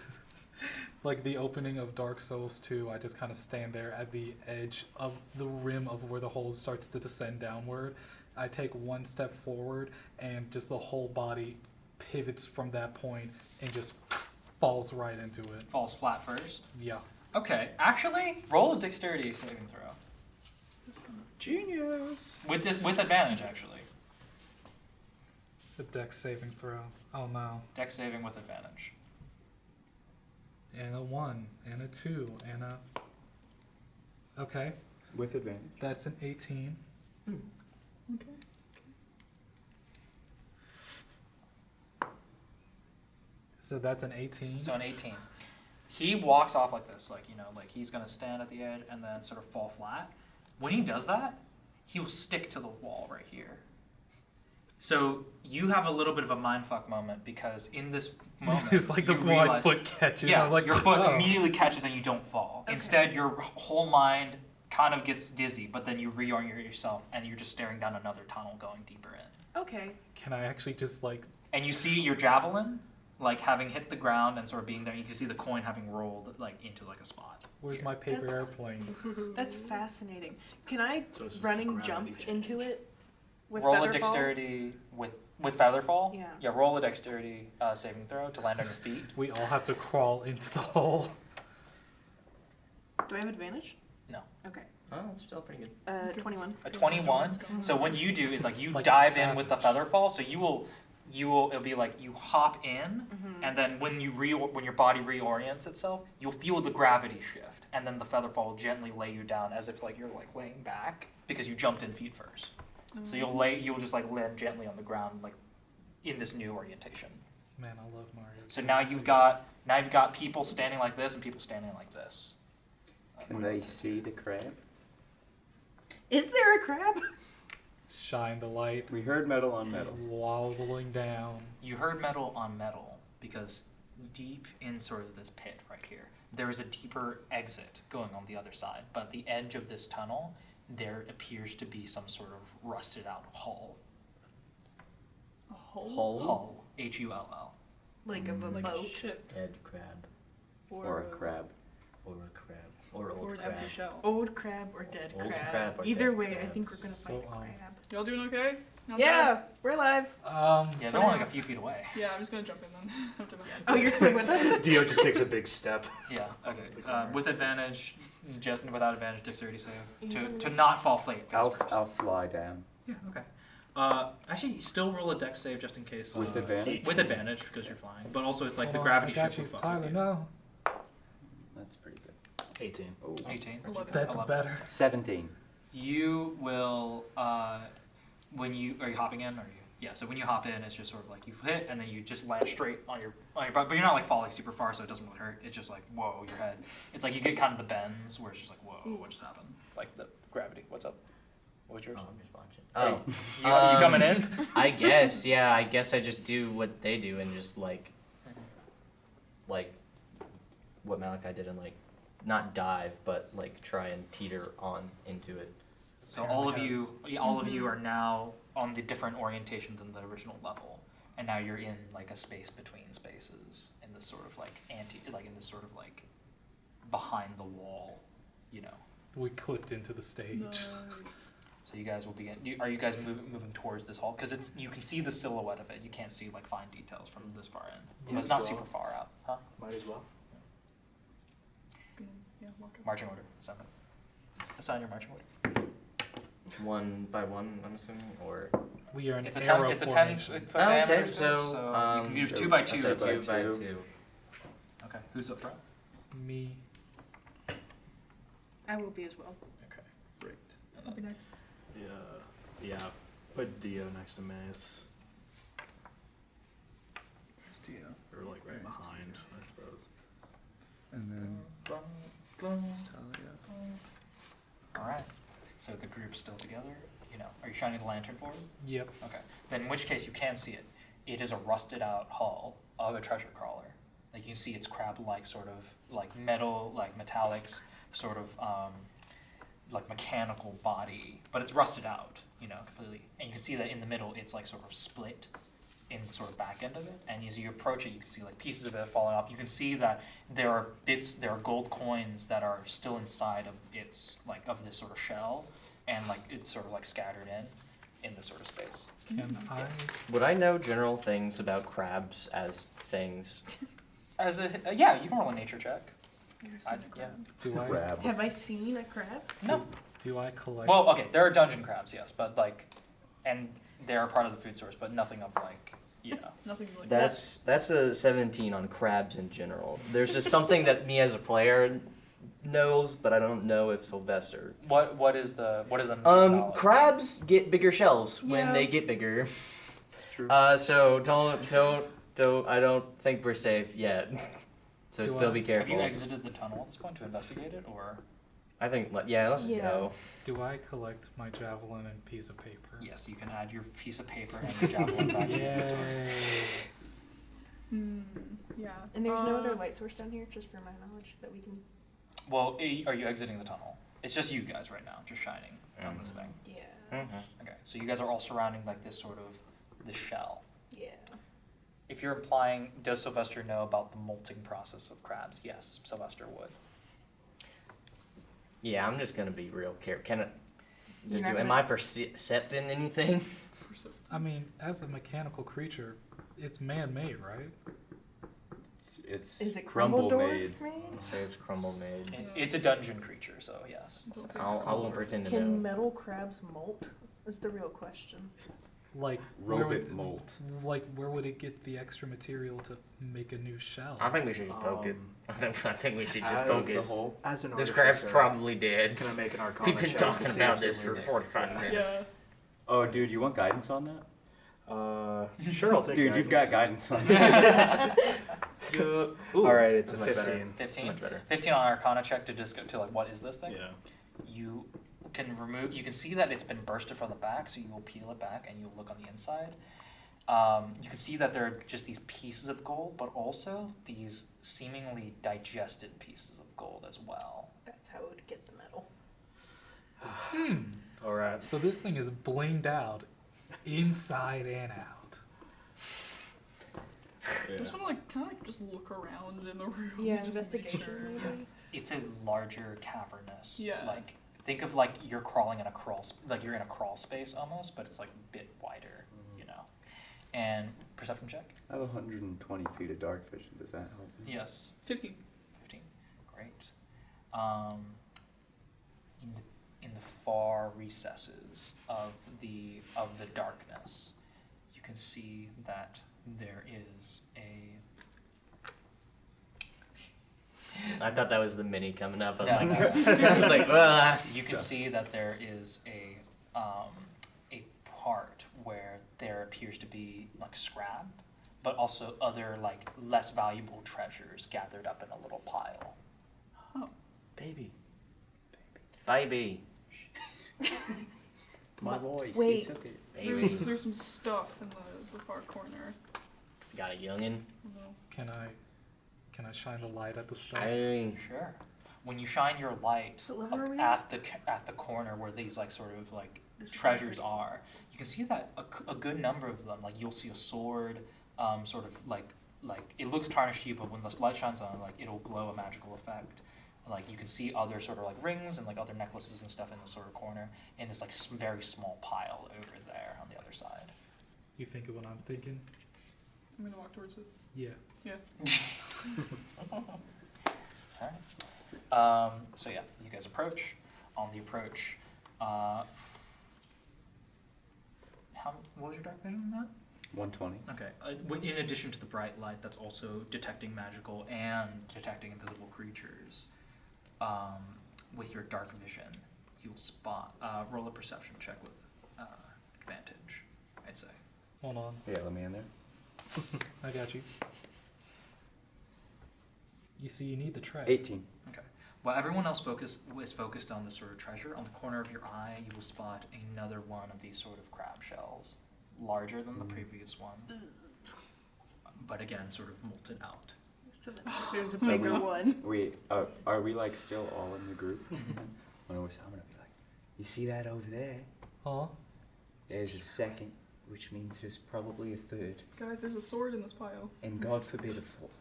like the opening of Dark Souls 2, I just kind of stand there at the edge of the rim of where the hole starts to descend downward. I take one step forward, and just the whole body pivots from that point and just falls right into it. Falls flat first. Yeah. Okay, actually, roll a dexterity saving throw. Genius. With advantage, actually. The dex saving throw. Oh no. Dex saving with advantage. And a 1, and a 2, and a... Okay, With advantage. that's an 18. Okay. So that's an 18. So an 18. He walks off like this, like, you know, like he's going to stand at the edge and then sort of fall flat. When he does that, he will stick to the wall right here. So you have a little bit of a mindfuck moment because in this moment, It's like the you my realize- foot catches. Yeah, I was like, your foot oh. immediately catches and you don't fall. Okay. Instead, your whole mind kind of gets dizzy, but then you reorient yourself and you're just staring down another tunnel going deeper in. Okay. Can I actually just like... And you see your javelin, like having hit the ground and sort of being there. You can see the coin having rolled like into like a spot. Where's my paper That's- airplane? That's fascinating. Can I So it's just running gravity jump change. into it with Roll a Featherfall? dexterity with Featherfall. Yeah. Yeah. Roll a dexterity saving throw to land on your feet. We all have to crawl into the hole. Do I have advantage? No. Okay. Oh, that's still pretty good. 21. A 21. So what you do is like you Like a dive in with the savage. Featherfall. So you will it'll be like you hop in, Mhm. and then when your body reorients itself, you'll feel the gravity shift. and then the featherfall will gently lay you down as if like you're like laying back because you jumped in feet first. So you'll just like land gently on the ground like in this new orientation. Man, I love Mario. So now you've got people standing like this and people standing like this. Can they see the crab? Is there a crab? Shine the light, We heard metal on metal. wobbling down. You heard metal on metal because deep in sort of this pit right here, there is a deeper exit going on the other side. But at the edge of this tunnel, there appears to be some sort of rusted out hull. A hole? Hull. H-U-L-L. Like of a Like a boat. ship. Dead crab. Or a crab. Or a crab. Or old Or an crab. empty shell. Old crab or dead Old crab. crab or Either dead way, I crab. think we're gonna So, find a crab. Y'all doing okay? Not Yeah, bad? we're alive. Yeah, they're only like a few feet away. Yeah, I'm just gonna jump in then. After that. Oh, you're coming with us? Dio just takes a big step. Yeah, okay. With advantage, just without advantage, dexterity save. Even- To not fall face I'll first. fly down. Yeah, okay. Actually, still roll a dex save just in case. With advantage? With advantage, because you're flying. But also, it's like Hold the on, gravity I got ship you, will fuck Tyler, with you. no. That's pretty good. 18. Oh. 18. 11. That's 11. better. 17. You will, when you, are you hopping in? Or you? Yeah, so when you hop in, it's just sort of like you hit, and then you just land straight on your butt. But you're not like falling super far, so it doesn't really hurt. It's just like, whoa, your head. It's like you get kind of the bends where it's just like, whoa, what just happened? Like the gravity. What's up? What's yours? Oh, I'm just watching. Oh. You coming in? I guess, yeah. I guess I just do what they do and just like what Malachi did and like not dive, but like try and teeter on into it. So all of you are now on the different orientation than the original level, and now you're in like a space between spaces in this sort of like in this sort of like behind the wall, you know. We clipped into the stage. Nice. So you guys will begin. Are you guys moving towards this hall? Because it's you can see the silhouette of it. You can't see like fine details from this far in. But it's not super far out, huh? Might as well. Yeah, walk up. Marching order. Assign your marching order. One by one, I'm assuming, or We are in It's a arrow 10 formation. foot Oh, okay, diameter space, so, you can do so 2 by I 2. said by 2 by two. 2. Okay, who's up front? Me. I will be as well. Okay, great. And That'd be then- nice. Yeah. Put Dio next to Mace. Where's Dio? Or like right behind, I suppose. And then Talia. All right. So the group's still together. You know, are you shining the lantern forward? Yep. Okay. Then in which case you can see it. It is a rusted out hull of a treasure crawler. Like you can see it's crab-like sort of like metal, like metallics, sort of like mechanical body, but it's rusted out, you know, completely. And you can see that in the middle, it's like sort of split in the sort of back end of it. And as you approach it, you can see like pieces of it falling off. You can see that there are gold coins that are still inside of its like of this sort of shell, and like it's sort of like scattered in this sort of space. Can I? Would I know general things about crabs as things? As a yeah, you can roll a nature check. Yeah. Do I? Crab. Have I seen a crab? No. Do I collect? Well, okay, there are dungeon crabs, yes, but like, and they are part of the food source, but nothing of like, you know. Nothing like That's a 17 on crabs in general. There's just something that me as a player knows, but I don't know if Sylvester. What is the knowledge? Crabs get bigger shells Yeah. when they get bigger. True. So don't. I don't think we're safe yet. So Do still I- be Have careful. you exited the tunnel at this point to investigate it, or? I think. Yeah. Let's Yeah. go. Do I collect my javelin and piece of paper? Yes, you can add your piece of paper and your javelin back in your inventory. Yay! Yeah. And there's no other light source down here, just for my knowledge, that we can. Well, are you exiting the tunnel? It's just you guys right now, just shining on this thing. Yeah. Okay, so you guys are all surrounding like this sort of this shell. Yeah. If you're implying, does Sylvester know about the molting process of crabs? Yes, Sylvester would. Yeah, I'm just gonna be real careful. You're not Am gonna- I percepting anything? I mean, as a mechanical creature, it's man-made, right? It's Is it crumble Crumbledorf made. made? I'll say it's crumble made. It's a dungeon creature, so yes. I won't pretend to Can know. metal crabs molt? Is the real question. Like Robot molt. Like where would it get the extra material to make a new shell? I think we should just poke it. I think we should just as- poke The it. hole? As an This crab's artificer, probably dead. Can I make an Arcana We've been check talking to see about if this for it's- 45 minutes. Yeah. Oh, dude, you want guidance on that? Sure, I'll take Dude, you've got guidance. guidance on that. Ooh, Alright, it's a that's much better. 15. 15. Much better. 15 on Arcana check to just go to like, what is this thing? Yeah. You can remove. You can see that it's been bursted from the back, so you will peel it back and you'll look on the inside. You can see that there are just these pieces of gold, but also these seemingly digested pieces of gold as well. That's how it would get the metal. Alright. So this thing is blinged out, inside and out. I just want to like kind of like just look around in the room. Yeah, just to make investigation sure. maybe. It's a larger cavernous. Yeah. Like think of like you're crawling in a like you're in a crawl space almost, but it's like a bit wider, you know. And perception check. I have 120 feet of dark vision. Does that help me? Yes. 15. 15. Great. In the far recesses of the darkness, you can see that there is a. I thought that was the mini coming up. I was No, like, no. I was like, ah. You can see that there is a part where there appears to be like scrap, but also other like less valuable treasures gathered up in a little pile. Baby. Baby. My voice. Wait. He took it. Baby. There's some stuff in the far corner. Got a youngin'. I don't know. Can I shine the light at the stuff? Sure. When you shine your light What level up are we at the corner where these like sort of like treasures are, you can see that a good number of them. Like you'll see a sword, sort of like it looks tarnished to you, but when the light shines on it, like it'll glow a magical effect. Like you can see other sort of like rings and like other necklaces and stuff in this sort of corner in this like very small pile over there on the other side. You think of what I'm thinking? I'm gonna walk towards it. Yeah. Yeah. Alright. So yeah, you guys approach. On the approach, what was your dark vision on that? 120. Okay. In addition to the bright light, that's also detecting magical and detecting invisible creatures. With your dark vision, you'll spot. Roll a perception check with advantage, I'd say. Hold on. Yeah, let me in there. I got you. You see, you need the tray. 18. Okay. While everyone else is focused on this sort of treasure, on the corner of your eye, you will spot another one of these sort of crab shells, larger than the previous one, but again, sort of molten out. So that means there's a bigger one. Wait, are we like still all in the group? I'm gonna be like, you see that over there? Huh? There's a second, which means there's probably a third, Guys, there's a sword in this pile. and God forbid a fourth.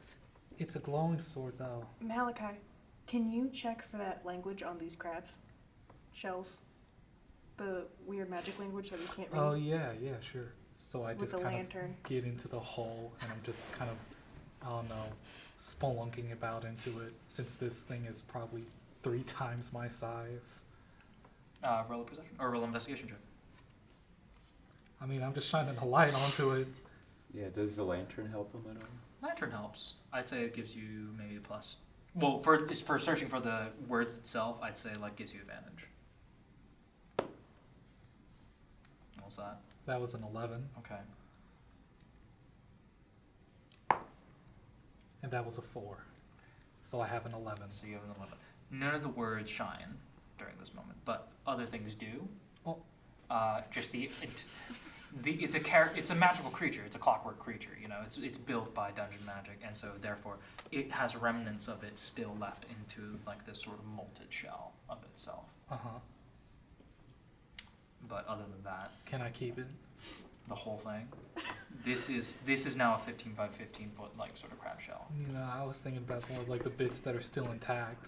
It's a glowing sword, though. Malakai, can you check for that language on these crabs? Shells? The weird magic language that we can't read? Oh yeah, sure. So I With just the kind lantern. of get into the hole, and I'm just kind of, I don't know, spelunking about into it. Since this thing is probably 3 times my size. Roll a perception or roll an investigation check. I mean, I'm just shining a light onto it. Yeah, does the lantern help him at all? Lantern helps. I'd say it gives you maybe a plus. Well, for searching for the words itself, I'd say like gives you advantage. What's that? That was an 11, Okay. and that was a 4. So I have an 11. So you have an 11. None of the words shine during this moment, but other things do. Oh. Just it's a magical creature. It's a clockwork creature. You know, it's built by dungeon magic, and so therefore it has remnants of it still left into like this sort of molted shell of itself. Uh-huh. But other than that, Can I keep it? the whole thing. This is now a 15 by 15 foot like sort of crab shell. No, I was thinking about more like the bits that are still intact.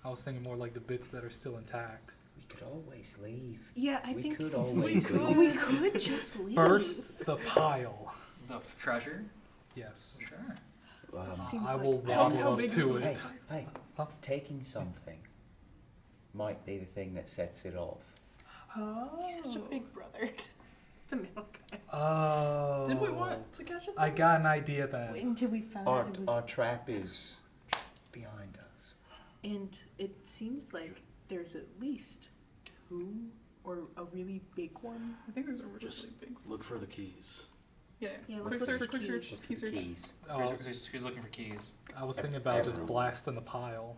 I was thinking more like the bits that are still intact. We could always leave. Yeah, I we think could always leave. we could just leave. First, the pile. The treasure? Yes. Sure. Seems I like- will How waddle up big is to the- it. Hey, Huh? taking something might be the thing that sets it off. He's such a big brother. to Malakai. Oh. Did we want to catch it? I got an idea then. Until we found out it was. Our trap is behind us. And it seems like there's at least 2 or a really big one. I think there's a really Just big. look for the keys. Yeah. Yeah, Quick let's look search. for Quick keys. search. Key search. Keys. Oh, Who's looking for keys? I was thinking about just blasting the pile.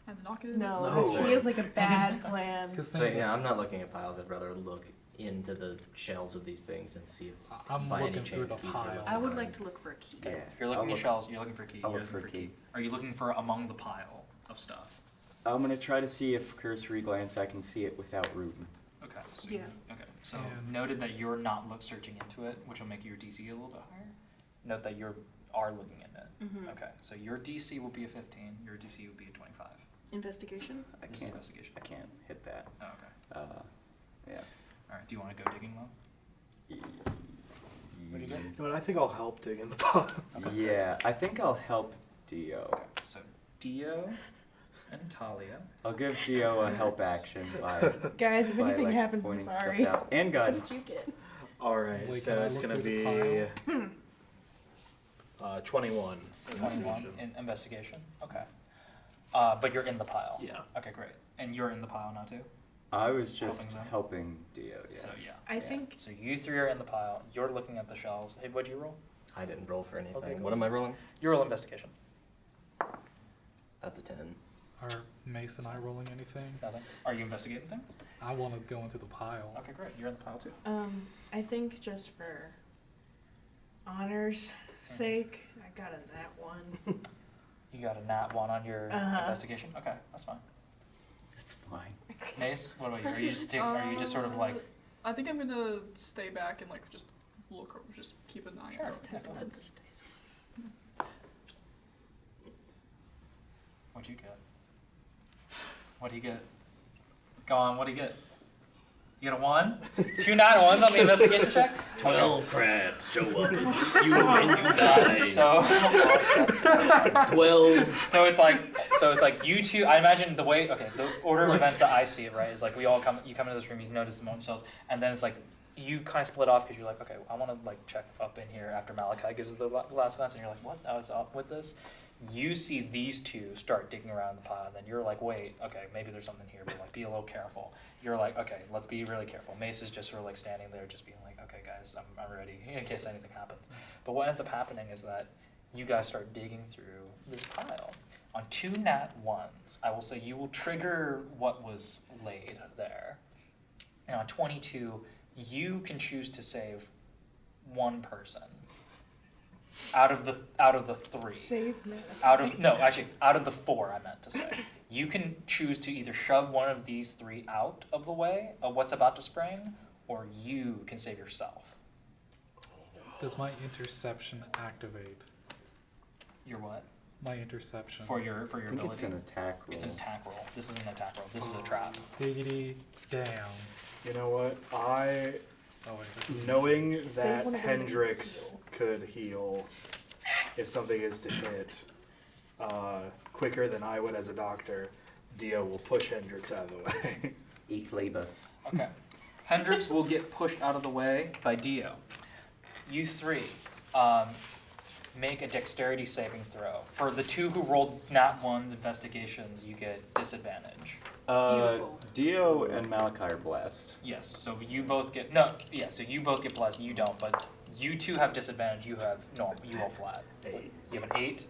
And knock it in. No, that feels like a bad plan. Cause So think yeah, about I'm not looking at piles. I'd rather look into the shells of these things and see if I'm by any looking through chance the keys are pile. left I would behind. like to look for a key. Yeah. If you're looking I'll at shells, you're looking for key. I'll You're look looking for key. Are you looking for among the pile of stuff? I'm gonna try to see if cursory glance I can see it without rooting. Okay. So Yeah. Okay. So And- noted that you're not searching into it, which will make your DC a little bit higher. Note that you are looking in it. Mm-hmm. Okay. So your DC will be a 15. Your DC will be a 25. Investigation? I This is can't. investigation. I can't hit that. Oh, okay. Yeah. All right. Do you want to go digging though? What do you get? You know what, I think I'll help dig in the pot. Yeah, I think I'll help Dio. Okay. So Dio and Thalia. I'll give Dio a help action by Guys, if by, anything like, happens, I'm pointing stuff sorry. out. And guidance. What you get? Alright, Wait, so can I it's look gonna through the be 21. 21 in investigation. Okay. But you're in the pile. Yeah. Okay, great. And you're in the pile now too. I was just Helping them? helping Dio, yeah. So yeah. I Yeah. think So you 3 are in the pile. You're looking at the shells. Hey, what'd you roll? I didn't roll for anything. Okay, cool. What am I rolling? You roll investigation. That's a 10. Are Mace and I rolling anything? Nothing. Are you investigating things? I want to go into the pile. Okay, great. You're in the pile too. I think just for honor's sake, I got a nat 1. You got a nat 1 on your investigation. Okay, that's fine. That's fine. Mace, what about you? Are you just sort of like? I think I'm gonna stay back and like just look, or just keep an eye Sure. out. his odds. What'd you get? What do you get? Go on. What do you get? You get a 1? 2 nat 1s on the investigation check. 12 crabs show up. You That's so. That's 12. So it's like you two. I imagine the way. Okay, the order of events that I see it right is like we all come. You come into this room. You notice the moment cells, and then it's like you kind of split off because you're like, okay, I want to like check up in here after Malakai gives the last glance, and you're like, what? I was up with this. You see these 2 start digging around the pile, and then you're like, wait, okay, maybe there's something here, but like be a little careful. You're like, okay, let's be really careful. Mace is just sort of like standing there, just being like, okay, guys, I'm ready in case anything happens. But what ends up happening is that you guys start digging through this pile. On 2 nat 1s, I will say you will trigger what was laid there. And on 22, you can choose to save 1 person out of the 3. Save me. Out of the 4, I meant to say. You can choose to either shove one of these 3 out of the way of what's about to spring, or you can save yourself. Does my interception activate? Your what? My interception. For your I think ability. it's an attack roll. It's an attack roll. This is an attack roll. This is a trap. Diggity down. You know what? Oh wait, this is Knowing Save that one of them Hendricks heal. could heal if something is to hit quicker than I would as a doctor, Dio will push Hendricks out of the way. Eat labor. Okay. Hendricks will get pushed out of the way by Dio. You 3 make a dexterity saving throw. For the 2 who rolled nat 1 investigations, you get disadvantage. Beautiful. Dio and Malakai are blessed. Yes, so you both get so you both get blessed, you don't, but you 2 have disadvantage, you have normal, you roll flat. 8. You have an 8,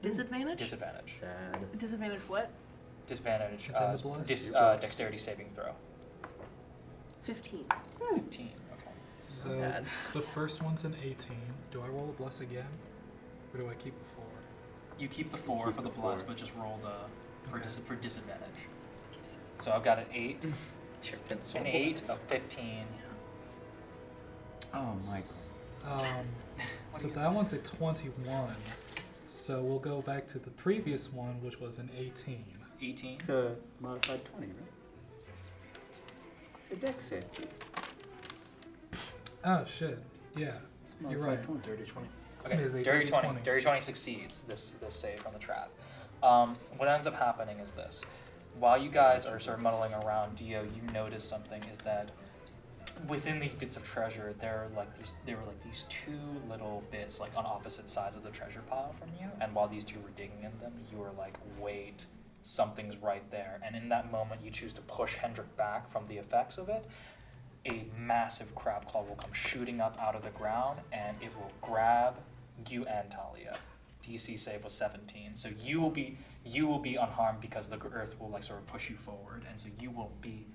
Disadvantage? disadvantage. Sad. Disadvantage what? Disadvantage, Within the bless? dexterity saving throw. 15. 15, okay. So bad. the first one's an 18. Do I roll a bless again? Or do I keep the 4? You keep the 4 Keep for the the bless, 4. but just roll the for Okay. for disadvantage. So I've got an 8, It's your pencil. an 8, a 15. Oh, Michael. So that one's a 21. So we'll go back to the previous one, which was an 18. 18. It's a modified 20, right? It's a dex save. Oh shit. Yeah. It's You're modified right. 20. Dirty 20. Okay, It is a dirty 20. 20. Dirty 20 succeeds this save on the trap. What ends up happening is this. While you guys are sort of muddling around, Dio, you notice something is that within these bits of treasure, there were like these two little bits like on opposite sides of the treasure pile from you. And while these two were digging in them, you were like, wait, something's right there. And in that moment, you choose to push Hendrik back from the effects of it. A massive crab claw will come shooting up out of the ground, and it will grab you and THALIA. DC save was 17, so you will be unharmed because the earth will like sort of push you forward, and so you will be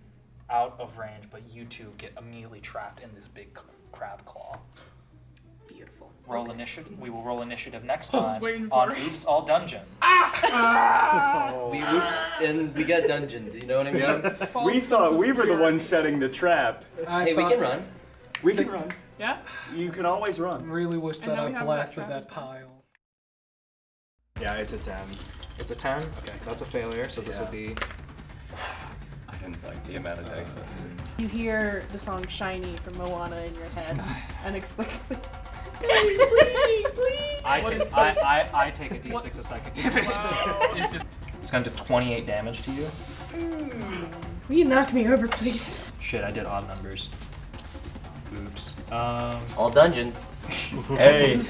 out of range, but you two get immediately trapped in this big crab claw. Beautiful. Roll initiative. We will roll initiative next I was time waiting on for it. Oops All Dungeon. We whoops and we got dungeons. You know what I mean? We thought we were the ones setting the trap. Hey, we can run. We can run. Yeah? You can always run. Really wish And that now I we have blasted that that trap. pile. Yeah, it's a 10. It's a 10? Okay, that's a failure, so this will be... I didn't like the amount of dice. You hear the song "Shiny" from Moana in your head, unexplicably. I take a d6 of psychic damage. It's going to do 28 damage to you. Will you knock me over, please? Shit, I did odd numbers. Oops. All dungeons. Hey.